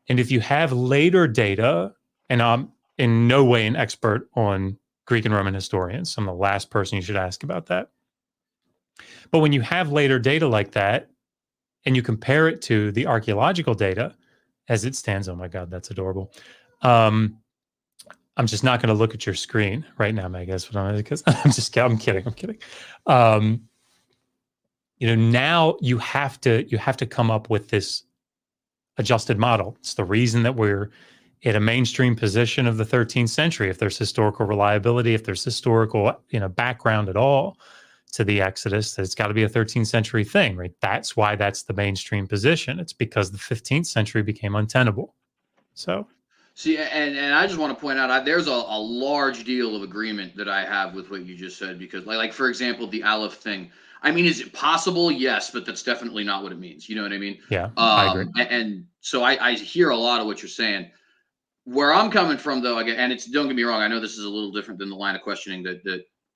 And if you have later data, and I'm in no way an expert on Greek and Roman historians, I'm the last person you should ask about that. But when you have later data like that, and you compare it to the archaeological data as it stands, oh my God, that's adorable. I'm just not going to look at your screen right now, Meg. That's what because I'm kidding. Now you have to come up with this adjusted model. It's the reason that we're at a mainstream position of the 13th century. If there's historical reliability, if there's historical, background at all to the Exodus, that it's got to be a 13th century thing, right? That's why that's the mainstream position. It's because the 15th century became untenable. So. See, and I just want to point out, there's a large deal of agreement that I have with what you just said, because like for example, the Aleph thing. I mean, is it possible? Yes, but that's definitely not what it means. You know what I mean? Yeah, I agree. And so I hear a lot of what you're saying. Where I'm coming from, though, again, and don't get me wrong, I know this is a little different than the line of questioning that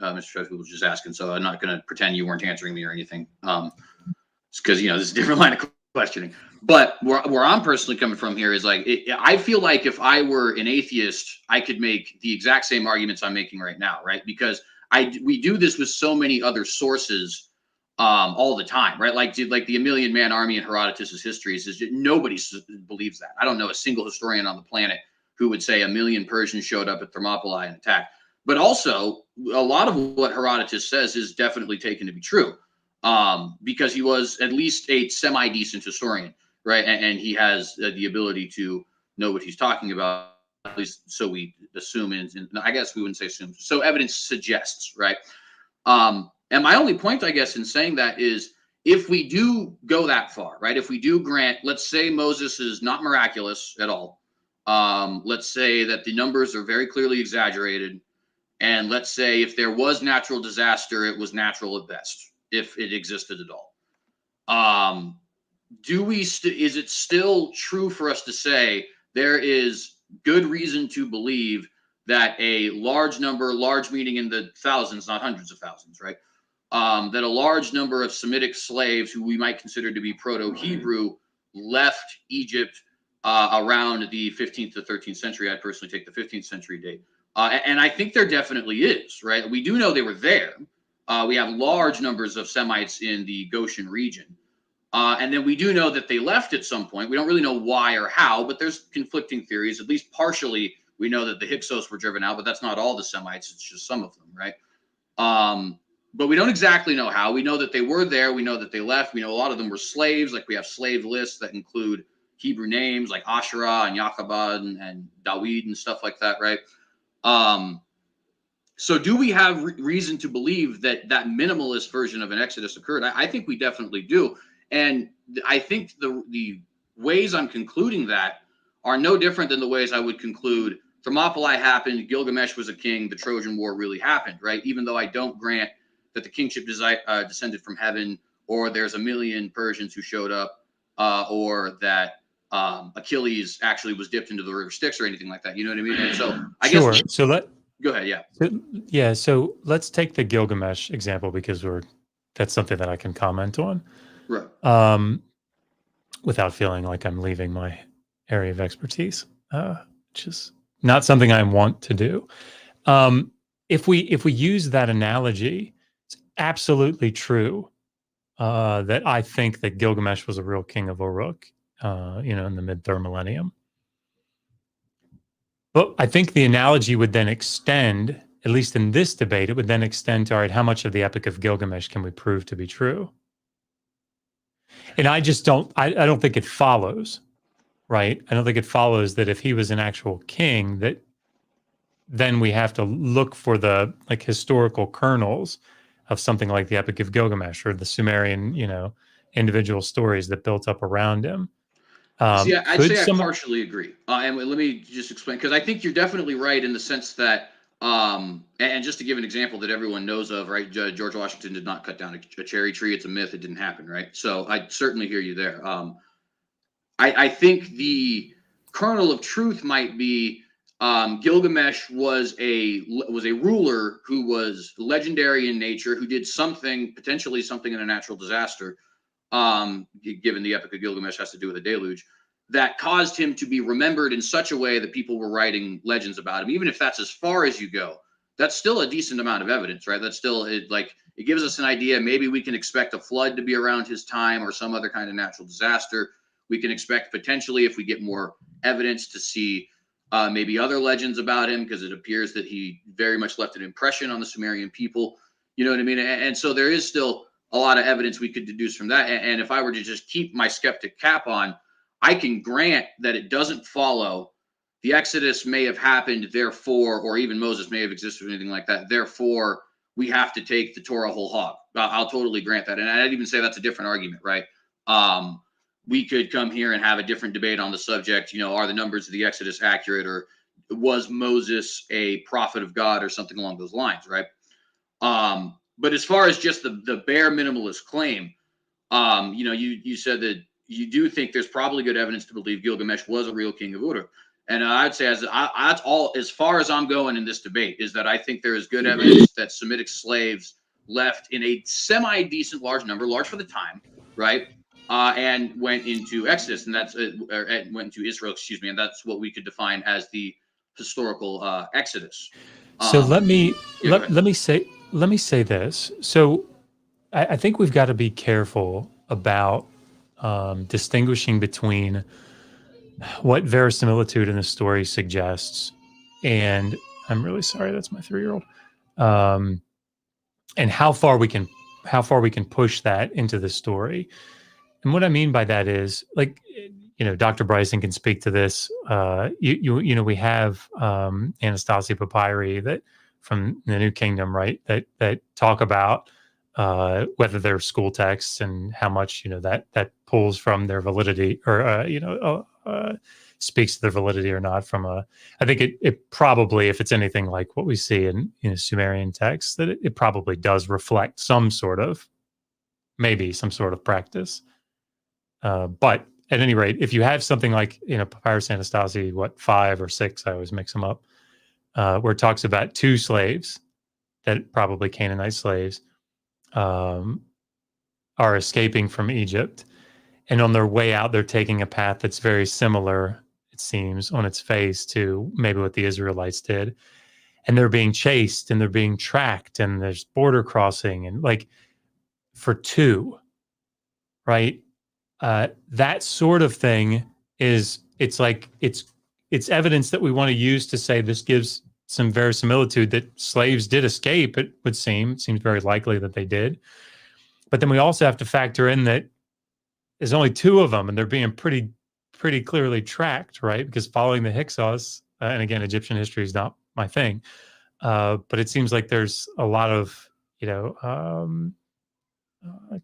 Mr. Sheffield was just asking, so I'm not going to pretend you weren't answering me or anything. It's because, this is a different line of questioning. But where I'm personally coming from here is like, I feel like if I were an atheist, I could make the exact same arguments I'm making right now, right? Because we do this with so many other sources all the time, right? Like the A Million Man Army in Herodotus's histories is nobody believes that. I don't know a single historian on the planet who would say 1,000,000 Persians showed up at Thermopylae and attacked. But also, a lot of what Herodotus says is definitely taken to be true, because he was at least a semi-decent historian, right? And he has the ability to know what he's talking about, at least so we assume. And I guess we wouldn't say assume. So evidence suggests, right? And my only point, I guess, in saying that is, if we do go that far, right? If we do grant, let's say Moses is not miraculous at all. Let's say that the numbers are very clearly exaggerated. And let's say if there was natural disaster, it was natural at best, if it existed at all. Is it still true for us to say there is good reason to believe that a large number, large meaning in the thousands, not hundreds of thousands, right? That a large number of Semitic slaves who we might consider to be Proto-Hebrew left Egypt around the 15th to 13th century. I personally take the 15th century date. And I think there definitely is, right? We do know they were there. We have large numbers of Semites in the Goshen region. And then we do know that they left at some point. We don't really know why or how, but there's conflicting theories. At least partially, we know that the Hyksos were driven out, but that's not all the Semites. It's just some of them, right? But we don't exactly know how. We know that they were there. We know that they left. We know a lot of them were slaves. Like we have slave lists that include Hebrew names like Asherah and Jochebed and Dawid and stuff like that, right? So do we have reason to believe that that minimalist version of an Exodus occurred? I think we definitely do. And I think the ways I'm concluding that are no different than the ways I would conclude Thermopylae happened, Gilgamesh was a king, the Trojan War really happened, right? Even though I don't grant that the kingship descended from heaven, or there's 1,000,000 Persians who showed up, or that Achilles actually was dipped into the river Styx or anything like that. You know what I mean? And so I guess. So Go ahead. Yeah. Yeah. So let's take the Gilgamesh example because that's something that I can comment on. Right. Without feeling like I'm leaving my area of expertise, which is not something I want to do. If we use that analogy, it's absolutely true that I think that Gilgamesh was a real king of Uruk, in the mid-3rd millennium. But I think the analogy would then extend, at least in this debate, it would then extend to, all right, how much of the Epic of Gilgamesh can we prove to be true? And I just don't think it follows, right? I don't think it follows that if he was an actual king, that then we have to look for the historical kernels of something like the Epic of Gilgamesh or the Sumerian, individual stories that built up around him. See, I'd say I partially agree. And let me just explain, because I think you're definitely right in the sense that, and just to give an example that everyone knows of, right? George Washington did not cut down a cherry tree. It's a myth. It didn't happen, right? So I certainly hear you there. I think the kernel of truth might be Gilgamesh was a ruler who was legendary in nature, who did potentially something in a natural disaster, given the Epic of Gilgamesh has to do with a deluge, that caused him to be remembered in such a way that people were writing legends about him. Even if that's as far as you go, that's still a decent amount of evidence, right? That's still it gives us an idea. Maybe we can expect a flood to be around his time or some other kind of natural disaster. We can expect potentially, if we get more evidence, to see maybe other legends about him, because it appears that he very much left an impression on the Sumerian people. You know what I mean? And so there is still a lot of evidence we could deduce from that. And if I were to just keep my skeptic cap on, I can grant that it doesn't follow the Exodus may have happened, therefore, or even Moses may have existed or anything like that. Therefore, we have to take the Torah whole hog. I'll totally grant that. And I'd even say that's a different argument, right? We could come here and have a different debate on the subject. Are the numbers of the Exodus accurate, or was Moses a prophet of God or something along those lines, right? But as far as just the bare minimalist claim, you said that you do think there's probably good evidence to believe Gilgamesh was a real king of Uruk. And I'd say that's all as far as I'm going in this debate, is that I think there is good evidence that Semitic slaves left in a semi-decent large number, large for the time, right? and went into Exodus, and that's went into Israel, excuse me, and that's what we could define as the historical Exodus. So let me yeah, let me say this. So I think we've got to be careful about distinguishing between what verisimilitude in the story suggests, and I'm really sorry, that's my 3-year-old, and how far we can push that into the story. And what I mean by that is, like, Dr. Bryson can speak to this. We have Anastasia Papyri that from the New Kingdom, right? That talk about whether they're school texts and how much that pulls from their validity, or speaks to their validity or not. I think it probably, if it's anything like what we see in Sumerian texts, that it probably does reflect some sort of practice. But at any rate, if you have something like Papyrus Anastasia, 5 or 6, I always mix them up, where it talks about 2 slaves, that probably Canaanite slaves, are escaping from Egypt, and on their way out, they're taking a path that's very similar, it seems, on its face to maybe what the Israelites did, and they're being chased and they're being tracked, and there's border crossing, and like for 2, right? That sort of thing it's evidence that we want to use to say this gives some verisimilitude that slaves did escape. It would seem. It seems very likely that they did. But then we also have to factor in that there's only 2 of them, and they're being pretty clearly tracked, right? Because following the Hyksos, and again, Egyptian history is not my thing, but it seems like there's a lot of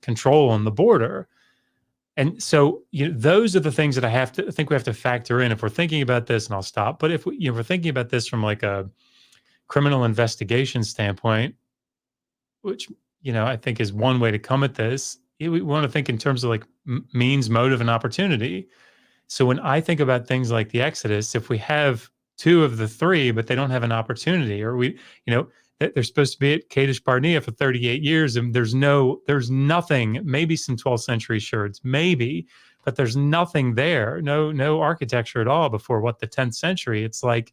control on the border. And so, those are the things that I think we have to factor in if we're thinking about this, and I'll stop. But if we're thinking about this from like a criminal investigation standpoint, which, I think is one way to come at this, we want to think in terms of like means, motive, and opportunity. So when I think about things like the Exodus, if we have 2 of the 3, but they don't have an opportunity, or they're supposed to be at Kadesh Barnea for 38 years, and there's nothing, maybe some 12th century sherds, maybe, but there's nothing there, no architecture at all before the 10th century. It's like,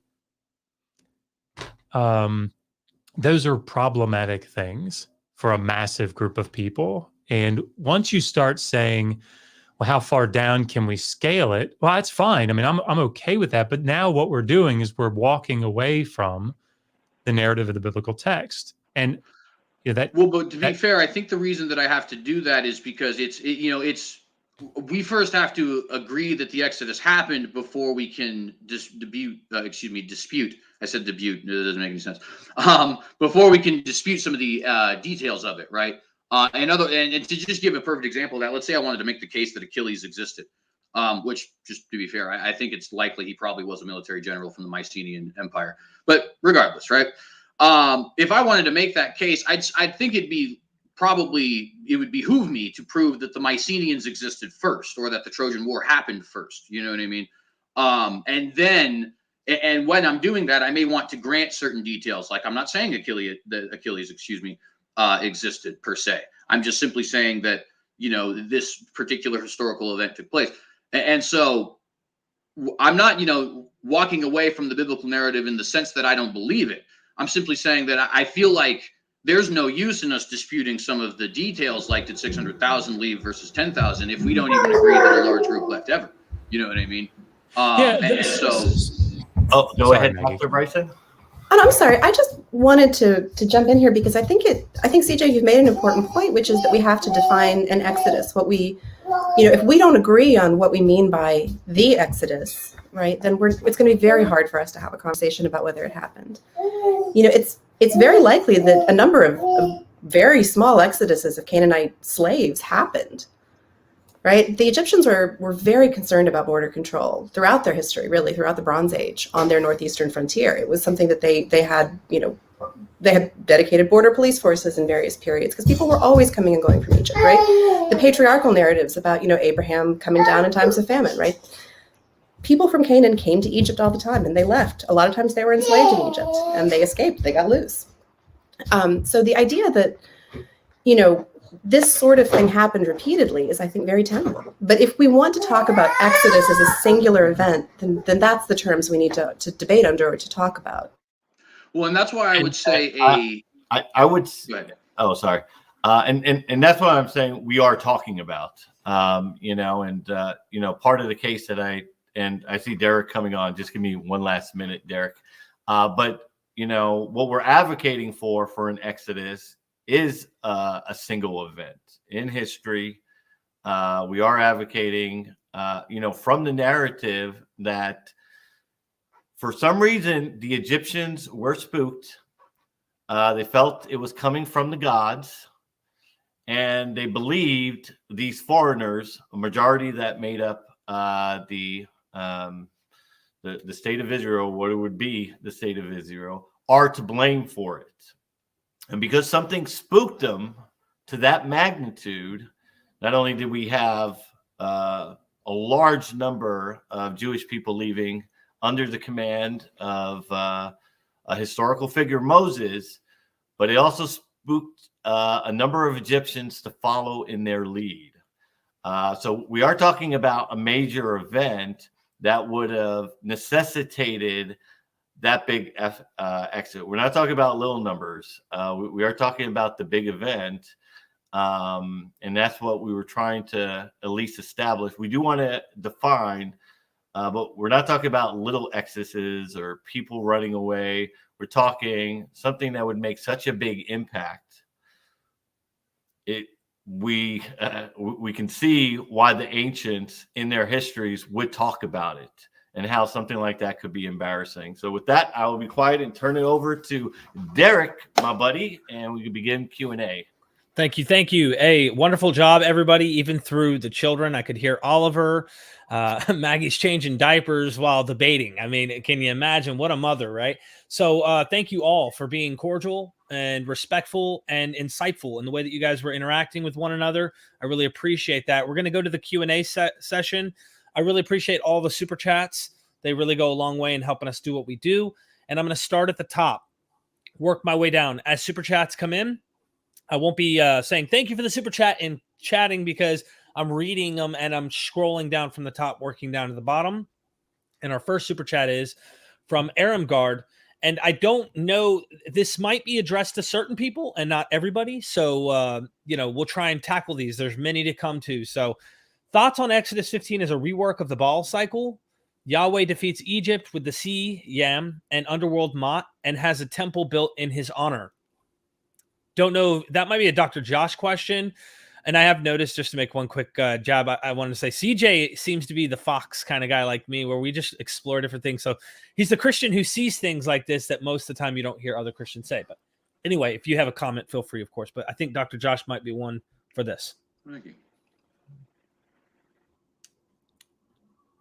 those are problematic things for a massive group of people. And once you start saying, well, how far down can we scale it? Well, that's fine. I mean, I'm okay with that. But now what we're doing is we're walking away from the narrative of the biblical text. And but to be fair, I think the reason that I have to do that is because we first have to agree that the Exodus happened before we can dispute. I said debut. It doesn't make any sense. Before we can dispute some of the details of it, right? And to just give a perfect example of that, let's say I wanted to make the case that Achilles existed, which, just to be fair, I think it's likely he probably was a military general from the Mycenaean Empire. But regardless, right? If I wanted to make that case, I think it would behoove me to prove that the Mycenaeans existed first, or that the Trojan War happened first. You know what I mean? And when I'm doing that, I may want to grant certain details. Like, I'm not saying Achilles, existed per se. I'm just simply saying that this particular historical event took place, and so I'm not walking away from the biblical narrative in the sense that I don't believe it. I'm simply saying that I feel like there's no use in us disputing some of the details, like did 600,000 leave versus 10,000, if we don't even agree that a large group left ever. You know what I mean? Go ahead, Dr. Bryson. And I'm sorry, I just wanted to jump in here because I think CJ, you've made an important point, which is that we have to define an Exodus. What we, if we don't agree on what we mean by the Exodus, right, then it's going to be very hard for us to have a conversation about whether it happened. It's very likely that a number of very small exoduses of Canaanite slaves happened. Right? The Egyptians were very concerned about border control throughout their history, really, throughout the Bronze Age on their northeastern frontier. It was something that they had, they had dedicated border police forces in various periods because people were always coming and going from Egypt, right? The patriarchal narratives about, Abraham coming down in times of famine, right? People from Canaan came to Egypt all the time and they left. A lot of times they were enslaved in Egypt and they escaped, they got loose. So the idea that, this sort of thing happened repeatedly is, I think, very tenable. But if we want to talk about Exodus as a singular event, then that's the terms we need to debate under or to talk about. Well, and that's why I would say I would. Go ahead. Oh, sorry. And that's what I'm saying. We are talking about, part of the case that I see Derek coming on. Just give me one last minute, Derek. But what we're advocating for an Exodus is a single event in history. We are advocating, from the narrative that for some reason the Egyptians were spooked. They felt it was coming from the gods, and they believed these foreigners, a majority that made up the state of Israel, what it would be the state of Israel, are to blame for it. And because something spooked them to that magnitude, not only did we have a large number of Jewish people leaving under the command of a historical figure, Moses, but it also spooked a number of Egyptians to follow in their lead. So we are talking about a major event that would have necessitated that big exit. We're not talking about little numbers. We are talking about the big event. And that's what we were trying to at least establish. We do want to define, but we're not talking about little exoduses or people running away. We're talking something that would make such a big impact. We can see why the ancients in their histories would talk about it and how something like that could be embarrassing. So with that, I will be quiet and turn it over to Derek, my buddy, and we can begin Q&A. Thank you. Hey, wonderful job, everybody. Even through the children, I could hear Oliver. Maggie's changing diapers while debating. I mean, can you imagine? What a mother, right? So thank you all for being cordial and respectful and insightful in the way that you guys were interacting with one another. I really appreciate that. We're going to go to the Q&A session. I really appreciate all the super chats. They really go a long way in helping us do what we do. And I'm going to start at the top, work my way down. As super chats come in, I won't be saying thank you for the super chat and chatting because I'm reading them and I'm scrolling down from the top, working down to the bottom. And our first super chat is from Aramgard. And I don't know, this might be addressed to certain people and not everybody. So, we'll try and tackle these. There's many to come to. So thoughts on Exodus 15 as a rework of the Baal cycle? Yahweh defeats Egypt with the sea Yam and underworld Mot and has a temple built in his honor. Don't know. That might be a Dr. Josh question. And I have noticed, just to make one quick jab, I wanted to say CJ seems to be the Fox kind of guy like me, where we just explore different things. So he's the Christian who sees things like this that most of the time you don't hear other Christians say. But anyway, if you have a comment, feel free, of course. But I think Dr. Josh might be one for this. Thank you.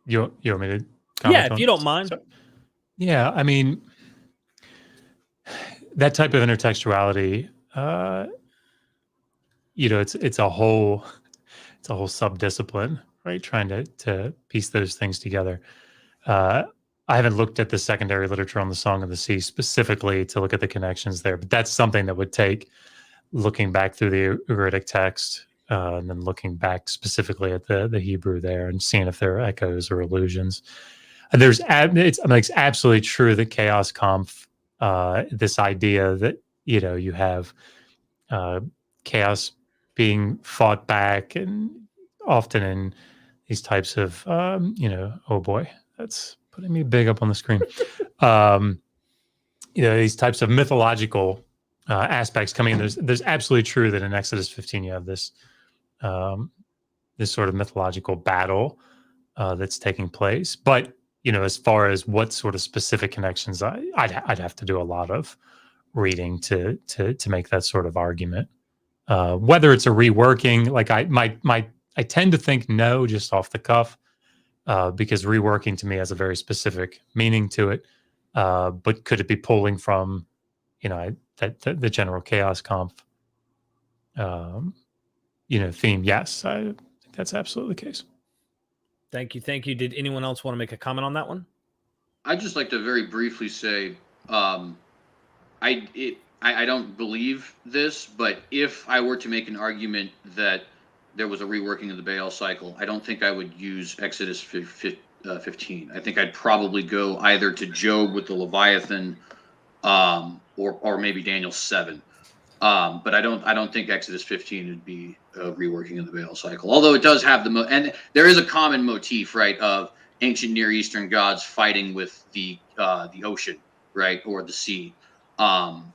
You want me to comment? Yeah, if you don't mind. So, yeah, I mean, that type of intertextuality, it's a whole sub-discipline, right? Trying to piece those things together. I haven't looked at the secondary literature on the Song of the Sea specifically to look at the connections there, but that's something that would take looking back through the Ugaritic text and then looking back specifically at the Hebrew there and seeing if there are echoes or allusions. And it's absolutely true that Chaos Conf, this idea that you have chaos being fought back, and often in these types of oh boy, that's putting me big up on the screen. These types of mythological aspects coming in. There's absolutely true that in Exodus 15 you have this this sort of mythological battle that's taking place. But as far as what sort of specific connections, I'd have to do a lot of reading to make that sort of argument. Whether it's a reworking, like I tend to think no, just off the cuff, because reworking to me has a very specific meaning to it. But could it be pulling from, the general Chaos Conf, theme? Yes, I think that's absolutely the case. Thank you. Did anyone else want to make a comment on that one? I'd just like to very briefly say, I I don't believe this, but if I were to make an argument that there was a reworking of the Baal cycle, I don't think I would use Exodus 15. I think I'd probably go either to Job with the Leviathan, or maybe Daniel 7. But I don't think Exodus 15 would be a reworking of the Baal cycle. Although it does have and there is a common motif, right, of ancient Near Eastern gods fighting with the ocean, right, or the sea.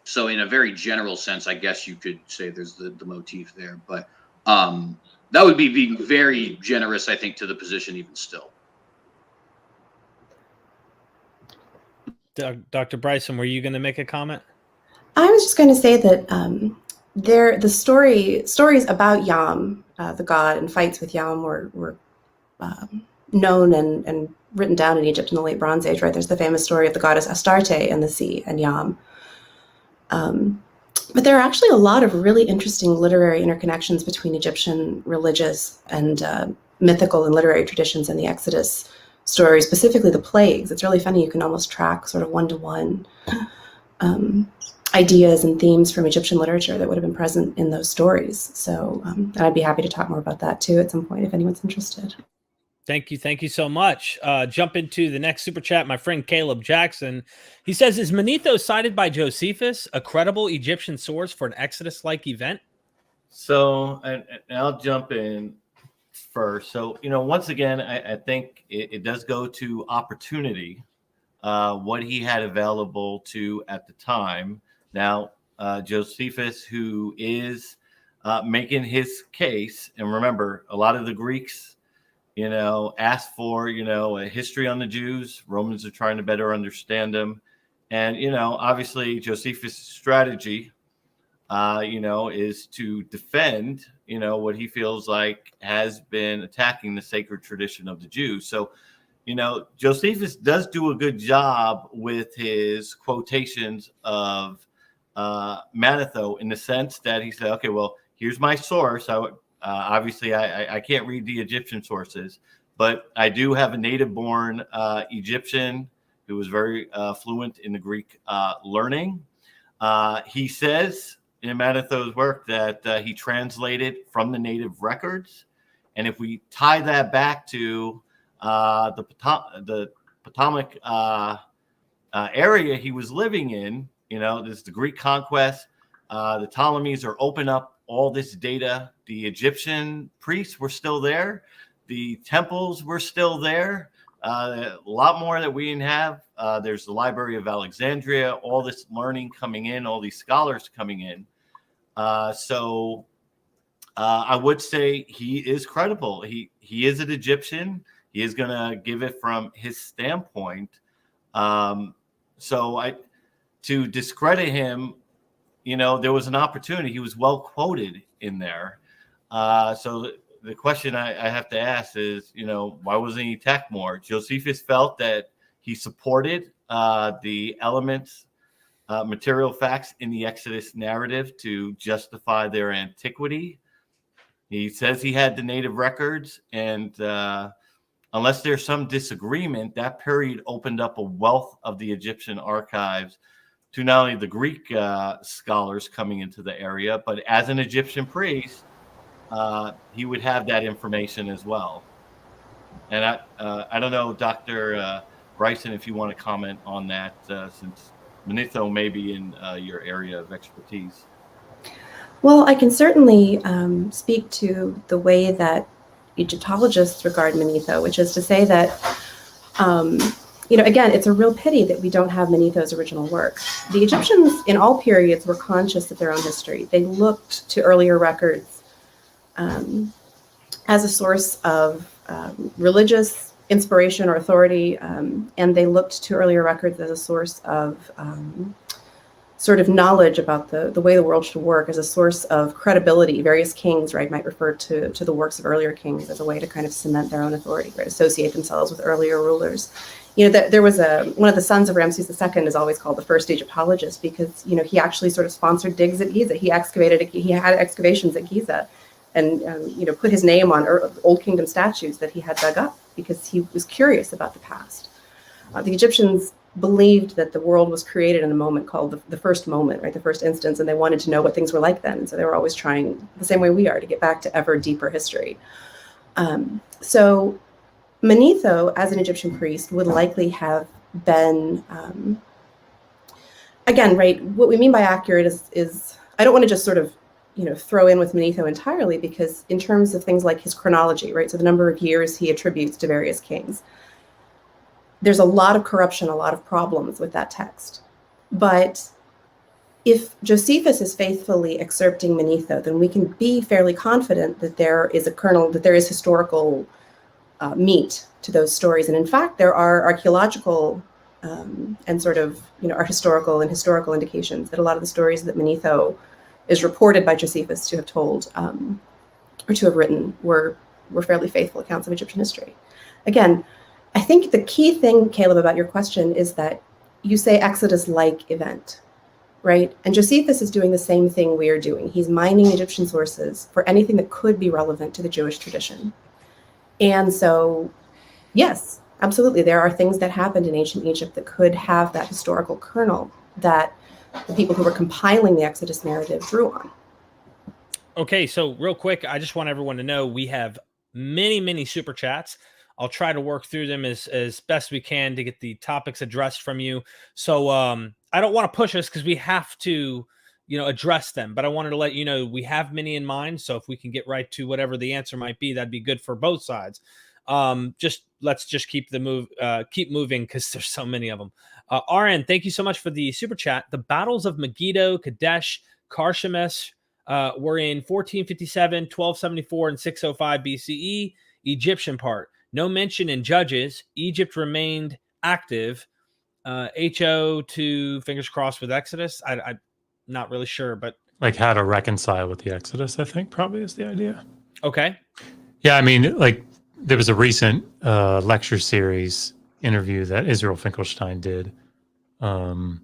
So in a very general sense, I guess you could say there's the motif there, but that would be being very generous, I think, to the position even still. Dr. Bryson, were you going to make a comment? I was just going to say that the stories about Yam, the god, and fights with Yam were known and written down in Egypt in the late Bronze Age. Right, there's the famous story of the goddess Astarte and the sea and Yam. But there are actually a lot of really interesting literary interconnections between Egyptian religious and mythical and literary traditions in the Exodus story, specifically the plagues. It's really funny. You can almost track sort of one-to-one ideas and themes from Egyptian literature that would have been present in those stories. So and I'd be happy to talk more about that too at some point if anyone's interested. Thank you so much. Jump into the next super chat. My friend Caleb Jackson, he says, is Manetho cited by Josephus a credible Egyptian source for an Exodus-like event? So, and I'll jump in first. So, once again, I think it does go to opportunity, what he had available to at the time. Now, Josephus, who is making his case, and remember, a lot of the Greeks, asked for, a history on the Jews. Romans are trying to better understand them. And, obviously Josephus' strategy, is to defend, what he feels like has been attacking the sacred tradition of the Jews. So, Josephus does do a good job with his quotations of Manetho in the sense that he said, okay, well, here's my source. Obviously, I can't read the Egyptian sources, but I do have a native-born Egyptian who was very fluent in the Greek learning. He says in Manetho's work that he translated from the native records. And if we tie that back to the Potomac area he was living in, this is the Greek conquest. The Ptolemies are open up all this data. The Egyptian priests were still there. The temples were still there. A lot more that we didn't have. There's the Library of Alexandria, all this learning coming in, all these scholars coming in. So I would say he is credible. He is an Egyptian. He is going to give it from his standpoint. So to discredit him, there was an opportunity. He was well quoted in there. So the question I have to ask is, why wasn't he attacked more? Josephus felt that he supported the elements, material facts in the Exodus narrative to justify their antiquity. He says he had the native records, and unless there's some disagreement, that period opened up a wealth of the Egyptian archives to not only the Greek scholars coming into the area, but as an Egyptian priest, he would have that information as well. And I don't know, Dr. Bryson, if you want to comment on that, since Manetho may be in your area of expertise. Well, I can certainly speak to the way that Egyptologists regard Manetho, which is to say that, again, it's a real pity that we don't have Manetho's original work. The Egyptians in all periods were conscious of their own history. They looked to earlier records as a source of religious inspiration or authority, and they looked to earlier records as a source of sort of knowledge about the way the world should work, as a source of credibility. Various kings, right, might refer to the works of earlier kings as a way to kind of cement their own authority, right, associate themselves with earlier rulers. There was one of the sons of Ramses II is always called the first Egyptologist because, he actually sort of sponsored digs at Giza. He had excavations at Giza and, put his name on Old Kingdom statues that he had dug up because he was curious about the past. The Egyptians believed that the world was created in a moment called the first moment, right? The first instance. And they wanted to know what things were like then. And so they were always trying, the same way we are, to get back to ever deeper history. So Manetho, as an Egyptian priest, would likely have been, again, right, what we mean by accurate is I don't want to just sort of, throw in with Manetho entirely, because in terms of things like his chronology, right, so the number of years he attributes to various kings, there's a lot of corruption, a lot of problems with that text. But if Josephus is faithfully excerpting Manetho, then we can be fairly confident that there is a kernel, that there is historical meat to those stories. And in fact, there are archaeological and sort of, art historical indications that a lot of the stories that Manetho is reported by Josephus to have told or to have written were fairly faithful accounts of Egyptian history. Again, I think the key thing, Caleb, about your question is that you say Exodus-like event, right? And Josephus is doing the same thing we are doing. He's mining Egyptian sources for anything that could be relevant to the Jewish tradition. And so, yes, absolutely, there are things that happened in ancient Egypt that could have that historical kernel that the people who were compiling the Exodus narrative drew on. Okay, so real quick, I just want everyone to know we have many super chats. I'll try to work through them as best we can to get the topics addressed from you. So I don't want to push us because we have to, address them. But I wanted to let you know we have many in mind. So if we can get right to whatever the answer might be, that'd be good for both sides. Let's keep moving because there's so many of them. RN, thank you so much for the super chat. The battles of Megiddo, Kadesh, Karshemish were in 1457, 1274, and 605 BCE. Egyptian part. No mention in Judges. Egypt remained active. HO to fingers crossed with Exodus. I'm not really sure, but Like how to reconcile with the Exodus, I think probably is the idea. Okay. Yeah, I mean, like there was a recent lecture series interview that Israel Finkelstein did down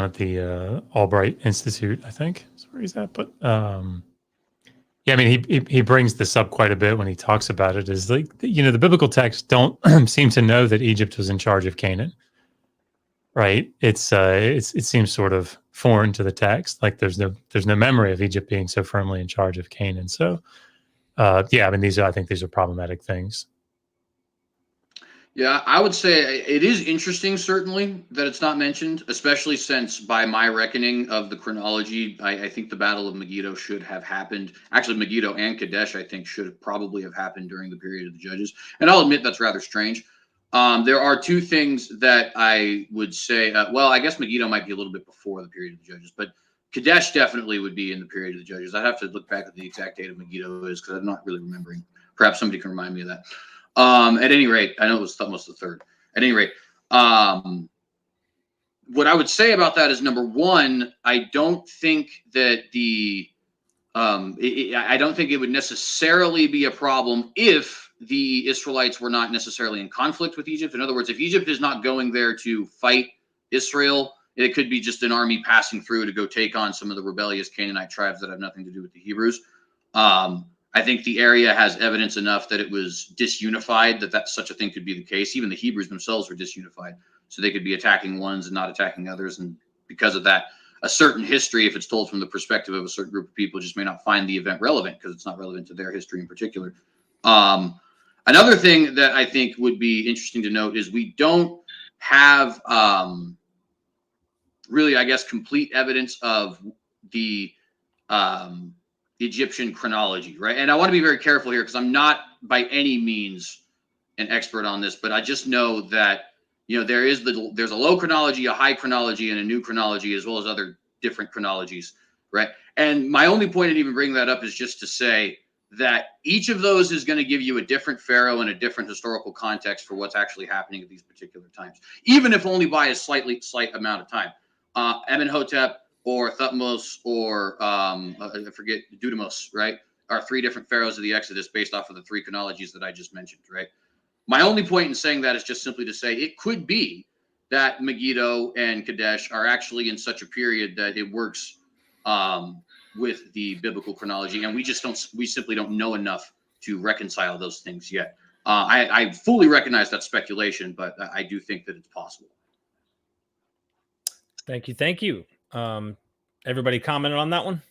at the Albright Institute, I think is where he's at. But yeah, I mean, he brings this up quite a bit when he talks about it. Is like, the biblical texts don't seem to know that Egypt was in charge of Canaan, right? It seems sort of foreign to the text. Like there's no memory of Egypt being so firmly in charge of Canaan. So yeah, I mean, I think these are problematic things. Yeah, I would say it is interesting, certainly, that it's not mentioned, especially since, by my reckoning of the chronology, I think the Battle of Megiddo should have happened. Actually, Megiddo and Kadesh, I think, should probably have happened during the period of the Judges. And I'll admit that's rather strange. There are two things that I would say. Well, I guess Megiddo might be a little bit before the period of the Judges, but Kadesh definitely would be in the period of the Judges. I'd have to look back at the exact date of Megiddo is because I'm not really remembering. Perhaps somebody can remind me of that. At any rate, I know it was almost the third. At any rate, what I would say about that is, number one, I don't think that I don't think it would necessarily be a problem if the Israelites were not necessarily in conflict with Egypt. In other words, if Egypt is not going there to fight Israel, it could be just an army passing through to go take on some of the rebellious Canaanite tribes that have nothing to do with the Hebrews. I think the area has evidence enough that it was disunified, that such a thing could be the case. Even the Hebrews themselves were disunified, so they could be attacking ones and not attacking others. And because of that, a certain history, if it's told from the perspective of a certain group of people, just may not find the event relevant because it's not relevant to their history in particular. Another thing that I think would be interesting to note is we don't have really, I guess, complete evidence of the Egyptian chronology, right? And I want to be very careful here because I'm not by any means an expert on this, but I just know that there's a low chronology, a high chronology, and a new chronology, as well as other different chronologies, right? And my only point in even bringing that up is just to say that each of those is going to give you a different pharaoh and a different historical context for what's actually happening at these particular times, even if only by a slight amount of time. Amenhotep or Thutmose or I forget, Dudimos, right, are three different pharaohs of the Exodus based off of the three chronologies that I just mentioned, right? My only point in saying that is just simply to say it could be that Megiddo and Kadesh are actually in such a period that it works with the biblical chronology, and we simply don't know enough to reconcile those things yet. I fully recognize that speculation, but I do think that it's possible. Thank you. Everybody commented on that one?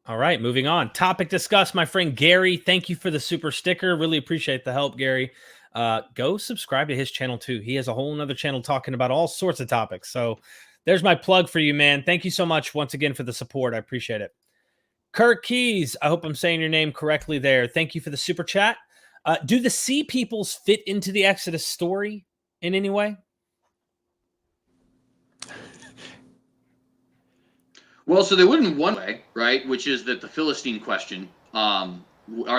All right, moving on. Topic discussed, my friend Gary. Thank you for the super sticker. Really appreciate the help, Gary. Go subscribe to his channel too. He has a whole nother channel talking about all sorts of topics. So there's my plug for you, man. Thank you so much once again for the support. I appreciate it. Kirk Keys, I hope I'm saying your name correctly there. Thank you for the super chat. Do the Sea Peoples fit into the Exodus story in any way? Well, so they would in one way, right? Which is that the Philistine question, are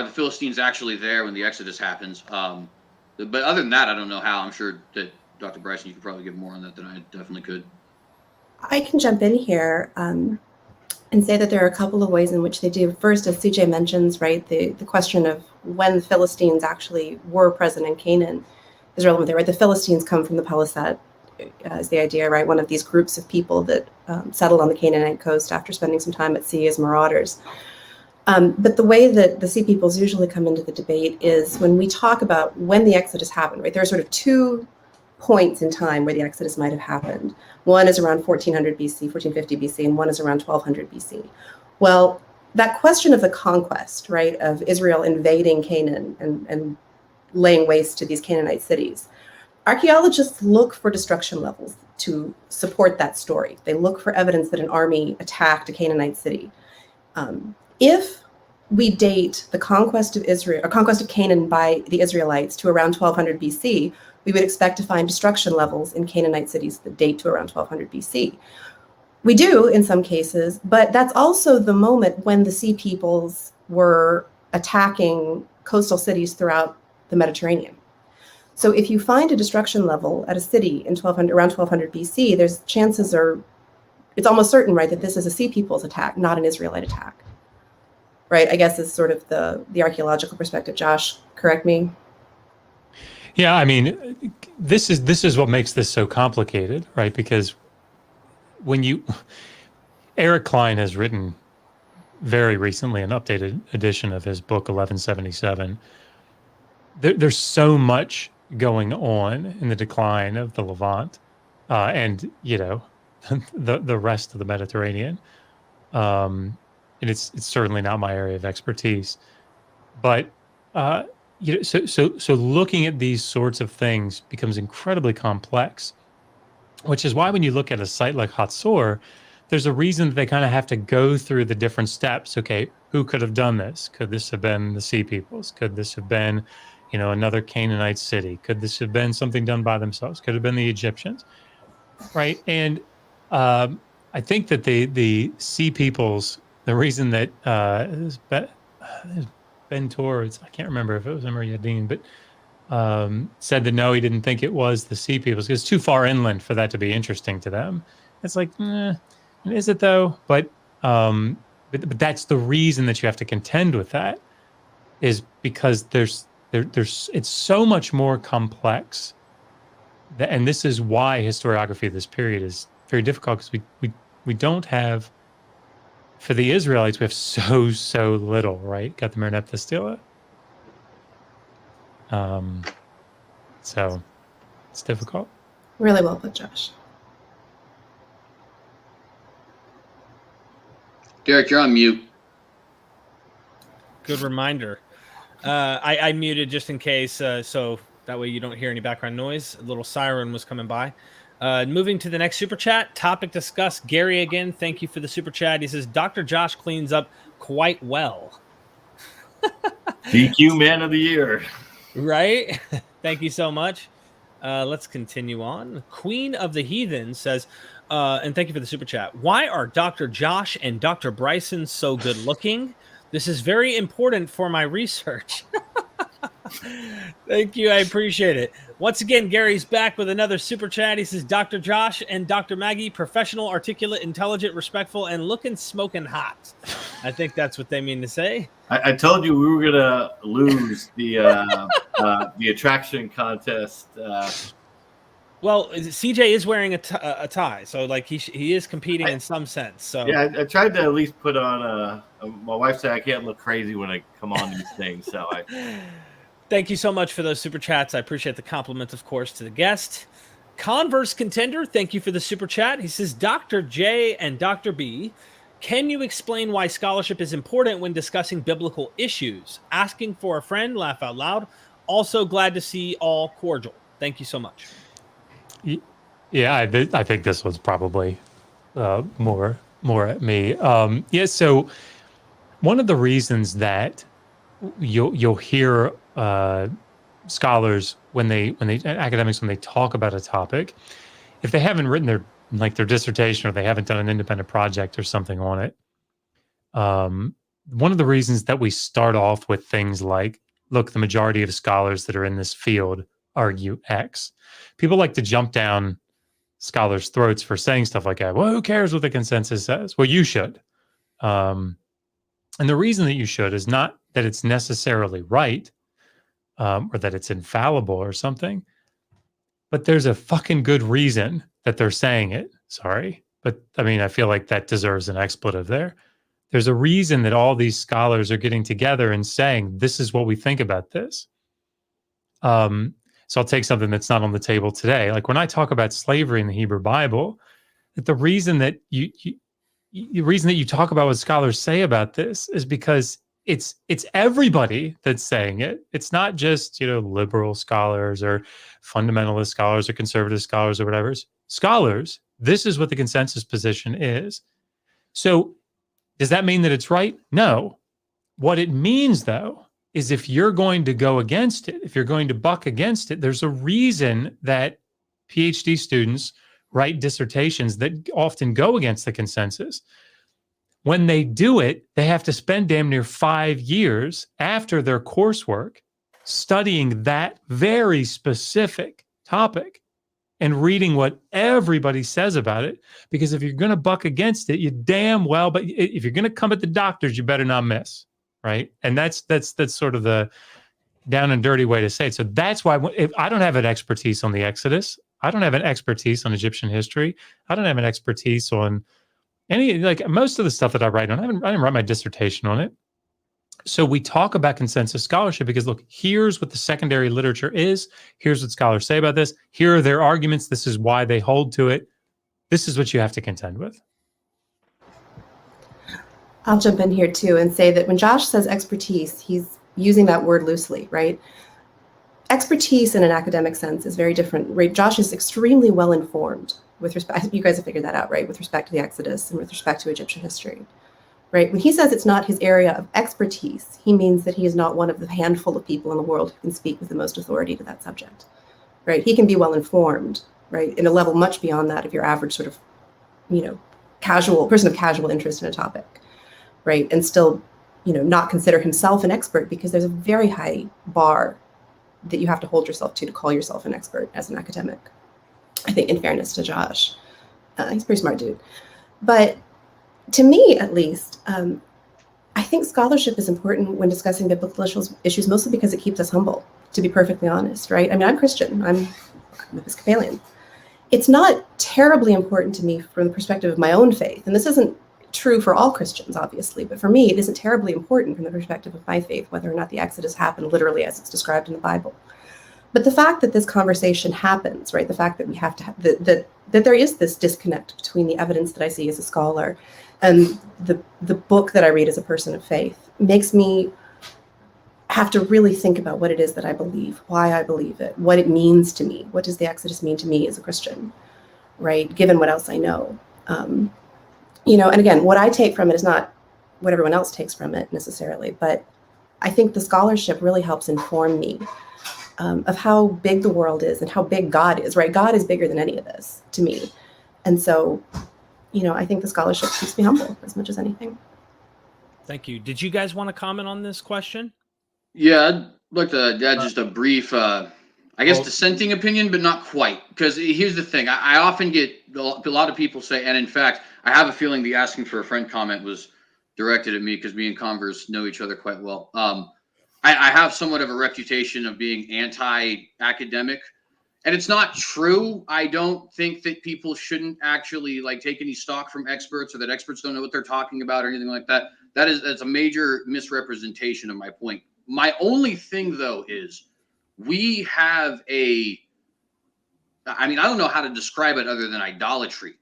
the Philistines actually there when the Exodus happens? But other than that, I don't know how. I'm sure that Dr. Bryson, you could probably give more on that than I definitely could. I can jump in here and say that there are a couple of ways in which they do. First, as CJ mentions, right, the question of when the Philistines actually were present in Canaan is relevant there, right? The Philistines come from the Palisade, is the idea, right? One of these groups of people that settled on the Canaanite coast after spending some time at sea as marauders. But the way that the Sea Peoples usually come into the debate is when we talk about when the Exodus happened, right? There are sort of two points in time where the Exodus might have happened. One is around 1400 BC, 1450 BC, and one is around 1200 BC. Well, that question of the conquest, right, of Israel invading Canaan and laying waste to these Canaanite cities, archaeologists look for destruction levels to support that story. They look for evidence that an army attacked a Canaanite city. If we date the conquest of Israel, or conquest of Canaan by the Israelites to around 1200 BC, we would expect to find destruction levels in Canaanite cities that date to around 1200 BC. We do in some cases, but that's also the moment when the Sea Peoples were attacking coastal cities throughout the Mediterranean. So if you find a destruction level at a city in around 1200 BC, there's chances are, it's almost certain, right, that this is a Sea Peoples attack, not an Israelite attack. Right, I guess is sort of the archaeological perspective. Josh, correct me. Yeah, I mean, this is what makes this so complicated, right? Because Eric Klein has written very recently an updated edition of his book 1177. There's so much going on in the decline of the Levant, and the rest of the Mediterranean. And it's certainly not my area of expertise, but so looking at these sorts of things becomes incredibly complex, which is why when you look at a site like Hatzor, there's a reason that they kind of have to go through the different steps. Okay, who could have done this? Could this have been the Sea Peoples? Could this have been, another Canaanite city? Could this have been something done by themselves? Could have been the Egyptians, right? And I think that the Sea Peoples, the reason that Ben Torres, I can't remember if it was Emery Yadin, but said that no, he didn't think it was the Sea Peoples because it's too far inland for that to be interesting to them. It's like, is it though? But that's the reason that you have to contend with that, is because there's it's so much more complex. And this is why historiography of this period is very difficult, because we don't have, for the Israelites, we have so little, right? Got the Merneptah Stela. So it's difficult. Really well put, Josh. Derek, you're on mute. Good reminder. I muted just in case, so that way you don't hear any background noise. A little siren was coming by. Moving to the next super chat, topic discussed. Gary again, thank you for the super chat. He says, Dr. Josh cleans up quite well. DQ Man of the Year. Right? Thank you so much. Let's continue on. Queen of the Heathen says, and thank you for the super chat. Why are Dr. Josh and Dr. Bryson so good looking? This is very important for my research. Thank you. I appreciate it. Once again, Gary's back with another super chat. He says, Dr. Josh and Dr. Maggie, professional, articulate, intelligent, respectful, and looking smoking hot. I think that's what they mean to say. I told you we were going to lose the attraction contest. Well, CJ is wearing a tie, so like he is competing in some sense. So yeah, I tried to at least put on my wife said I can't look crazy when I come on these things, so Thank you so much for those super chats. I appreciate the compliment, of course, to the guest. Converse Contender, thank you for the super chat. He says, Dr. J and Dr. B, can you explain why scholarship is important when discussing biblical issues? Asking for a friend, laugh out loud. Also glad to see all cordial. Thank you so much. Yeah, I think this was probably more at me. Yeah, so one of the reasons that you'll hear scholars when they academics when they talk about a topic, if they haven't written their dissertation or they haven't done an independent project or something on it, one of the reasons that we start off with things like, look, the majority of scholars that are in this field argue X. People like to jump down scholars' throats for saying stuff like that. Well, who cares what the consensus says? Well, you should. And the reason that you should is not that it's necessarily right or that it's infallible or something, but there's a fucking good reason that they're saying it. Sorry. But I mean, I feel like that deserves an expletive there. There's a reason that all these scholars are getting together and saying, this is what we think about this. So I'll take something that's not on the table today. Like when I talk about slavery in the Hebrew Bible, that the reason that you talk about what scholars say about this is because it's everybody that's saying it. It's not just, liberal scholars or fundamentalist scholars or conservative scholars or whatever. Scholars, this is what the consensus position is. So does that mean that it's right? No. What it means, though, is if you're going to go against it, if you're going to buck against it, there's a reason that PhD students write dissertations that often go against the consensus. When they do it, they have to spend damn near 5 years after their coursework studying that very specific topic and reading what everybody says about it. Because if you're going to buck against it, you damn well, but if you're going to come at the doctors, you better not miss, right? And that's sort of the down and dirty way to say it. So that's why if I don't have an expertise on the Exodus, I don't have an expertise on Egyptian history, I don't have an expertise on any, like most of the stuff that I write on, I didn't write my dissertation on it. So we talk about consensus scholarship because, look, here's what the secondary literature is. Here's what scholars say about this. Here are their arguments. This is why they hold to it. This is what you have to contend with. I'll jump in here too and say that when Josh says expertise, he's using that word loosely, right? Expertise in an academic sense is very different, right? Josh is extremely well informed with respect, I think you guys have figured that out, right? With respect to the Exodus and with respect to Egyptian history, right? When he says it's not his area of expertise, he means that he is not one of the handful of people in the world who can speak with the most authority to that subject, right? He can be well informed, right? In a level much beyond that of your average sort of, person of casual interest in a topic, right? And still, not consider himself an expert because there's a very high bar that you have to hold yourself to call yourself an expert as an academic. I think, in fairness to Josh, he's a pretty smart dude. But to me, at least, I think scholarship is important when discussing biblical issues, mostly because it keeps us humble, to be perfectly honest, right? I mean, I'm Christian, I'm Episcopalian. It's not terribly important to me from the perspective of my own faith. And this isn't true for all Christians, obviously, but for me, it isn't terribly important from the perspective of my faith, whether or not the Exodus happened literally as it's described in the Bible. But the fact that this conversation happens, right, the fact that we have to have that there is this disconnect between the evidence that I see as a scholar and the book that I read as a person of faith makes me have to really think about what it is that I believe, why I believe it, what it means to me. What does the Exodus mean to me as a Christian, right, given what else I know? And again, what I take from it is not what everyone else takes from it necessarily, but I think the scholarship really helps inform me of how big the world is and how big God is, right? God is bigger than any of this to me. And so, I think the scholarship keeps me humble as much as anything. Thank you. Did you guys want to comment on this question? Yeah, I'd like to add just a brief, dissenting opinion, but not quite. Because here's the thing. I often get a lot of people say, and in fact, I have a feeling the asking for a friend comment was directed at me because me and Converse know each other quite well. I have somewhat of a reputation of being anti-academic, and it's not true. I don't think that people shouldn't actually take any stock from experts or that experts don't know what they're talking about or anything like that. That's a major misrepresentation of my point. My only thing, though, is we have I don't know how to describe it other than idolatry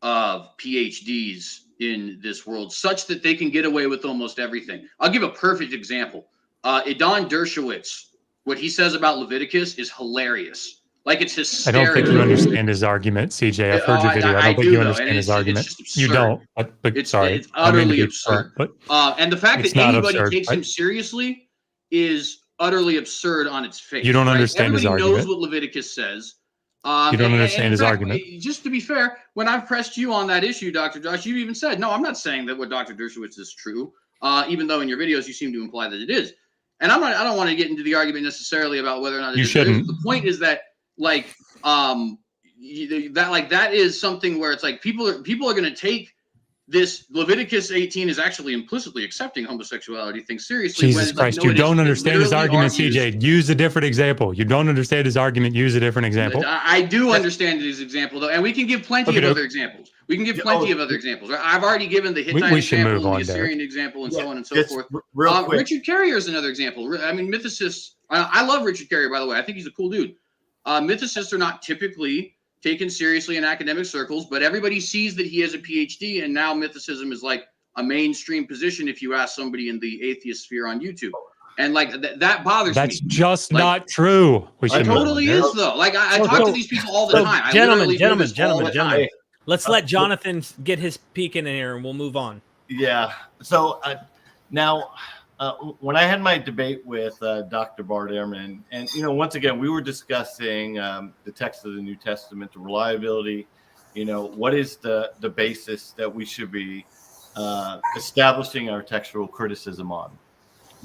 of PhDs in this world, such that they can get away with almost everything. I'll give a perfect example. Adon Dershowitz, what he says about Leviticus is hilarious. Like, it's I hysterical. don't think you understand his argument, CJ. I've heard your video. I don't think you understand his argument. It's just You absurd. don't. But sorry, It's I don't mean to utterly be absurd. But And the fact it's that not anybody absurd, takes right? him seriously is utterly absurd on its face. You don't right? understand his Everybody knows argument. what Leviticus says. You don't understand in his fact, argument. Just to be fair, when I've pressed you on that issue, Dr. Josh, you even said, no, I'm not saying that what Dr. Dershowitz is true, even though in your videos you seem to imply that it is. And I don't want to get into the argument necessarily about whether or not it You is or isn't. shouldn't. The point is that, like, that is something where it's like people are going to take this Leviticus 18 is actually implicitly accepting homosexuality thing seriously. Jesus Christ, you don't understand his argument, CJ. Use a different example. You don't understand his argument. Use a different example. I do understand his example, though, and we can give plenty of other examples. We can give plenty of other examples. I've already given the Hittite example, the Assyrian example, and so on and so forth. Real quick. Richard Carrier is another example. I mean, mythicists. I love Richard Carrier, by the way. I think he's a cool dude. Mythicists are not typically taken seriously in academic circles, but everybody sees that he has a PhD, and now mythicism is like a mainstream position if you ask somebody in the atheist sphere on YouTube. And like that bothers me. That's just not true. It totally is, though. Like I talk to these people all the time. Gentlemen. Let's let Jonathan get his peek in here, and we'll move on. Yeah. So now, when I had my debate with Dr. Bart Ehrman, and once again, we were discussing the text of the New Testament, the reliability. What is the basis that we should be establishing our textual criticism on?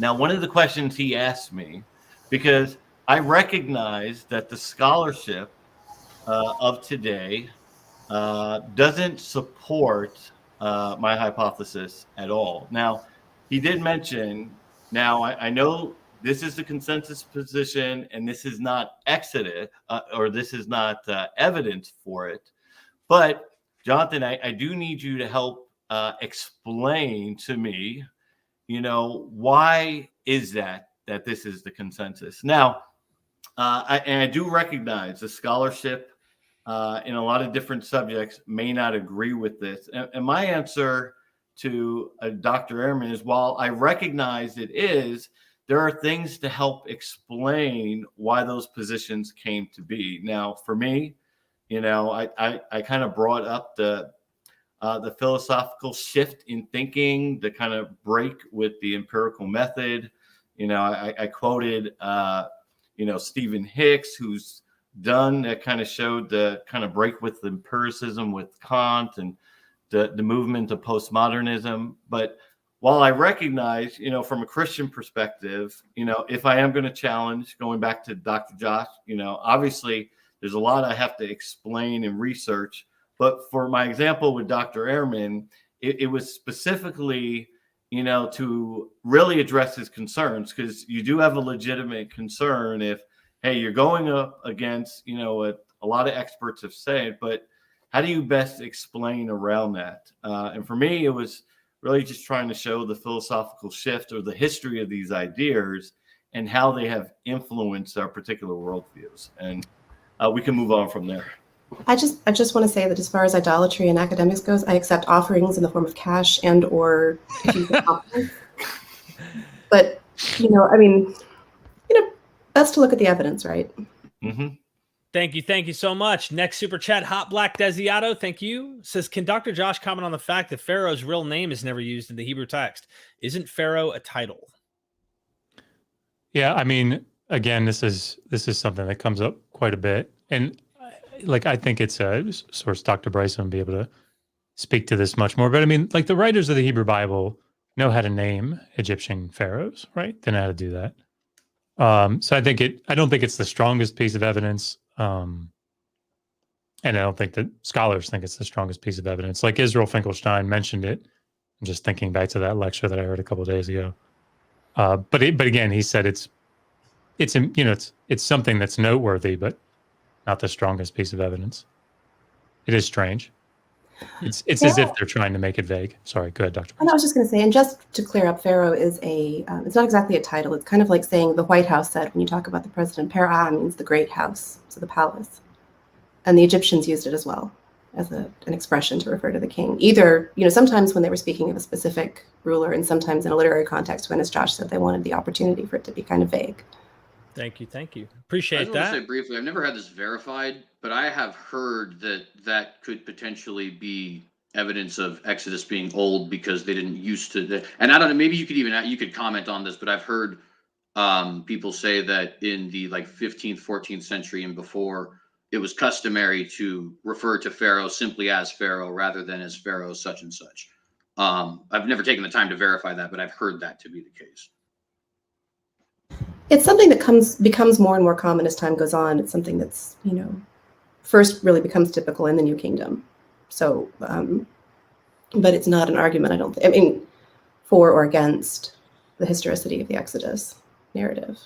Now, one of the questions he asked me, because I recognize that the scholarship of today doesn't support my hypothesis at all. Now, he did mention, I know this is the consensus position and this is not Exodus or this is not evidence for it. But Jonathan, I do need you to help explain to me, why is that this is the consensus? Now, I do recognize the scholarship in a lot of different subjects may not agree with this. And my answer to Dr. Ehrman is, while I recognize it is, there are things to help explain why those positions came to be. Now, for me, I kind of brought up the philosophical shift in thinking, the kind of break with the empirical method. I quoted, Stephen Hicks, who's done that kind of showed the kind of break with empiricism with Kant and the movement of postmodernism. But while I recognize, from a Christian perspective, if I am going to challenge, going back to Dr. Josh, obviously there's a lot I have to explain and research. But for my example with Dr. Ehrman, it was specifically, to really address his concerns, because you do have a legitimate concern if, hey, you're going up against, what a lot of experts have said, but how do you best explain around that? And for me, it was really just trying to show the philosophical shift or the history of these ideas and how they have influenced our particular worldviews. And we can move on from there. I just want to say that as far as idolatry and academics goes, I accept offerings in the form of cash and or if you can offer. But best to look at the evidence, right? Mm-hmm. Thank you so much. Next super chat, Hot Black Desiato, thank you. Says, can Dr. Josh comment on the fact that Pharaoh's real name is never used in the Hebrew text? Isn't Pharaoh a title? Yeah, I mean, again, this is something that comes up quite a bit, and I think it's a source. Dr. Bryson would be able to speak to this much more. But I mean, the writers of the Hebrew Bible know how to name Egyptian pharaohs, right? They know how to do that. So I don't think it's the strongest piece of evidence. And I don't think that scholars think it's the strongest piece of evidence. Like Israel Finkelstein mentioned it. I'm just thinking back to that lecture that I heard a couple of days ago. But again, he said it's something that's noteworthy, but not the strongest piece of evidence. It is strange. It's as if they're trying to make it vague. Sorry, go ahead, Dr. And I was just going to say, and just to clear up, pharaoh is it's not exactly a title. It's kind of like saying the White House said when you talk about the president. Pera means the great house, so the palace. And the Egyptians used it as well as an expression to refer to the king. Either, sometimes when they were speaking of a specific ruler, and sometimes in a literary context when, as Josh said, they wanted the opportunity for it to be kind of vague. Thank you. I Appreciate just want that. to say briefly, I've never had this verified, but I have heard that could potentially be evidence of Exodus being old because they didn't used to. And I don't know, maybe you could comment on this, but I've heard people say that in the 15th, 14th century and before, it was customary to refer to Pharaoh simply as Pharaoh rather than as Pharaoh such and such. I've never taken the time to verify that, but I've heard that to be the case. It's something that becomes more and more common as time goes on. It's something that's, first really becomes typical in the New Kingdom. So, but it's not an argument, I don't think. I mean, for or against the historicity of the Exodus narrative.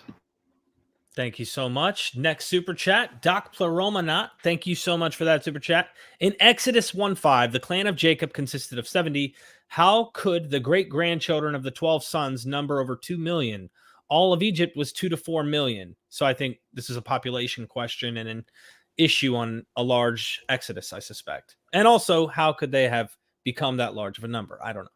Thank you so much. Next super chat, Doc Pleromanot. Thank you so much for that super chat. In Exodus 1:5, the clan of Jacob consisted of 70. How could the great-grandchildren of the 12 sons number over 2 million? All of Egypt was 2 to 4 million. So I think this is a population question and an issue on a large Exodus, I suspect. And also, how could they have become that large of a number? I don't know.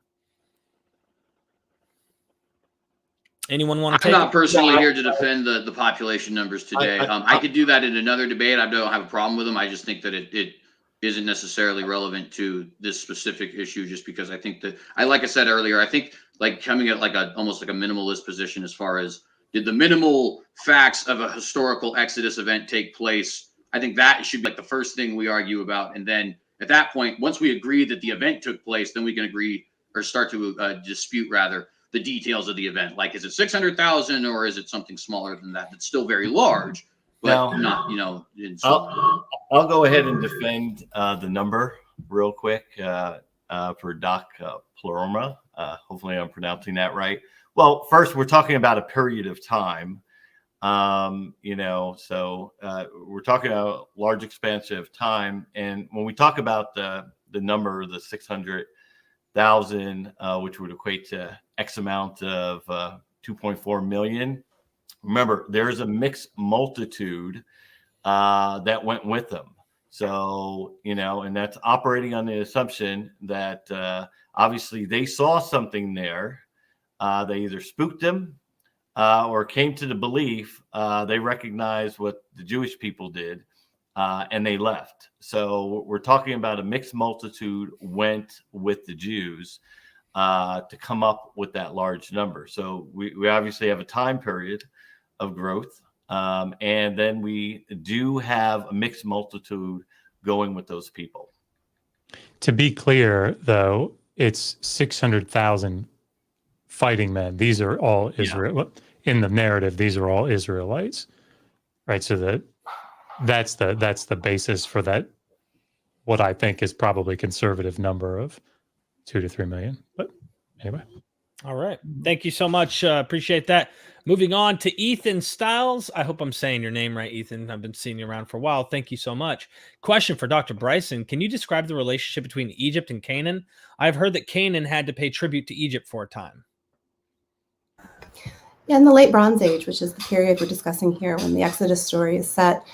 Anyone want to take I'm not it? personally here to defend the population numbers today. I could do that in another debate. I don't have a problem with them. I just think that it isn't necessarily relevant to this specific issue, just because I think that like I said earlier, I think coming at almost like a minimalist position as far as did the minimal facts of a historical Exodus event take place. I think that should be the first thing we argue about. And then at that point, once we agree that the event took place, then we can agree or start to dispute rather the details of the event. Is it 600,000 or is it something smaller than that? That's still very large, but not, I'll go ahead and defend the number real quick for Doc Pleroma. Hopefully I'm pronouncing that right. Well, first, we're talking about a period of time, so we're talking about a large expanse of time. And when we talk about the number, the 600,000, which would equate to X amount of 2.4 million, remember, there's a mixed multitude that went with them. So, and that's operating on the assumption that obviously they saw something there. They either spooked them or came to the belief they recognized what the Jewish people did and they left. So we're talking about a mixed multitude went with the Jews to come up with that large number. So we obviously have a time period of growth. And then we do have a mixed multitude going with those people. To be clear, though, it's 600,000 fighting men. These are all Israel. In the narrative, these are all Israelites, right? So that's the basis for that. What I think is probably conservative number of 2 to 3 million. But anyway. All right. Thank you so much. Appreciate that. Moving on to Ethan Stiles. I hope I'm saying your name right, Ethan. I've been seeing you around for a while. Thank you so much. Question for Dr. Bryson. Can you describe the relationship between Egypt and Canaan? I've heard that Canaan had to pay tribute to Egypt for a time. Yeah, in the late Bronze Age, which is the period we're discussing here when the Exodus story is set,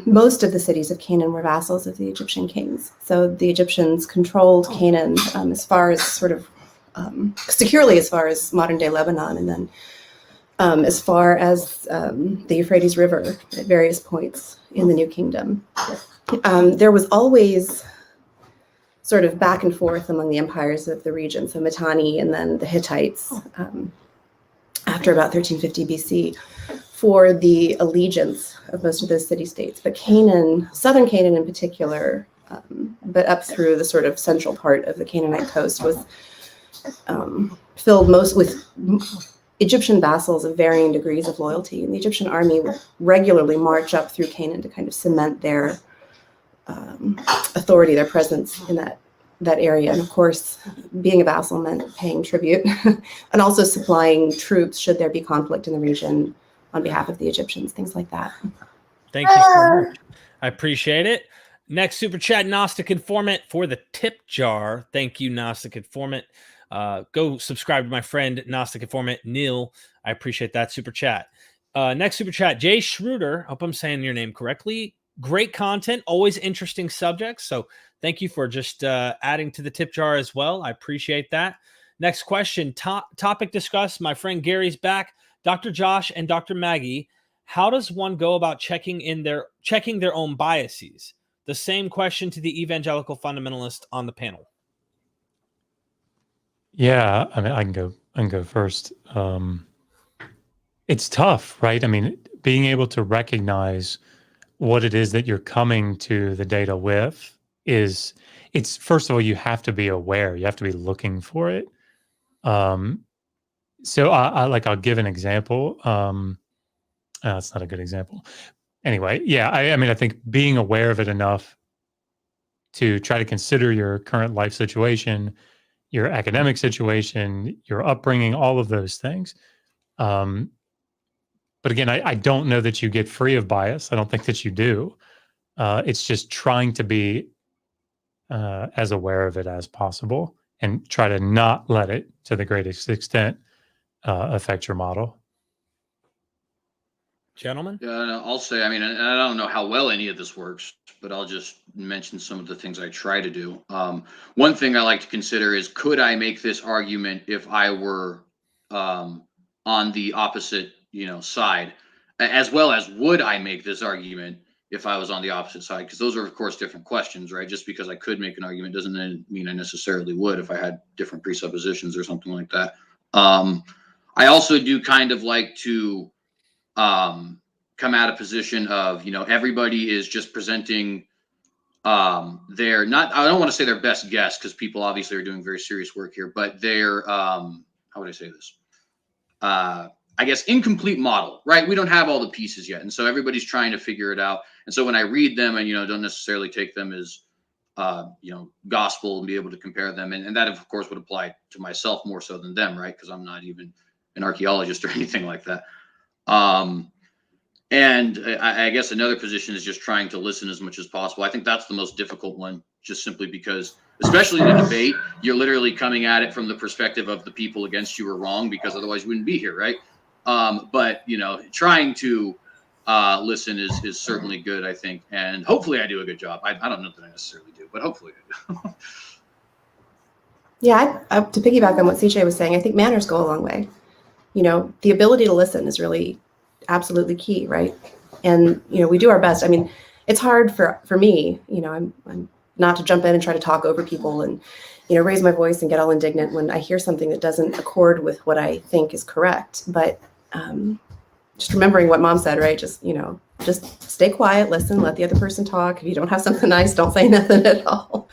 most of the cities of Canaan were vassals of the Egyptian kings. So the Egyptians controlled Canaan as far as securely as far as modern-day Lebanon, and then as far as the Euphrates River at various points in the New Kingdom. There was always sort of back and forth among the empires of the region, so Mitanni and then the Hittites after about 1350 BC for the allegiance of most of those city-states. But Canaan, southern Canaan in particular, but up through the sort of central part of the Canaanite coast was filled most with Egyptian vassals of varying degrees of loyalty. And the Egyptian army would regularly march up through Canaan to kind of cement their authority, their presence in that area. And of course, being a vassal meant paying tribute and also supplying troops should there be conflict in the region on behalf of the Egyptians, things like that. Thank you so much. I appreciate it. Next super chat, Gnostic Informant for the tip jar. Thank you, Gnostic Informant. Go subscribe to my friend Gnostic Informant Neil. I appreciate that super chat. Next super chat, Jay Schroeder. Hope I'm saying your name correctly. Great content, always interesting subjects. So thank you for just adding to the tip jar as well. I appreciate that. Next question, topic discussed. My friend Gary's back. Dr. Josh and Dr. Maggie, how does one go about checking their own biases? The same question to the evangelical fundamentalist on the panel. Yeah, I mean, I can go first. It's tough, right? I mean, being able to recognize what it is that you're coming to the data with it's first of all, you have to be aware, you have to be looking for it. So I'll give an example. It's not a good example. Anyway, yeah, I mean, I think being aware of it enough to try to consider your current life situation, your academic situation, your upbringing, all of those things. But again, I don't know that you get free of bias. I don't think that you do. It's just trying to be as aware of it as possible and try to not let it, to the greatest extent, affect your model. Gentlemen? Yeah, I'll say, I mean, and I don't know how well any of this works, but I'll just mention some of the things I try to do. One thing I like to consider is, could I make this argument if I were on the opposite, side, as well as would I make this argument if I was on the opposite side? Because those are, of course, different questions, right? Just because I could make an argument doesn't mean I necessarily would if I had different presuppositions or something like that. I also do kind of like to come at a position of, everybody is just presenting I don't want to say their best guess, because people obviously are doing very serious work here, but their how would I say this? I guess incomplete model, right? We don't have all the pieces yet. And so everybody's trying to figure it out. And so when I read them and, don't necessarily take them as, gospel and be able to compare them. And that, of course, would apply to myself more so than them, right? Because I'm not even an archaeologist or anything like that. And I guess another position is just trying to listen as much as possible. I think that's the most difficult one, just simply because, especially in a debate, you're literally coming at it from the perspective of the people against you are wrong, because otherwise you wouldn't be here, right? But, trying to listen is certainly good, I think. And hopefully I do a good job. I don't know that I necessarily do, but hopefully I do. Yeah, to piggyback on what CJ was saying, I think manners go a long way. The ability to listen is really absolutely key, right? And we do our best. I mean, it's hard for me. I'm not to jump in and try to talk over people and raise my voice and get all indignant when I hear something that doesn't accord with what I think is correct. But just remembering what Mom said, right? Just stay quiet, listen, let the other person talk. If you don't have something nice, don't say nothing at all.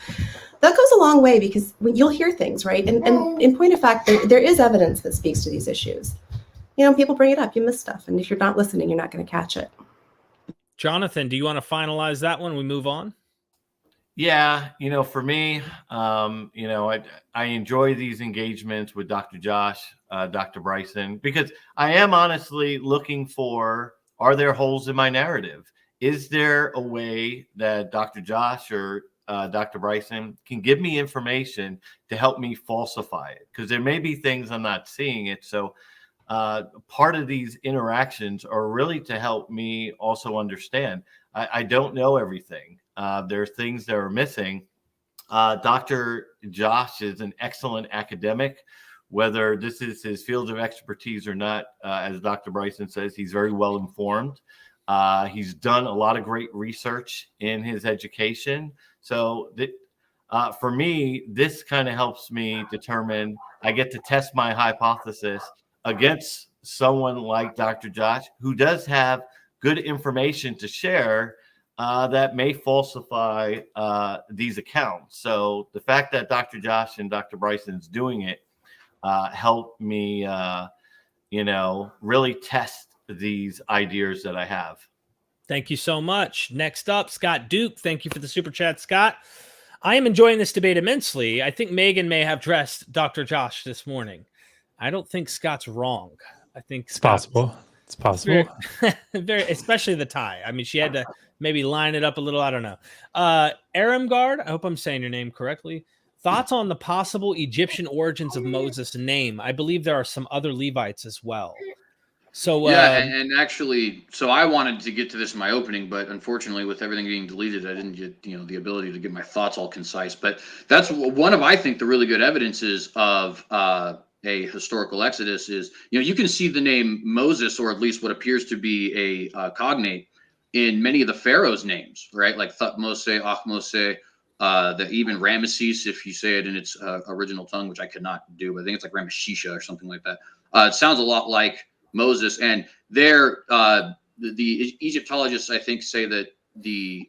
That goes a long way, because you'll hear things, right? And in point of fact, there is evidence that speaks to these issues. People bring it up, you miss stuff. And if you're not listening, you're not going to catch it. Jonathan, do you want to finalize that one? We move on? Yeah, for me, I enjoy these engagements with Dr. Josh, Dr. Bryson, because I am honestly looking for, are there holes in my narrative? Is there a way that Dr. Josh or Dr. Bryson can give me information to help me falsify it? Because there may be things I'm not seeing it. So part of these interactions are really to help me also understand. I don't know everything. There are things that are missing. Dr. Josh is an excellent academic, whether this is his field of expertise or not. As Dr. Bryson says, he's very well informed. He's done a lot of great research in his education. So for me, this kind of helps me determine, I get to test my hypothesis against someone like Dr. Josh, who does have good information to share that may falsify these accounts. So the fact that Dr. Josh and Dr. Bryson's doing it helped me, really test these ideas that I have. Thank you so much. Next up, Scott Duke. Thank you for the super chat, Scott. I am enjoying this debate immensely. I think Megan may have dressed Dr. Josh this morning. I don't think Scott's wrong. I think It's possible. It's possible. Very, especially the tie. I mean, she had to maybe line it up a little. I don't know. Aramgard, I hope I'm saying your name correctly. Thoughts on the possible Egyptian origins of Moses' name? I believe there are some other Levites as well. So yeah, and actually, so I wanted to get to this in my opening, but unfortunately, with everything being deleted, I didn't get the ability to get my thoughts all concise. But that's one of, I think, the really good evidences of a historical exodus is you can see the name Moses, or at least what appears to be a cognate, in many of the pharaohs' names, right? Like Thutmose, Ahmose, even Ramesses, if you say it in its original tongue, which I could not do, but I think it's like Rameshisha or something like that. It sounds a lot like Moses, and there, the Egyptologists, I think, say that the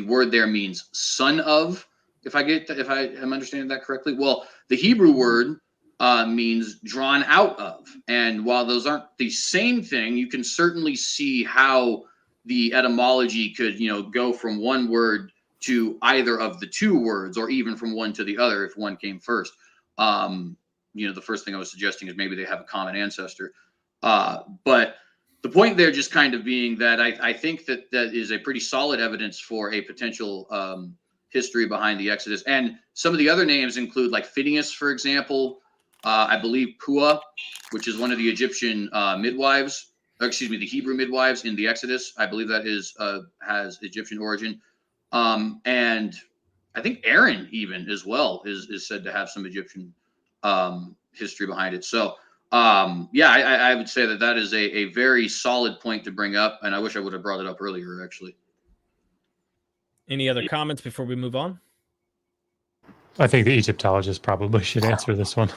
word there means son of. If I am understanding that correctly, well, the Hebrew word means drawn out of, and while those aren't the same thing, you can certainly see how the etymology could go from one word to either of the two words, or even from one to the other if one came first. The first thing I was suggesting is maybe they have a common ancestor. But the point there just kind of being that I think that is a pretty solid evidence for a potential history behind the Exodus. And some of the other names include like Phineas, for example. I believe Pua, which is one of the Egyptian midwives, the Hebrew midwives in the Exodus. I believe that has Egyptian origin. And I think Aaron even as well is said to have some Egyptian history behind it. So I would say that is a very solid point to bring up, and I wish I would have brought it up earlier, actually. Any other comments before we move on? I think the Egyptologist probably should answer this one.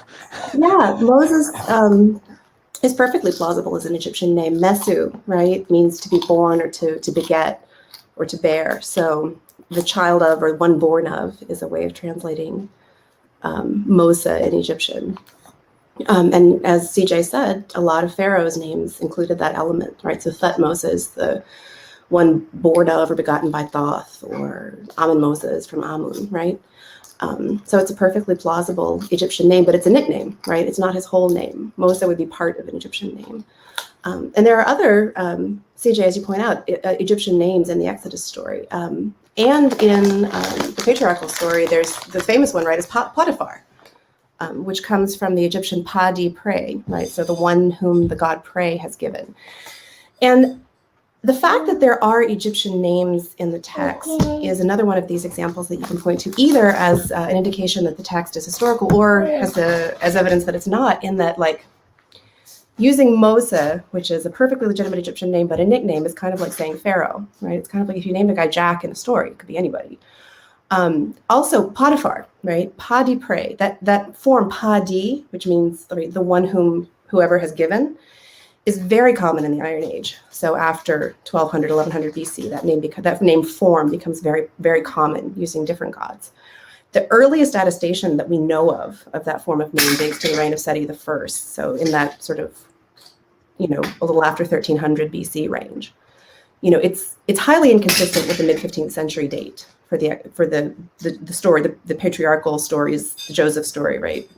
Yeah, Moses is perfectly plausible as an Egyptian name. Mesu, right, means to be born, or to beget, or to bear. So the child of, or one born of, is a way of translating Mosa in Egyptian. And as CJ said, a lot of pharaohs' names included that element, right? So Thutmose is the one born of or begotten by Thoth, or Amun-Mosa is from Amun, right? So it's a perfectly plausible Egyptian name, but it's a nickname, right? It's not his whole name. Mosa would be part of an Egyptian name. And there are other, CJ, as you point out, Egyptian names in the Exodus story. And in the patriarchal story, there's the famous one, right, is Potiphar, which comes from the Egyptian Padi Pre, right? So the one whom the god Pre has given. And the fact that there are Egyptian names in the text is another one of these examples that you can point to, either as an indication that the text is historical, or as evidence that it's not, in that, like, using Mosa, which is a perfectly legitimate Egyptian name, but a nickname, is kind of like saying Pharaoh, right? It's kind of like if you named a guy Jack in a story, it could be anybody. Also Potiphar, right? Padi Pre, that form Padi, which means the one whoever has given, is very common in the Iron Age. So after 1200, 1100 BC, that name form becomes very, very common, using different gods. The earliest attestation that we know of that form of name dates to the reign of Seti I. So in that sort of, a little after 1300 BC range. It's highly inconsistent with the mid-15th century date for the story, the patriarchal stories, the Joseph story, right?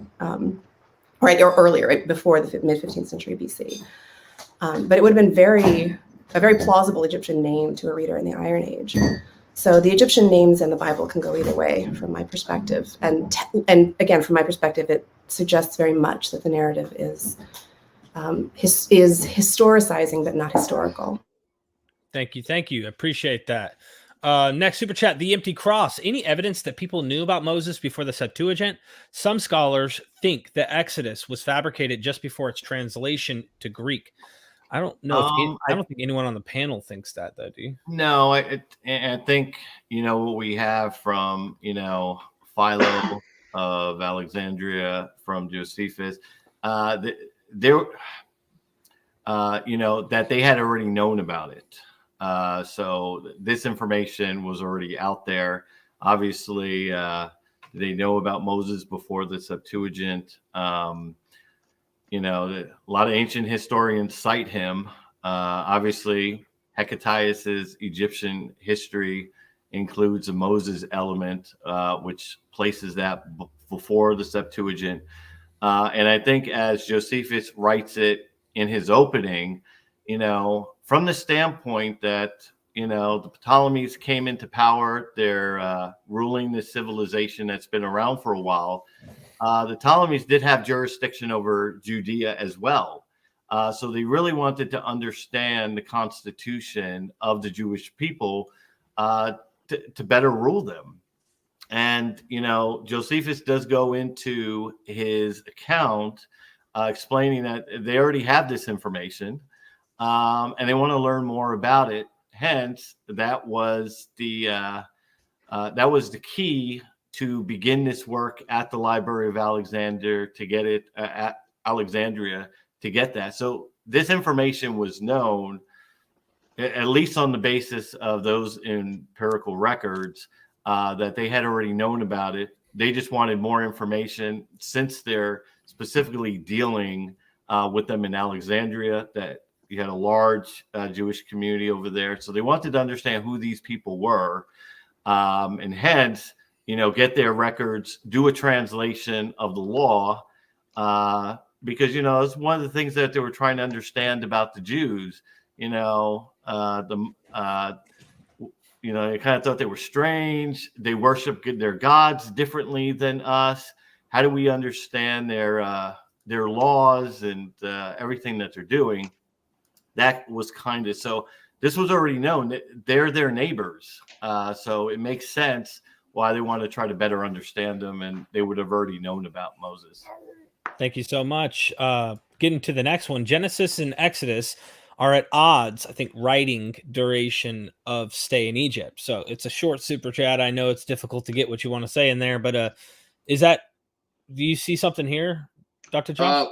Right, or earlier, right, before the mid-15th century BC. But it would have been a very plausible Egyptian name to a reader in the Iron Age. So the Egyptian names in the Bible can go either way, from my perspective. And again, from my perspective, it suggests very much that the narrative is historicizing, but not historical. Thank you. Appreciate that. Next super chat, The Empty Cross. Any evidence that people knew about Moses before the Septuagint? Some scholars think the Exodus was fabricated just before its translation to Greek. I don't know. I don't think anyone on the panel thinks that, though. Do you? No, I think what we have from Philo of Alexandria, from Josephus, that they had already known about it. So this information was already out there. Obviously, they know about Moses before the Septuagint. A lot of ancient historians cite him. Obviously, Hecataeus's Egyptian history includes a Moses element, which places that before the Septuagint. And I think, as Josephus writes it in his opening, from the standpoint that the Ptolemies came into power. They're ruling this civilization that's been around for a while. The Ptolemies did have jurisdiction over Judea as well. So they really wanted to understand the constitution of the Jewish people to better rule them. And, Josephus does go into his account explaining that they already have this information and they want to learn more about it. Hence, that was the key to begin this work at the Library of Alexander to get it at Alexandria to get that. So this information was known, at least on the basis of those empirical records, that they had already known about it. They just wanted more information since they're specifically dealing with them in Alexandria, that you had a large Jewish community over there. So they wanted to understand who these people were, and hence, get their records, do a translation of the law, because, it's one of the things that they were trying to understand about the Jews. They kind of thought they were strange. They worship their gods differently than us. How do we understand their laws and everything that they're doing? That was kind of, so this was already known. They're their neighbors. So it makes sense why they want to try to better understand them, and they would have already known about Moses. Thank you so much. Getting to the next one, Genesis and Exodus are at odds, I think, writing duration of stay in Egypt. So it's a short super chat. I know it's difficult to get what you want to say in there, but do you see something here, Dr. Josh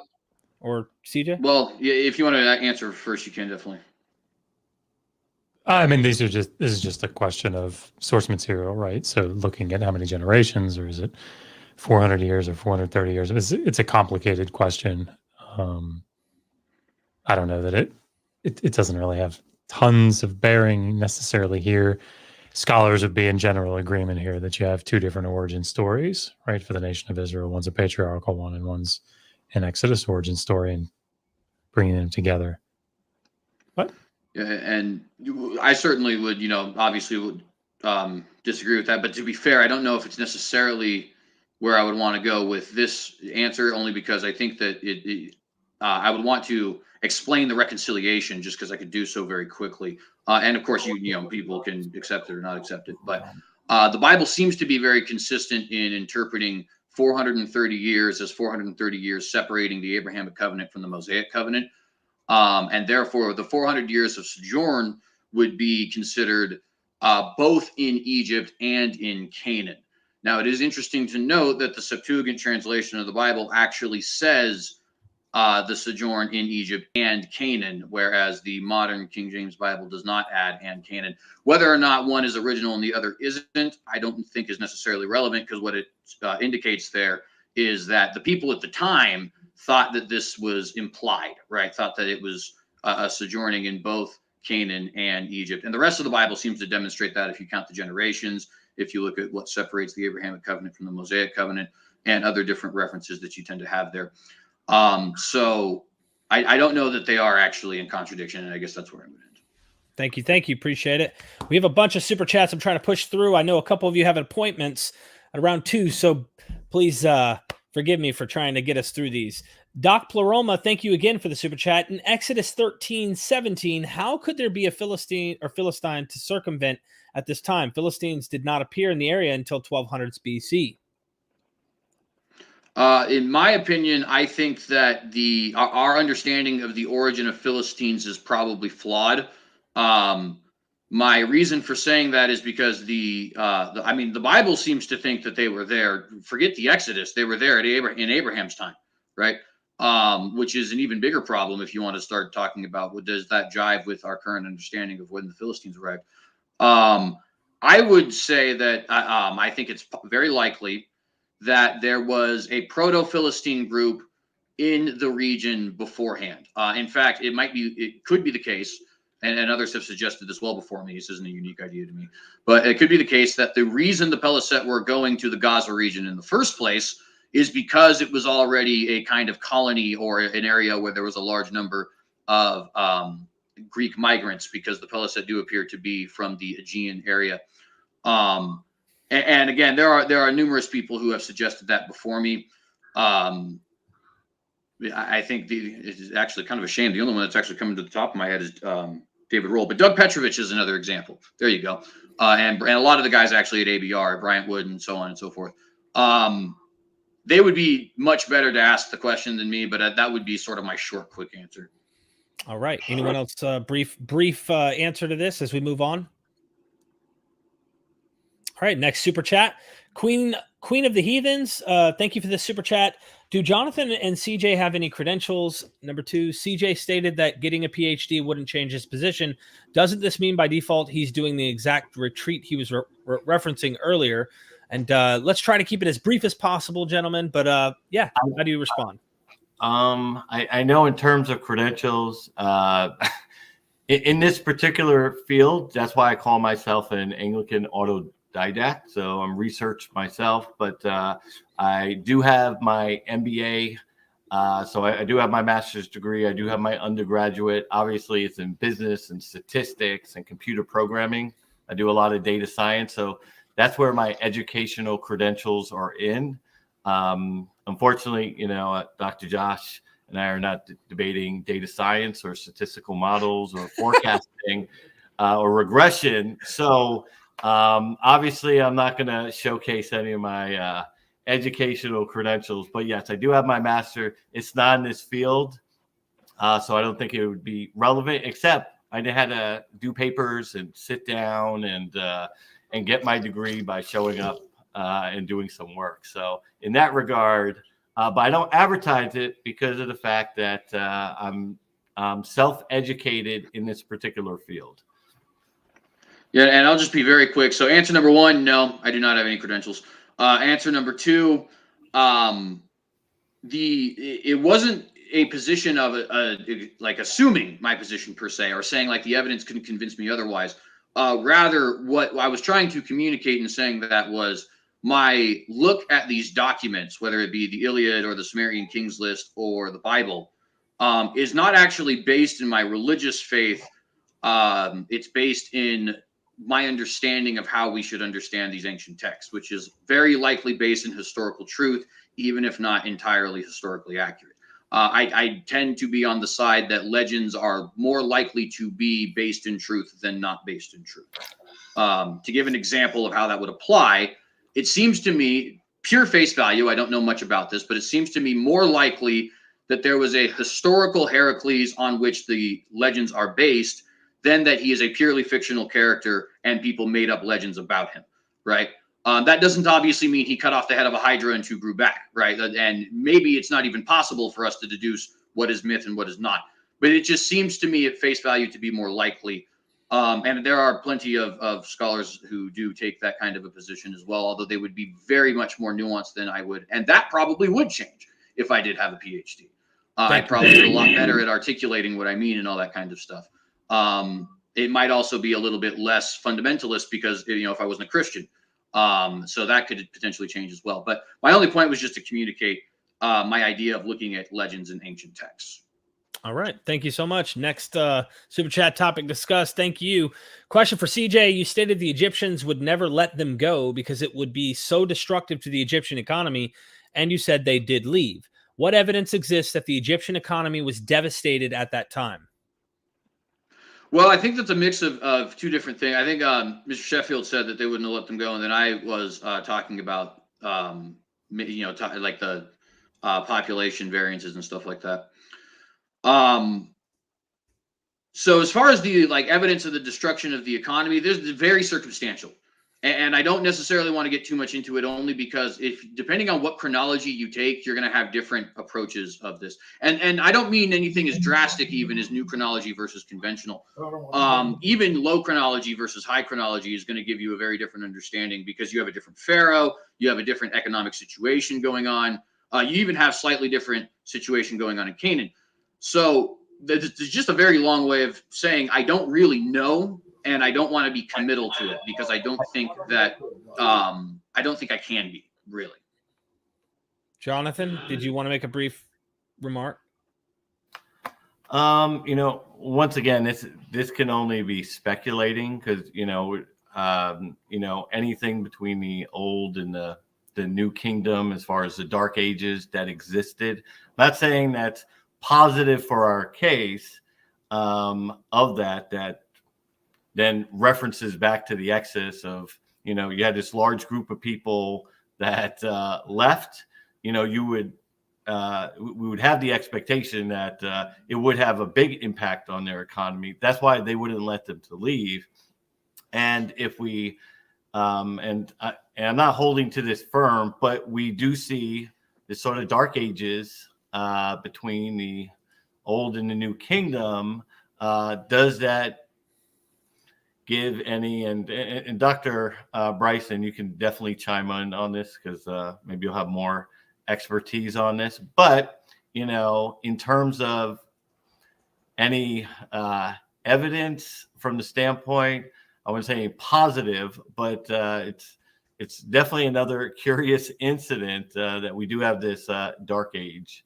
or CJ? Well, yeah, if you want to answer first, you can definitely. I mean, this is just a question of source material, right? So looking at how many generations, or is it 400 years or 430 years? It's a complicated question. I don't know that it doesn't really have tons of bearing necessarily here. Scholars would be in general agreement here that you have two different origin stories, right? For the nation of Israel, one's a patriarchal one and one's an Exodus origin story, and bringing them together. What? Yeah, and I certainly would, obviously would disagree with that. But to be fair, I don't know if it's necessarily where I would want to go with this answer, only because I think that I would want to explain the reconciliation just because I could do so very quickly. And of course, people can accept it or not accept it. But the Bible seems to be very consistent in interpreting 430 years as 430 years separating the Abrahamic covenant from the Mosaic covenant. And therefore, the 400 years of sojourn would be considered both in Egypt and in Canaan. Now, it is interesting to note that the Septuagint translation of the Bible actually says the sojourn in Egypt and Canaan, whereas the modern King James Bible does not add and Canaan. Whether or not one is original and the other isn't, I don't think is necessarily relevant, because what it indicates there is that the people at the time thought that this was implied, right? Thought that it was sojourning in both Canaan and Egypt. And the rest of the Bible seems to demonstrate that if you count the generations, if you look at what separates the Abrahamic covenant from the Mosaic covenant, and other different references that you tend to have there. So I don't know that they are actually in contradiction, and I guess that's where I'm going to end. Thank you. Appreciate it. We have a bunch of super chats I'm trying to push through. I know a couple of you have appointments at around 2, so please forgive me for trying to get us through these. Doc Pleroma, thank you again for the super chat. In Exodus 13:17, how could there be a Philistine to circumvent at this time? Philistines did not appear in the area until 1200s BC. In my opinion, I think that our understanding of the origin of Philistines is probably flawed. My reason for saying that is because the Bible seems to think that they were there. Forget the Exodus; they were there in Abraham's time, right? Which is an even bigger problem if you want to start talking about what does that jive with our current understanding of when the Philistines arrived. I would say that I think it's very likely that there was a proto-Philistine group in the region beforehand. In fact, it could be the case, and others have suggested this well before me. This isn't a unique idea to me, but it could be the case that the reason the Peliset were going to the Gaza region in the first place is because it was already a kind of colony or an area where there was a large number of Greek migrants, because the Peliset do appear to be from the Aegean area. And again, there are numerous people who have suggested that before me. I think it's actually kind of a shame. The only one that's actually coming to the top of my head is David Roll, but Doug Petrovich is another example. There you go. And a lot of the guys actually at ABR, Bryant Wood, and so on and so forth. They would be much better to ask the question than me, but that would be sort of my short, quick answer. All right. Anyone else? Brief answer to this as we move on. All right. Next super chat. Queen of the Heathens. Thank you for this super chat. Do Jonathan and CJ have any credentials? Number 2, CJ stated that getting a PhD wouldn't change his position. Doesn't this mean by default he's doing the exact retreat he was referencing earlier? And let's try to keep it as brief as possible, gentlemen. But yeah, how do you respond? I know in terms of credentials, in this particular field, that's why I call myself an Anglican autodidact. So I'm researched myself, but I do have my MBA. So I do have my master's degree. I do have my undergraduate. Obviously, it's in business and statistics and computer programming. I do a lot of data science. So that's where my educational credentials are in. Unfortunately, Dr. Josh and I are not debating data science or statistical models or forecasting or regression. So obviously, I'm not going to showcase any of my educational credentials. But yes, I do have my master. It's not in this field. So I don't think it would be relevant, except I had to do papers and sit down and get my degree by showing up and doing some work. So in that regard, but I don't advertise it because of the fact that I'm self-educated in this particular field. Yeah, and I'll just be very quick. So answer number 1, no, I do not have any credentials. Answer number 2, it wasn't a position of like assuming my position per se, or saying like the evidence couldn't convince me otherwise. Rather, what I was trying to communicate in saying that was my look at these documents, whether it be the Iliad or the Sumerian Kings List or the Bible, is not actually based in my religious faith. It's based in my understanding of how we should understand these ancient texts, which is very likely based in historical truth, even if not entirely historically accurate. I tend to be on the side that legends are more likely to be based in truth than not based in truth. To give an example of how that would apply, it seems to me, pure face value, I don't know much about this, but it seems to me more likely that there was a historical Heracles on which the legends are based than that he is a purely fictional character and people made up legends about him, right? That doesn't obviously mean he cut off the head of a Hydra and 2 grew back, right? And maybe it's not even possible for us to deduce what is myth and what is not. But it just seems to me at face value to be more likely. And there are plenty of scholars who do take that kind of a position as well, although they would be very much more nuanced than I would. And that probably would change if I did have a PhD. I'd probably do a lot better at articulating what I mean and all that kind of stuff. It might also be a little bit less fundamentalist because, if I wasn't a Christian. So that could potentially change as well. But my only point was just to communicate my idea of looking at legends and ancient texts. All right. Thank you so much. Next super chat topic discussed. Thank you. Question for CJ. You stated the Egyptians would never let them go because it would be so destructive to the Egyptian economy. And you said they did leave. What evidence exists that the Egyptian economy was devastated at that time? Well, I think that's a mix of 2 different things. I think Mr. Sheffield said that they wouldn't have let them go. And then I was talking about, like the population variances and stuff like that. So as far as the evidence of the destruction of the economy, there's very circumstantial. And I don't necessarily want to get too much into it, only because depending on what chronology you take, you're going to have different approaches of this. And I don't mean anything as drastic even as new chronology versus conventional. Even low chronology versus high chronology is going to give you a very different understanding, because you have a different pharaoh, you have a different economic situation going on. You even have slightly different situation going on in Canaan. So there's just a very long way of saying I don't really know. And I don't want to be committal to it because I don't think that I can be, really. Jonathan, did you want to make a brief remark? Once again, this can only be speculating because anything between the old and the new kingdom, as far as the dark ages that existed. I'm not saying that's positive for our case of that then references back to the Exodus of, you had this large group of people that left. We would have the expectation that it would have a big impact on their economy. That's why they wouldn't let them to leave. And if we, and I'm not holding to this firm, but we do see this sort of dark ages between the old and the new kingdom. Does that give any, and Dr. Bryson, you can definitely chime in on this because maybe you'll have more expertise on this. But, in terms of any evidence from the standpoint, I wouldn't say positive, but it's definitely another curious incident that we do have this dark age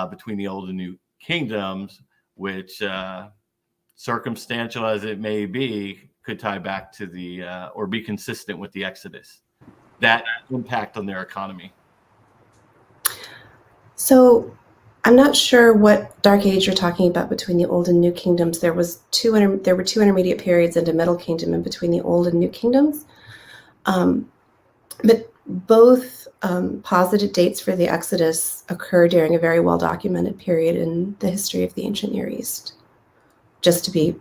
between the old and new kingdoms, which circumstantial as it may be, could tie back to the or be consistent with the Exodus, that impact on their economy. So I'm not sure what dark age you're talking about between the old and new kingdoms. There were two intermediate periods and a middle kingdom in between the old and new kingdoms. But both posited dates for the Exodus occur during a very well-documented period in the history of the ancient Near East. Just to be,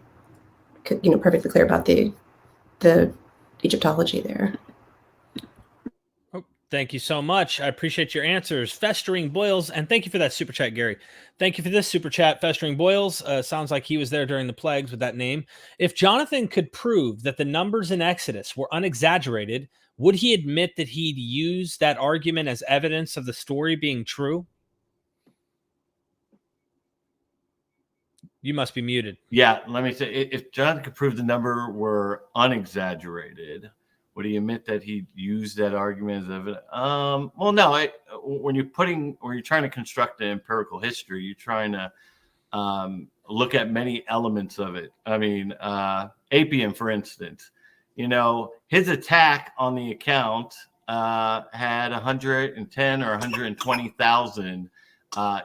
perfectly clear about the Egyptology there. Thank you so much. I appreciate your answers. Festering Boils, and thank you for that super chat, Gary. Thank you for this super chat, Festering Boils. Sounds like he was there during the plagues with that name. If Jonathan could prove that the numbers in Exodus were unexaggerated, would he admit that he'd used that argument as evidence of the story being true? You must be muted. Yeah, let me say, if Jonathan could prove the number were unexaggerated, would he admit that he used that argument as evidence? Well, no. When you're trying to construct an empirical history, you're trying to look at many elements of it. I mean, Apian, for instance, his attack on the account had 110 or 120,000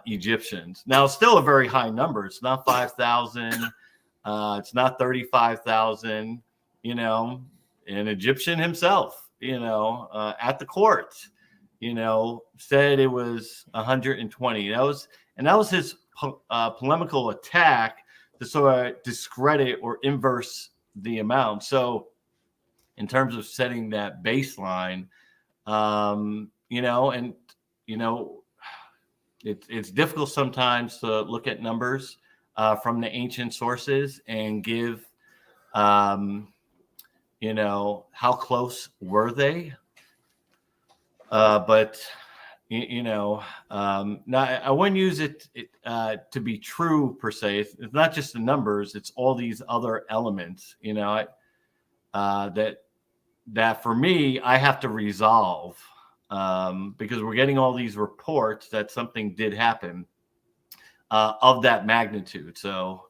Egyptians. Now, it's still a very high number. It's not 5,000. It's not 35,000. An Egyptian himself, at the court, said it was 120. That was his polemical attack to sort of discredit or inverse the amount. So, in terms of setting that baseline, it's difficult sometimes to look at numbers from the ancient sources and give. How close were they? But I wouldn't use it to be true per se. It's not just the numbers; it's all these other elements. That for me, I have to resolve because we're getting all these reports that something did happen of that magnitude. So.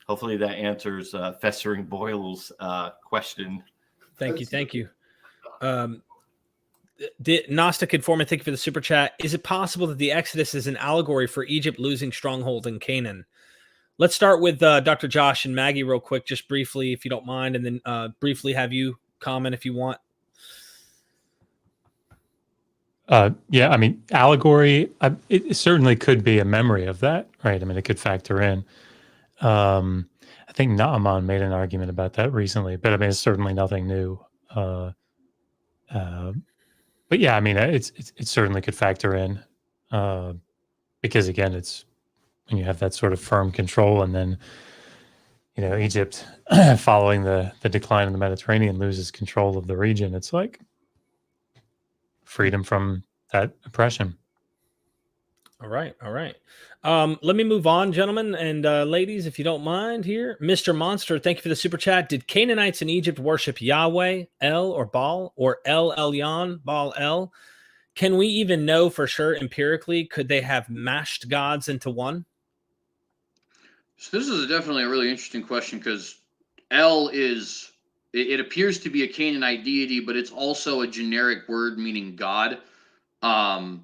Hopefully that answers Festering Boils' question. Thank you. Gnostic Informant, thank you for the super chat. Is it possible that the Exodus is an allegory for Egypt losing stronghold in Canaan? Let's start with Dr. Josh and Maggie real quick, just briefly, if you don't mind, and then briefly have you comment if you want. Yeah, I mean, allegory, it certainly could be a memory of that, right? I mean, it could factor in. I think Naaman made an argument about that recently, but I mean, it's certainly nothing new. But yeah, I mean, it certainly could factor in because again, it's when you have that sort of firm control, and then Egypt, following the decline in the Mediterranean, loses control of the region. It's like freedom from that oppression. All right. Let me move on, gentlemen and ladies, if you don't mind here. Mr. Monster, thank you for the super chat. Did Canaanites in Egypt worship Yahweh, El, or Baal, or El Elyon, Baal El? Can we even know for sure empirically? Could they have mashed gods into one? So this is definitely a really interesting question because El is, it appears to be a Canaanite deity, but it's also a generic word meaning God. And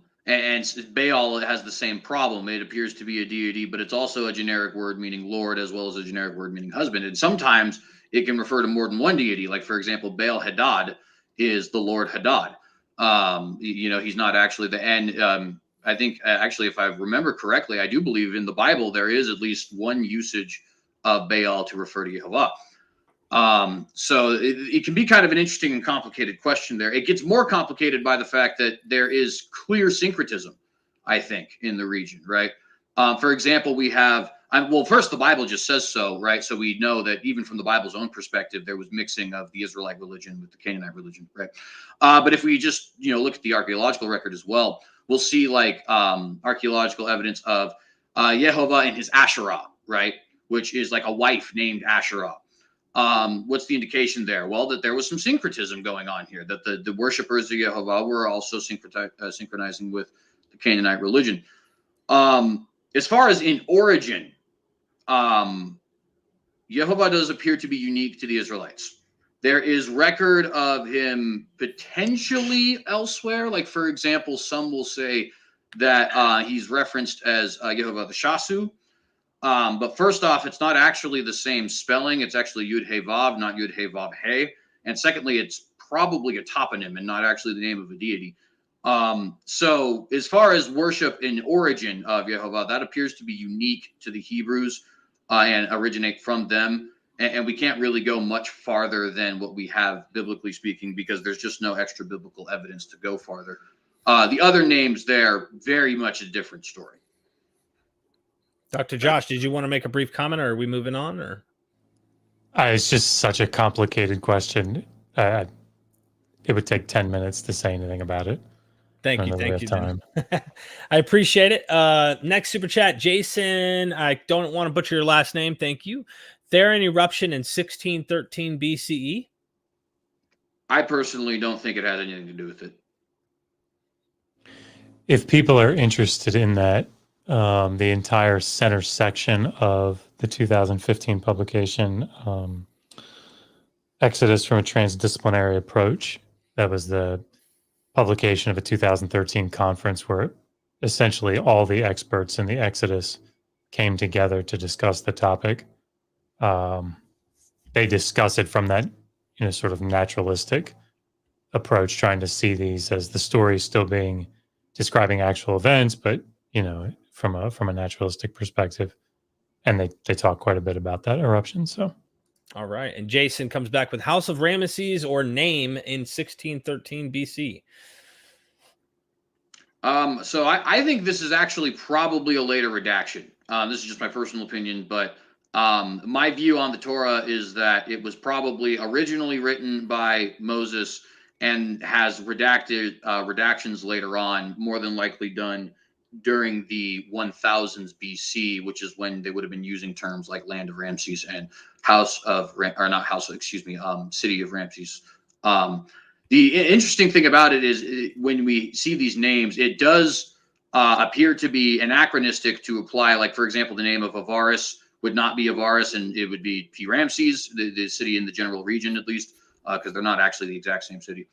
Baal has the same problem. It appears to be a deity, but it's also a generic word meaning Lord, as well as a generic word meaning husband. And sometimes it can refer to more than one deity. Like, for example, Baal Hadad is the Lord Hadad. He's not actually the end. I think actually, if I remember correctly, I do believe in the Bible there is at least one usage of Baal to refer to Yehovah. So it can be kind of an interesting and complicated question there. It gets more complicated by the fact that there is clear syncretism, I think, in the region, right? For example, we have, first, the Bible just says so, right? So we know that even from the Bible's own perspective, there was mixing of the Israelite religion with the Canaanite religion, right? But if we just, look at the archaeological record as well, we'll see like archaeological evidence of Yehovah and his Asherah, right? Which is like a wife named Asherah. What's the indication there? Well, that there was some syncretism going on here, that the worshippers of Yehovah were also synchronizing with the Canaanite religion. As far as in origin, Yehovah does appear to be unique to the Israelites. There is record of him potentially elsewhere. Like, for example, some will say that he's referenced as Yehovah the Shasu. But first off, it's not actually the same spelling. It's actually Yud He Vav, not Yud He Vav He. And secondly, it's probably a toponym and not actually the name of a deity. So as far as worship in origin of Yehovah, that appears to be unique to the Hebrews and originate from them. And we can't really go much farther than what we have biblically speaking, because there's just no extra biblical evidence to go farther. The other names there, very much a different story. Dr. Josh, did you want to make a brief comment, or are we moving on? Or It's just such a complicated question. It would take 10 minutes to say anything about it. Thank you. Thank you. Time. I appreciate it. Next super chat, Jason. I don't want to butcher your last name. Thank you. Theron eruption in 1613 BCE. I personally don't think it has anything to do with it. If people are interested in that, the entire center section of the 2015 publication, Exodus from a Transdisciplinary Approach, that was the publication of a 2013 conference where essentially all the experts in the Exodus came together to discuss the topic. They discuss it from that, sort of naturalistic approach, trying to see these as the story still being describing actual events, but from a naturalistic perspective. And they talk quite a bit about that eruption. So, all right. And Jason comes back with House of Ramesses or name in 1613 BC. So I think this is actually probably a later redaction. This is just my personal opinion, but my view on the Torah is that it was probably originally written by Moses and has redactions later on, more than likely done during the 1000s BC, which is when they would have been using terms like land of Ramses and city of Ramses. The interesting thing about it is when we see these names, it does appear to be anachronistic to apply. Like, for example, the name of Avaris would not be Avaris, and it would be P. Ramses, the city in the general region, at least, because they're not actually the exact same city.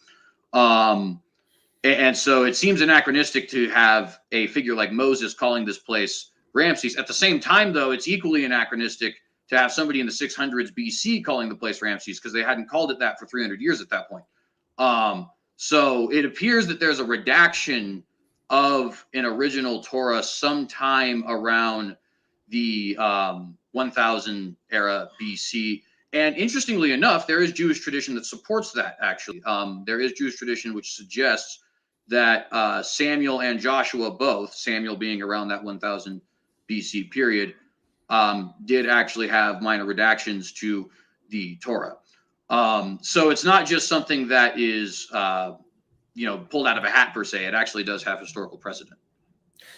And so it seems anachronistic to have a figure like Moses calling this place Ramses. At the same time, though, it's equally anachronistic to have somebody in the 600s BC calling the place Ramses, because they hadn't called it that for 300 years at that point. So it appears that there's a redaction of an original Torah sometime around the 1000 era BC. And interestingly enough, there is Jewish tradition that supports that, actually. There is Jewish tradition which suggests that Samuel and Joshua both, Samuel being around that 1000 BC period, did actually have minor redactions to the Torah. So it's not just something that is, pulled out of a hat per se. It actually does have historical precedent.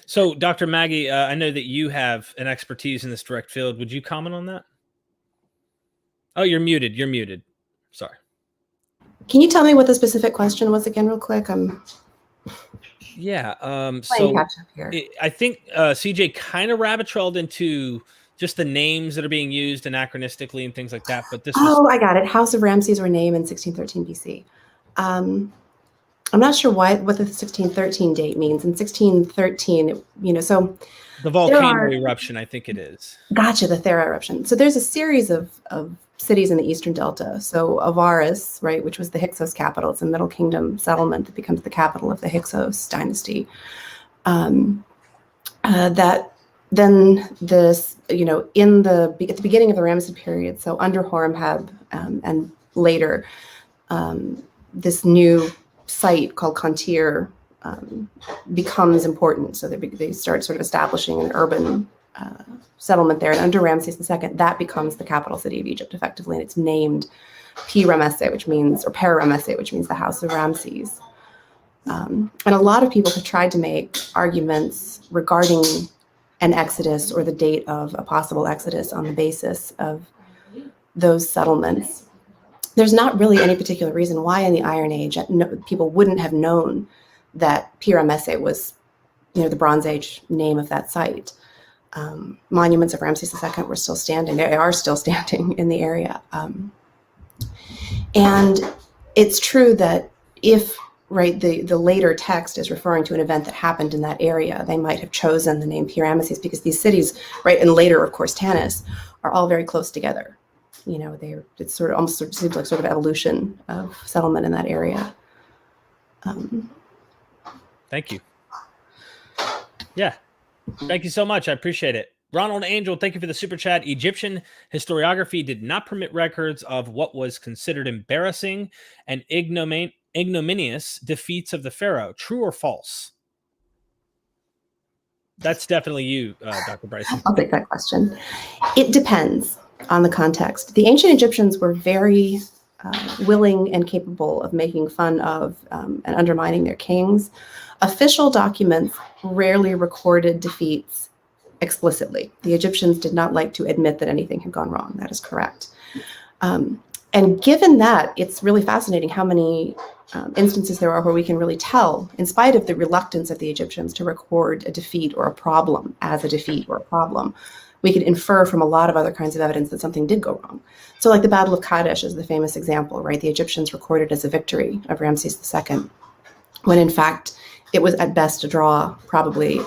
So, Dr. Maggie, I know that you have an expertise in this direct field. Would you comment on that? Oh, you're muted. You're muted. Sorry. Can you tell me what the specific question was again, real quick? Yeah. Playing catch up here. I think CJ kind of rabbit trailed into just the names that are being used anachronistically and things like that. But this Oh, I got it. House of Ramses were named in 1613 BC. I'm not sure what the 1613 date means. In 1613, so the volcano eruption, I think it is. Gotcha, the Thera eruption. So there's a series of cities in the Eastern Delta. So Avaris, right, which was the Hyksos capital. It's a Middle Kingdom settlement that becomes the capital of the Hyksos dynasty. That then this, at the beginning of the Ramessid period, so under Horemheb and later, this new site called Kontir becomes important. So they start sort of establishing an urban settlement there. And under Ramses II, that becomes the capital city of Egypt effectively. And it's named Pi-Ramesses, which means the House of Ramses. And a lot of people have tried to make arguments regarding an exodus or the date of a possible exodus on the basis of those settlements. There's not really any particular reason why in the Iron Age people wouldn't have known that Pi-Ramesses was, the Bronze Age name of that site. Monuments of Ramses II were still standing. They are still standing in the area. And it's true that if the later text is referring to an event that happened in that area, they might have chosen the name Pi-Ramesses because these cities, and later, of course, Tanis, are all very close together. It's sort of almost seems like sort of evolution of settlement in that area. Thank you. Yeah. Thank you so much. I appreciate it. Ronald Angel, thank you for the super chat. Egyptian historiography did not permit records of what was considered embarrassing and ignominious defeats of the pharaoh. True or false? That's definitely you, Dr. Bryson. I'll take that question. It depends on the context. The ancient Egyptians were very willing and capable of making fun of and undermining their kings. Official documents rarely recorded defeats explicitly. The Egyptians did not like to admit that anything had gone wrong. That is correct. And given that, it's really fascinating how many instances there are where we can really tell, in spite of the reluctance of the Egyptians to record a defeat or a problem as a defeat or a problem, we could infer from a lot of other kinds of evidence that something did go wrong. So like the Battle of Kadesh is the famous example, right? The Egyptians recorded as a victory of Ramses II, when in fact, it was at best a draw, probably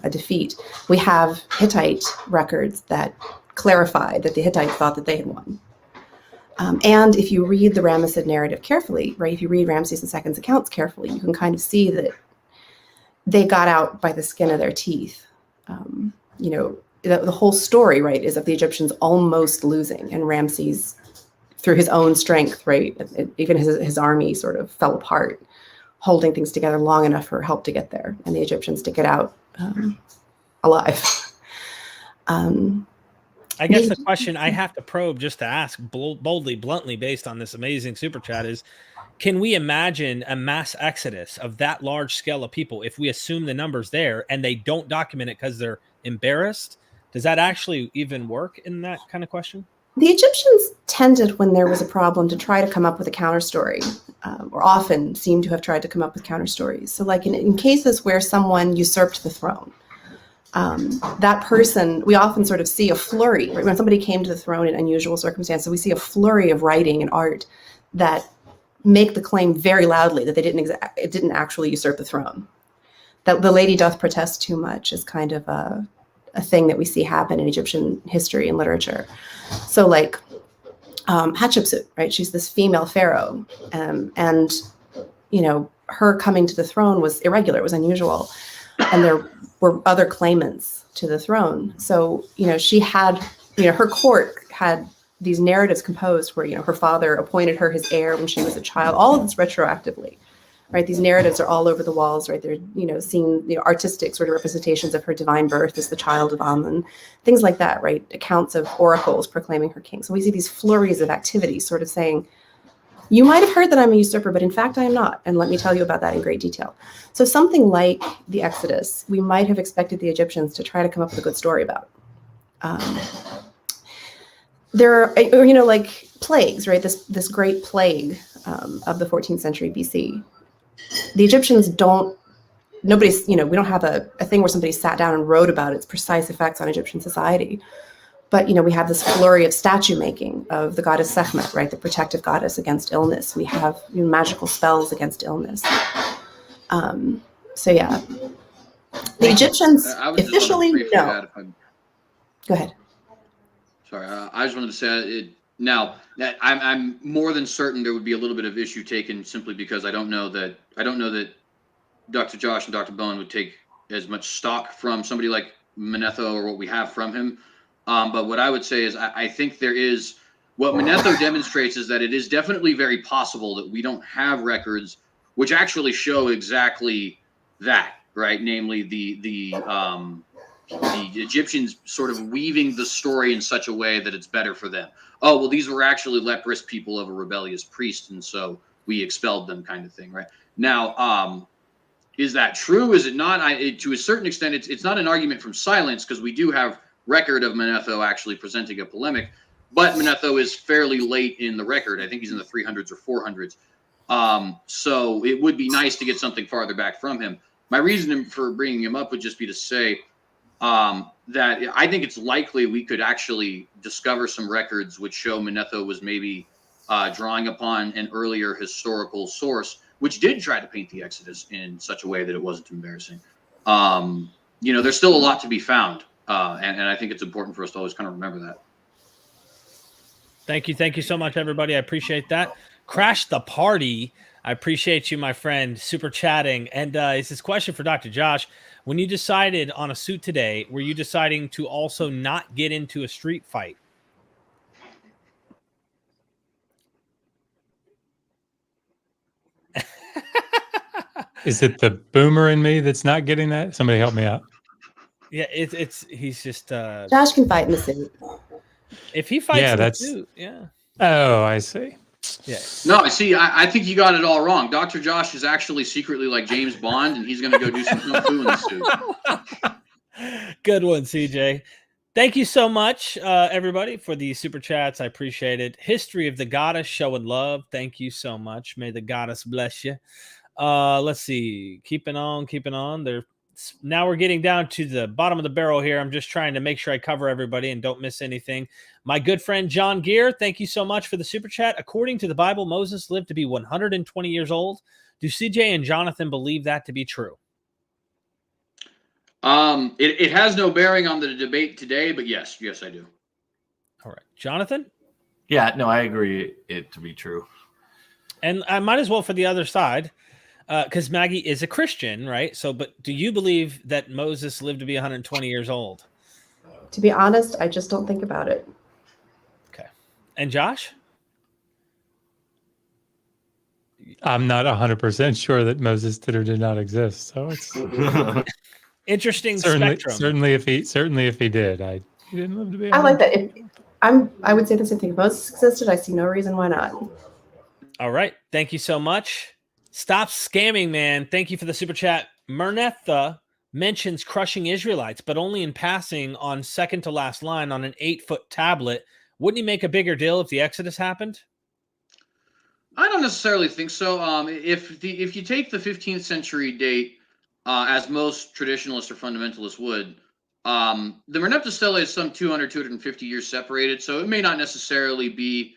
a defeat. We have Hittite records that clarify that the Hittites thought that they had won. And if you read the Ramessid narrative carefully, right, if you read Ramses II's accounts carefully, you can kind of see that they got out by the skin of their teeth. The whole story, right, is of the Egyptians almost losing, and Ramses, through his own strength, right, even his army sort of fell apart, holding things together long enough for help to get there, and the Egyptians to get out alive. I guess the question I have to probe, just to ask boldly, bluntly, based on this amazing super chat is, can we imagine a mass exodus of that large scale of people if we assume the numbers there and they don't document it because they're embarrassed? Does that actually even work in that kind of question? The Egyptians tended, when there was a problem, to try to come up with a counter story, or often seem to have tried to come up with counter stories. So like in cases where someone usurped the throne, that person, we often sort of see a flurry, right? When somebody came to the throne in unusual circumstances, we see a flurry of writing and art that make the claim very loudly that it didn't actually usurp the throne. That the lady doth protest too much is kind of a thing that we see happen in Egyptian history and literature. So like Hatshepsut, right? She's this female pharaoh, and her coming to the throne was irregular, it was unusual, and there were other claimants to the throne. So she had, her court had these narratives composed where her father appointed her his heir when she was a child. All of this retroactively, right? These narratives are all over the walls, right? They're seeing artistic sort of representations of her divine birth as the child of Amun, things like that, right? Accounts of oracles proclaiming her king. So we see these flurries of activity sort of saying, you might have heard that I'm a usurper, but in fact I am not. And let me tell you about that in great detail. So something like the Exodus, we might have expected the Egyptians to try to come up with a good story about. There are, like plagues, right? This great plague of the 14th century BC. The Egyptians we don't have a thing where somebody sat down and wrote about its precise effects on Egyptian society. But, we have this flurry of statue making of the goddess Sekhmet, right? The protective goddess against illness. We have magical spells against illness. So yeah, the Egyptians I was just officially wondering briefly no. that if Go ahead. Sorry, I just wanted to say it now that I'm more than certain there would be a little bit of issue taken simply because I don't know that Dr. Josh and Dr. Bowen would take as much stock from somebody like Manetho or what we have from him. But what I would say is I think there is what Manetho demonstrates is that it is definitely very possible that we don't have records which actually show exactly that, right? Namely the Egyptians sort of weaving the story in such a way that it's better for them. Oh, well, these were actually leprous people of a rebellious priest, and so we expelled them, kind of thing, right? Now, is that true? Is it not? To a certain extent, it's not an argument from silence because we do have record of Manetho actually presenting a polemic, but Manetho is fairly late in the record. I think he's in the 300s or 400s. So it would be nice to get something farther back from him. My reason for bringing him up would just be to say that I think it's likely we could actually discover some records which show Manetho was maybe drawing upon an earlier historical source, which did try to paint the Exodus in such a way that it wasn't embarrassing. There's still a lot to be found, and I think it's important for us to always kind of remember that. Thank you so much, everybody. I appreciate that. Crash the Party. I appreciate you, my friend, super chatting. And it's this question for Dr. Josh. When you decided on a suit today, were you deciding to also not get into a street fight? Is it the boomer in me that's not getting that? Somebody help me out. Yeah, he's just Josh can fight in the suit. if he fights Yeah, in the that's suit, yeah. Oh, I see. Yeah. No, see, I think you got it all wrong. Dr. Josh is actually secretly like James Bond, and he's going to go do some kung fu in the suit. Good one, CJ. Thank you so much, everybody, for the super chats. I appreciate it. History of the Goddess showing love. Thank you so much. May the Goddess bless you. Let's see. Keeping on. Now we're getting down to the bottom of the barrel here. I'm just trying to make sure I cover everybody and don't miss anything. My good friend John Gear, thank you so much for the super chat. According to the Bible, Moses lived to be 120 years old. Do CJ and Jonathan believe that to be true? It has no bearing on the debate today, but yes, I do. All right. Jonathan? Yeah, no, I agree it to be true. And I might as well for the other side, because Maggie is a Christian, right? So, but do you believe that Moses lived to be 120 years old? To be honest, I just don't think about it. Okay. And Josh? I'm not 100% sure that Moses did or did not exist. So it's Interesting certainly, spectrum. certainly if he did, he didn't live to be. I like that. I would say the same thing. If Moses existed, I see no reason why not. All right. Thank you so much. Stop scamming, man. Thank you for the super chat. Mernetha mentions crushing Israelites, but only in passing on second to last line on an 8-foot tablet. Wouldn't he make a bigger deal if the Exodus happened? I don't necessarily think so. If you take the 15th century date, as most traditionalists or fundamentalists would, the Merneptah Stele is some 250 years separated, so it may not necessarily be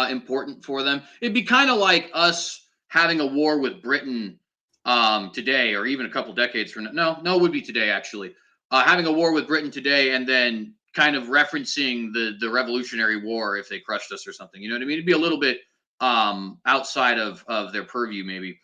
important for them. It'd be kind of like us having a war with Britain today, or even a couple decades from now. No, it would be today, actually. Having a war with Britain today and then kind of referencing the Revolutionary War if they crushed us or something. You know what I mean? It'd be a little bit outside of their purview, maybe.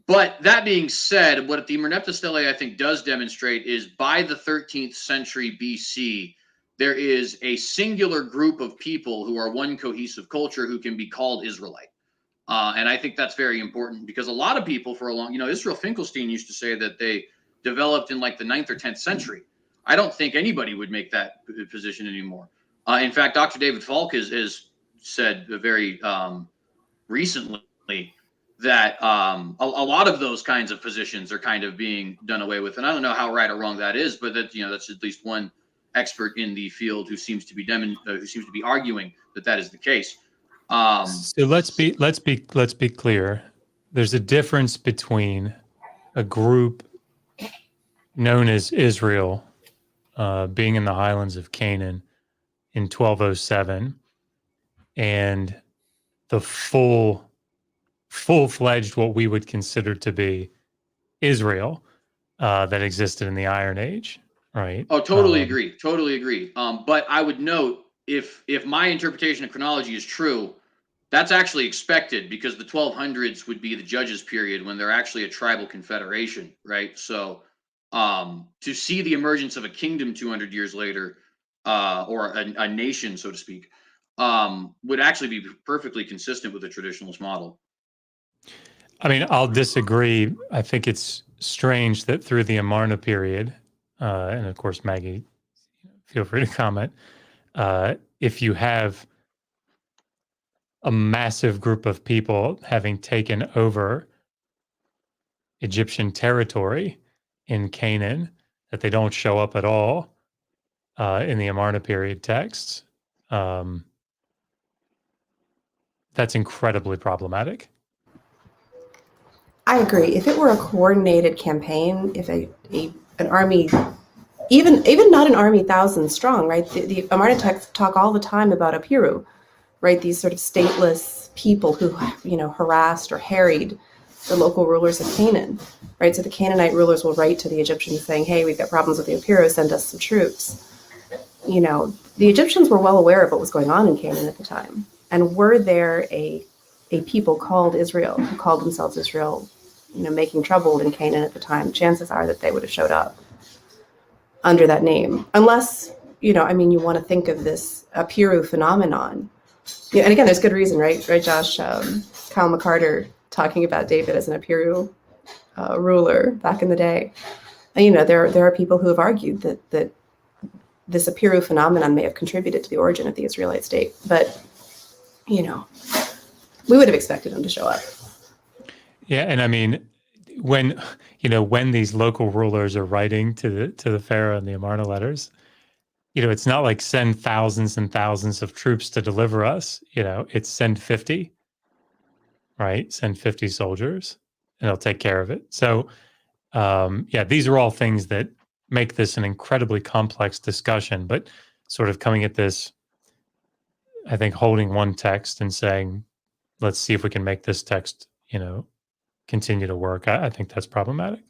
But that being said, what the Merneptah Stele, I think, does demonstrate is by the 13th century BC, there is a singular group of people who are one cohesive culture who can be called Israelite. And I think that's very important because a lot of people for a long, Israel Finkelstein used to say that they developed in like the 9th or 10th century. I don't think anybody would make that position anymore. In fact, Dr. David Falk has said very recently that a lot of those kinds of positions are kind of being done away with. And I don't know how right or wrong that is, but that, that's at least one expert in the field who seems to be arguing that is the case. So let's be clear. There's a difference between a group known as Israel being in the highlands of Canaan in 1207, and the full-fledged, what we would consider to be Israel, that existed in the Iron Age, right? Oh, totally agree. Totally agree. But I would note, if my interpretation of chronology is true, that's actually expected, because the 1200s would be the Judges period, when they're actually a tribal confederation, right? So to see the emergence of a kingdom 200 years later, or a nation, so to speak, would actually be perfectly consistent with the traditionalist model. I mean, I'll disagree. I think it's strange that through the Amarna period, and of course, Maggie, feel free to comment, if you have a massive group of people having taken over Egyptian territory in Canaan, that they don't show up at all in the Amarna period texts, that's incredibly problematic. I agree. If it were a coordinated campaign, if an army, even not an army thousand strong, right? The Amarna texts talk all the time about Apiru, right? These sort of stateless people who, harassed or harried the local rulers of Canaan, right? So the Canaanite rulers will write to the Egyptians saying, "Hey, we've got problems with the Apiru. Send us some troops." The Egyptians were well aware of what was going on in Canaan at the time, and were there a people called Israel, who called themselves Israel, making trouble in Canaan at the time, chances are that they would have showed up under that name, unless you want to think of this Apiru phenomenon. Yeah, and again, there's good reason, right, Josh? Kyle McCarter talking about David as an Apiru ruler back in the day. And, there are people who have argued that this Apiru phenomenon may have contributed to the origin of the Israelite state, but we would have expected him to show up. Yeah, and I mean, when these local rulers are writing to the Pharaoh in the Amarna letters, it's not like send thousands and thousands of troops to deliver us. It's send 50, right? Send 50 soldiers, and they'll take care of it. So, these are all things that make this an incredibly complex discussion. But sort of coming at this, I think, holding one text and saying, let's see if we can make this text, continue to work. I think that's problematic.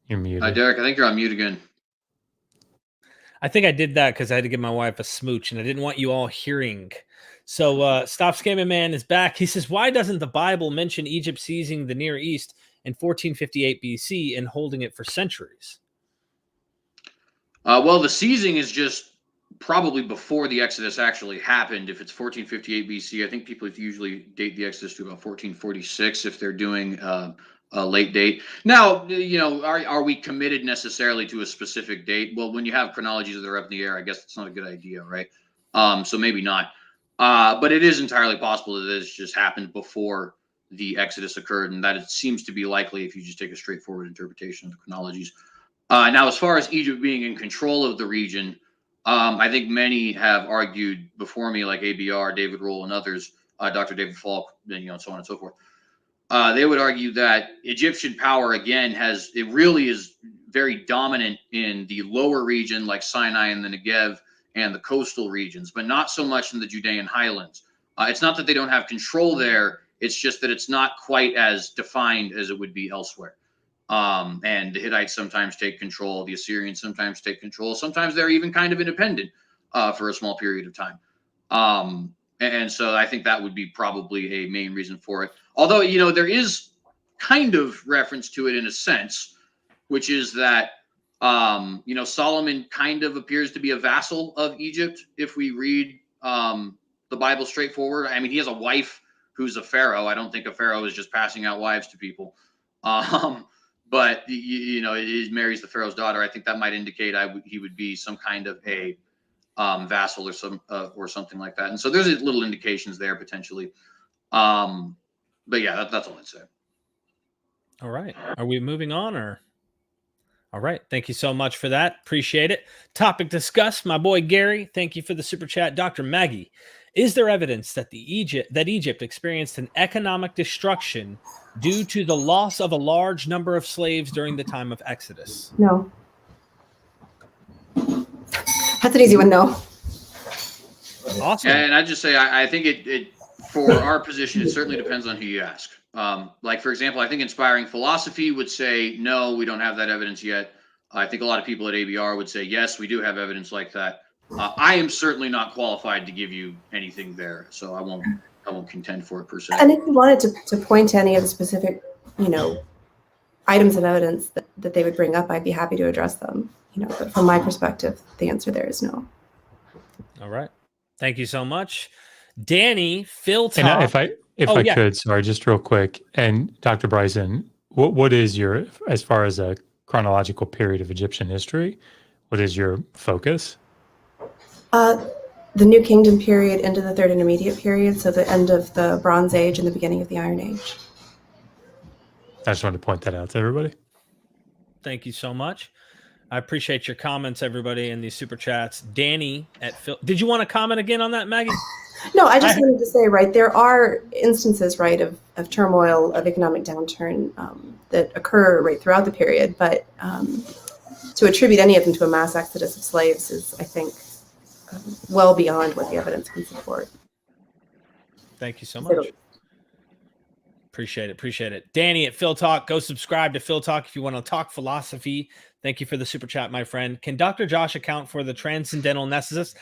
You're muted. Derek, I think you're on mute again. I think I did that because I had to give my wife a smooch, and I didn't want you all hearing. So Stop Scamming Man is back. He says, why doesn't the Bible mention Egypt seizing the Near East in 1458 BC and holding it for centuries? Well, the seizing is just probably before the Exodus actually happened. If it's 1458 BC, I think people usually date the Exodus to about 1446 if they're doing a late date. Now, are we committed necessarily to a specific date? Well, when you have chronologies that are up in the air, I guess it's not a good idea, right? So maybe not. But it is entirely possible that this just happened before the Exodus occurred, and that it seems to be likely if you just take a straightforward interpretation of the chronologies. Now, as far as Egypt being in control of the region, I think many have argued before me, like ABR, David Roll, and others, Dr. David Falk, and so on and so forth. They would argue that Egyptian power, again, really is very dominant in the lower region, like Sinai and the Negev, and the coastal regions, but not so much in the Judean highlands. It's not that they don't have control there. It's just that it's not quite as defined as it would be elsewhere. And the Hittites sometimes take control. The Assyrians sometimes take control. Sometimes they're even kind of independent for a small period of time. And so I think that would be probably a main reason for it. Although, there is kind of reference to it in a sense, which is that, Solomon kind of appears to be a vassal of Egypt if we read the Bible straightforward. I mean, he has a wife who's a pharaoh. I don't think a pharaoh is just passing out wives to people. But he marries the pharaoh's daughter. I think that might indicate he would be some kind of a vassal or something like that. And so there's little indications there potentially. But yeah, that's all I'd say. All right. Are we moving on or? All right. Thank you so much for that. Appreciate it. Topic discussed. My boy Gary, thank you for the super chat. Dr. Maggie, is there evidence that Egypt experienced an economic destruction due to the loss of a large number of slaves during the time of Exodus? No. That's an easy one, no. Awesome. And I just say, I think it for our position, it certainly depends on who you ask. Like, for example, I think Inspiring Philosophy would say, no, we don't have that evidence yet. I think a lot of people at ABR would say, yes, we do have evidence like that. I am certainly not qualified to give you anything there, so I won't contend for it per se. And if you wanted to point to any of the specific, items of evidence that they would bring up, I'd be happy to address them. But from my perspective, the answer there is no. All right. Thank you so much. Danny, Phil, And if I could, sorry, just real quick. And Dr. Bryson, what is your, as far as a chronological period of Egyptian history, what is your focus? The New Kingdom period into the Third Intermediate period, so the end of the Bronze Age and the beginning of the Iron Age. I just wanted to point that out to everybody. Thank you so much. I appreciate your comments, everybody, in these super chats. Danny at Phil. Did you want to comment again on that, Maggie? No, I just wanted to say, right, there are instances, right, of turmoil, of economic downturn that occur right throughout the period, but to attribute any of them to a mass exodus of slaves is, I think, well beyond what the evidence can support. Thank you so much. Appreciate it. Danny at Phil Talk, go subscribe to Phil Talk if you want to talk philosophy. Thank you for the super chat, my friend. Can Dr. Josh account for the transcendental necessity?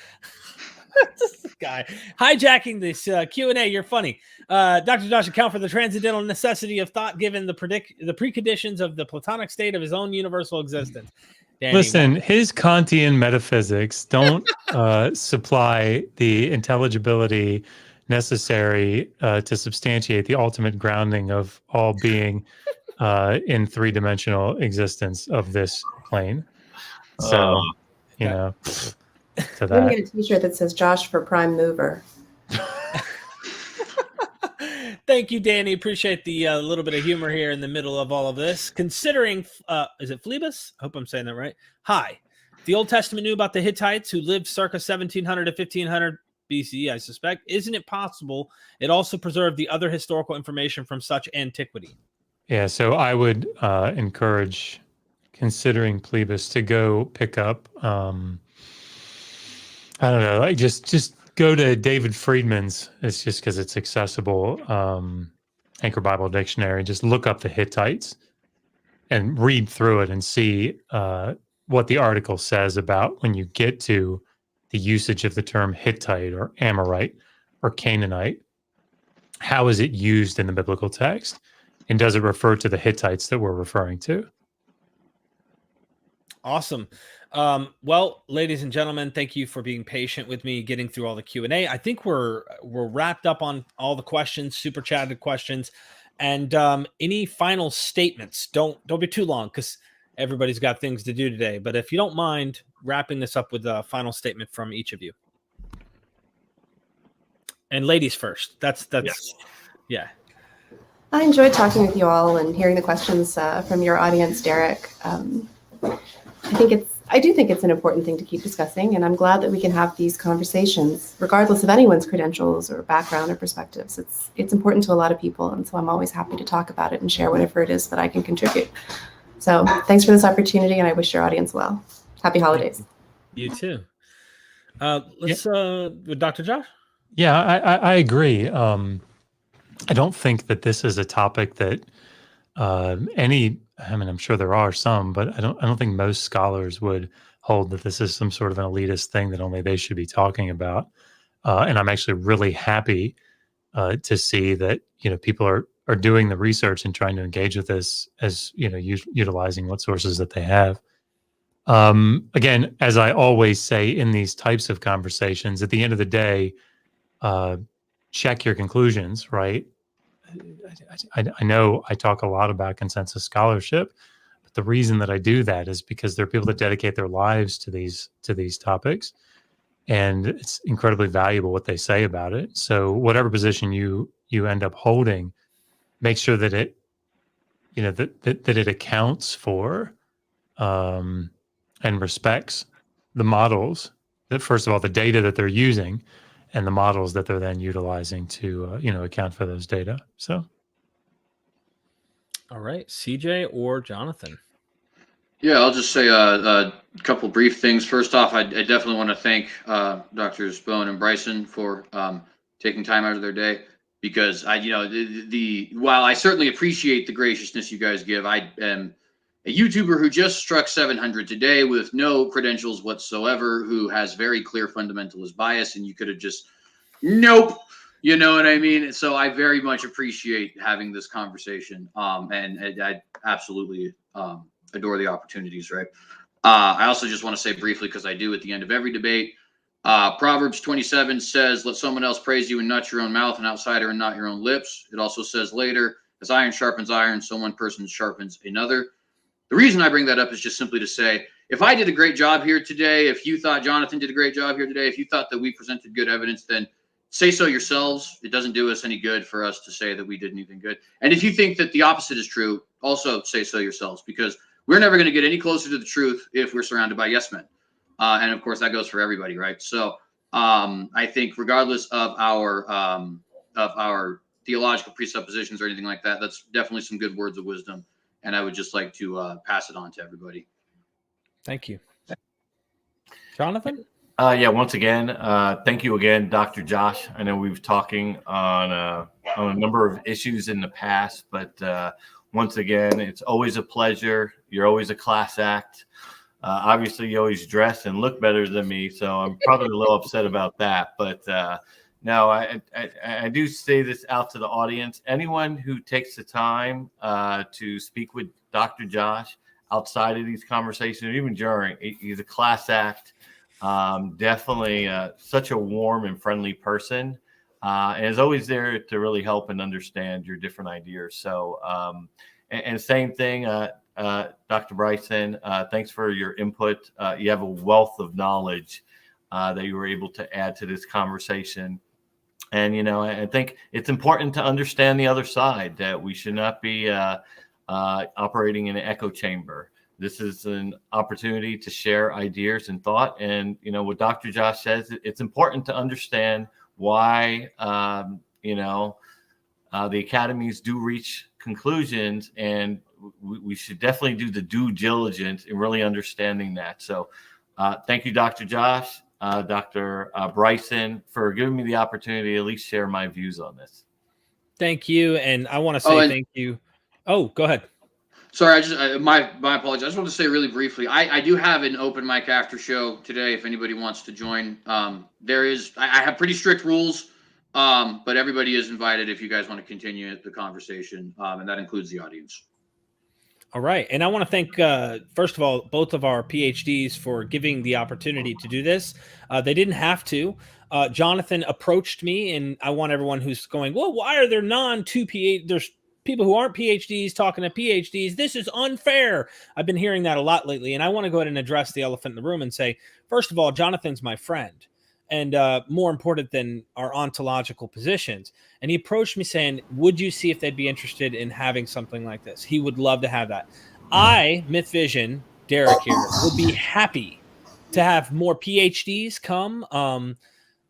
This guy hijacking this Q&A. You're funny. Dr. Josh account for the transcendental necessity of thought given the preconditions of the Platonic state of his own universal existence. Danny, listen, his Kantian metaphysics don't supply the intelligibility necessary to substantiate the ultimate grounding of all being in three-dimensional existence of this plane. So, to I'm that. going to get a t-shirt that says Josh for Prime Mover. Thank you, Danny. Appreciate the little bit of humor here in the middle of all of this. Considering, is it Phlebas? I hope I'm saying that right. Hi. The Old Testament knew about the Hittites who lived circa 1700 to 1500 BC, I suspect. Isn't it possible it also preserved the other historical information from such antiquity? Yeah, so I would encourage, considering Phlebas, to go pick up, I don't know, like just go to David Friedman's. It's just because it's accessible. Anchor Bible Dictionary. Just look up the Hittites and read through it and see what the article says about when you get to the usage of the term Hittite or Amorite or Canaanite. How is it used in the biblical text? And does it refer to the Hittites that we're referring to? Awesome. Well, ladies and gentlemen, thank you for being patient with me getting through all the Q&A. I think we're wrapped up on all the questions, super chatted questions, and any final statements. Don't be too long because everybody's got things to do today. But if you don't mind wrapping this up with a final statement from each of you. And ladies first. That's yes. Yeah. I enjoyed talking with you all and hearing the questions from your audience, Derek. I do think it's an important thing to keep discussing, and I'm glad that we can have these conversations, regardless of anyone's credentials or background or perspectives. It's important to a lot of people, and so I'm always happy to talk about it and share whatever it is that I can contribute. So thanks for this opportunity, and I wish your audience well. Happy holidays. You too. Let's with Dr. Josh. Yeah, I agree. I don't think that this is a topic that I'm sure there are some, but I don't think most scholars would hold that this is some sort of an elitist thing that only they should be talking about. And I'm actually really happy to see that, people are doing the research and trying to engage with this as, utilizing what sources that they have. Again, as I always say in these types of conversations, at the end of the day, check your conclusions, right? I know I talk a lot about consensus scholarship, but the reason that I do that is because there are people that dedicate their lives to these topics, and it's incredibly valuable what they say about it. So whatever position you end up holding, make sure that it, that it accounts for and respects the models that, first of all, the data that they're using, and the models that they're then utilizing to, account for those data. So, All right, CJ or Jonathan? Yeah, I'll just say a couple brief things. First off, I definitely want to thank Doctors Bowen and Bryson for taking time out of their day, because while I certainly appreciate the graciousness you guys give, I am a YouTuber who just struck 700 today with no credentials whatsoever, who has very clear fundamentalist bias, and you could have just nope. You know what I mean? So I very much appreciate having this conversation. And I absolutely adore the opportunities, right? I also just want to say briefly, because I do at the end of every debate, Proverbs 27 says, let someone else praise you and not your own mouth, an outsider and not your own lips. It also says later, as iron sharpens iron, so one person sharpens another. The reason I bring that up is just simply to say, if I did a great job here today, if you thought Jonathan did a great job here today, if you thought that we presented good evidence, then say so yourselves. It doesn't do us any good for us to say that we did anything good. And if you think that the opposite is true, also say so yourselves, because we're never going to get any closer to the truth if we're surrounded by yes men. And of course, that goes for everybody, right? So I think regardless of our theological presuppositions or anything like that, that's definitely some good words of wisdom. And I would just like to pass it on to everybody. Thank you. Jonathan? Yeah, once again, thank you again, Dr. Josh. I know we've talking on a number of issues in the past, but once again, it's always a pleasure. You're always a class act. Obviously, you always dress and look better than me, so I'm probably a little upset about that. But no, I do say this out to the audience. Anyone who takes the time to speak with Dr. Josh outside of these conversations, even during, he's a class act. Definitely such a warm and friendly person, and is always there to really help and understand your different ideas. So, and same thing, Dr. Bryson, thanks for your input. You have a wealth of knowledge that you were able to add to this conversation. And, you know, I think it's important to understand the other side, that we should not be operating in an echo chamber. This is an opportunity to share ideas and thought. And, you know, what Dr. Josh says, it's important to understand why, the academies do reach conclusions, and we should definitely do the due diligence in really understanding that. So thank you, Dr. Josh, Dr. Bryson, for giving me the opportunity to at least share my views on this. Thank you. And I want to say thank you. Oh, go ahead. Sorry, my apologies. I just want to say really briefly, I do have an open mic after show today if anybody wants to join. I have pretty strict rules, but everybody is invited if you guys want to continue the conversation, and that includes the audience. All right. And I want to thank, first of all, both of our PhDs for giving the opportunity to do this. They didn't have to. Jonathan approached me, and I want everyone who's going, well, why are there there's people who aren't PhDs talking to PhDs? This is unfair. I've been hearing that a lot lately. And I want to go ahead and address the elephant in the room and say, first of all, Jonathan's my friend, and more important than our ontological positions. And he approached me saying, would you see if they'd be interested in having something like this? He would love to have that. I, Myth Vision, Derek here, would be happy to have more PhDs come,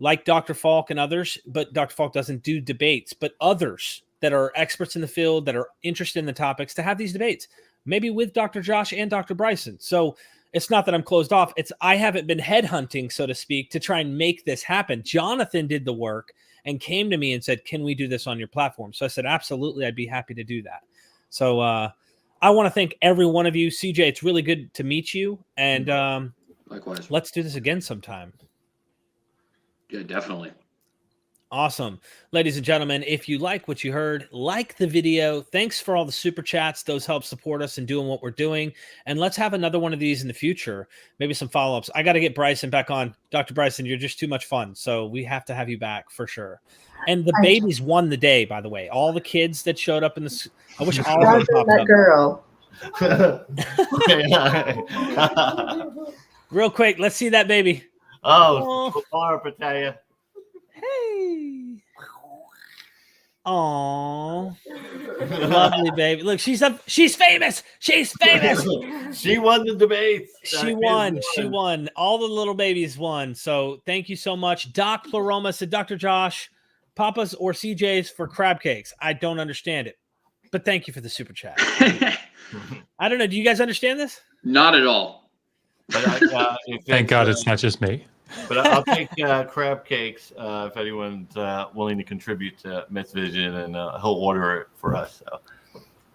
like Dr. Falk and others, but Dr. Falk doesn't do debates, but others that are experts in the field, that are interested in the topics, to have these debates, maybe with Dr. Josh and Dr. Bryson. So it's not that I'm closed off. It's I haven't been headhunting, so to speak, to try and make this happen. Jonathan did the work and came to me and said, can we do this on your platform? So I said, absolutely, I'd be happy to do that. So I want to thank every one of you. CJ, it's really good to meet you. And likewise, let's do this again sometime. Yeah, definitely. Awesome. Ladies and gentlemen, if you like what you heard, like the video. Thanks for all the super chats. Those help support us in doing what we're doing. And let's have another one of these in the future. Maybe some follow-ups. I got to get Bryson back on. Dr. Bryson, you're just too much fun. So we have to have you back for sure. And the babies won the day, by the way. All the kids that showed up in this. I wish all of them popped that up. girl. Real quick, let's see that baby. Oh, Pattaya. Hey. Aww. Lovely baby. Look, she's famous. She's famous. She won the debate. She won. All the little babies won. So thank you so much. Doc Pleroma said, Dr. Josh, Papa's or CJ's for crab cakes. I don't understand it. but thank you for the super chat. I don't know. Do you guys understand this? Not at all. But Thank God it's not just me. But I'll take crab cakes if anyone's willing to contribute to Myth Vision, and he'll order it for us. So.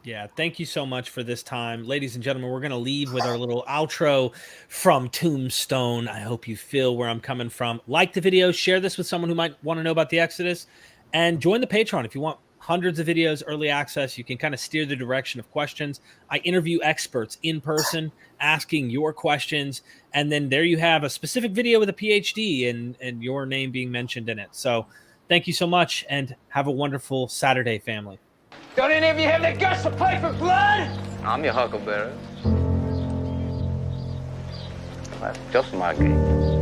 Yeah, thank you so much for this time. Ladies and gentlemen, we're going to leave with our little outro from Tombstone. I hope you feel where I'm coming from. Like the video, share this with someone who might want to know about the Exodus, and join the Patreon if you want hundreds of videos, early access. You can kind of steer the direction of questions. I interview experts in person, asking your questions, and then there you have a specific video with a PhD and your name being mentioned in it. So thank you so much, and have a wonderful Saturday, family. Don't any of you have the guts to play for blood? I'm your huckleberry. That's just my game.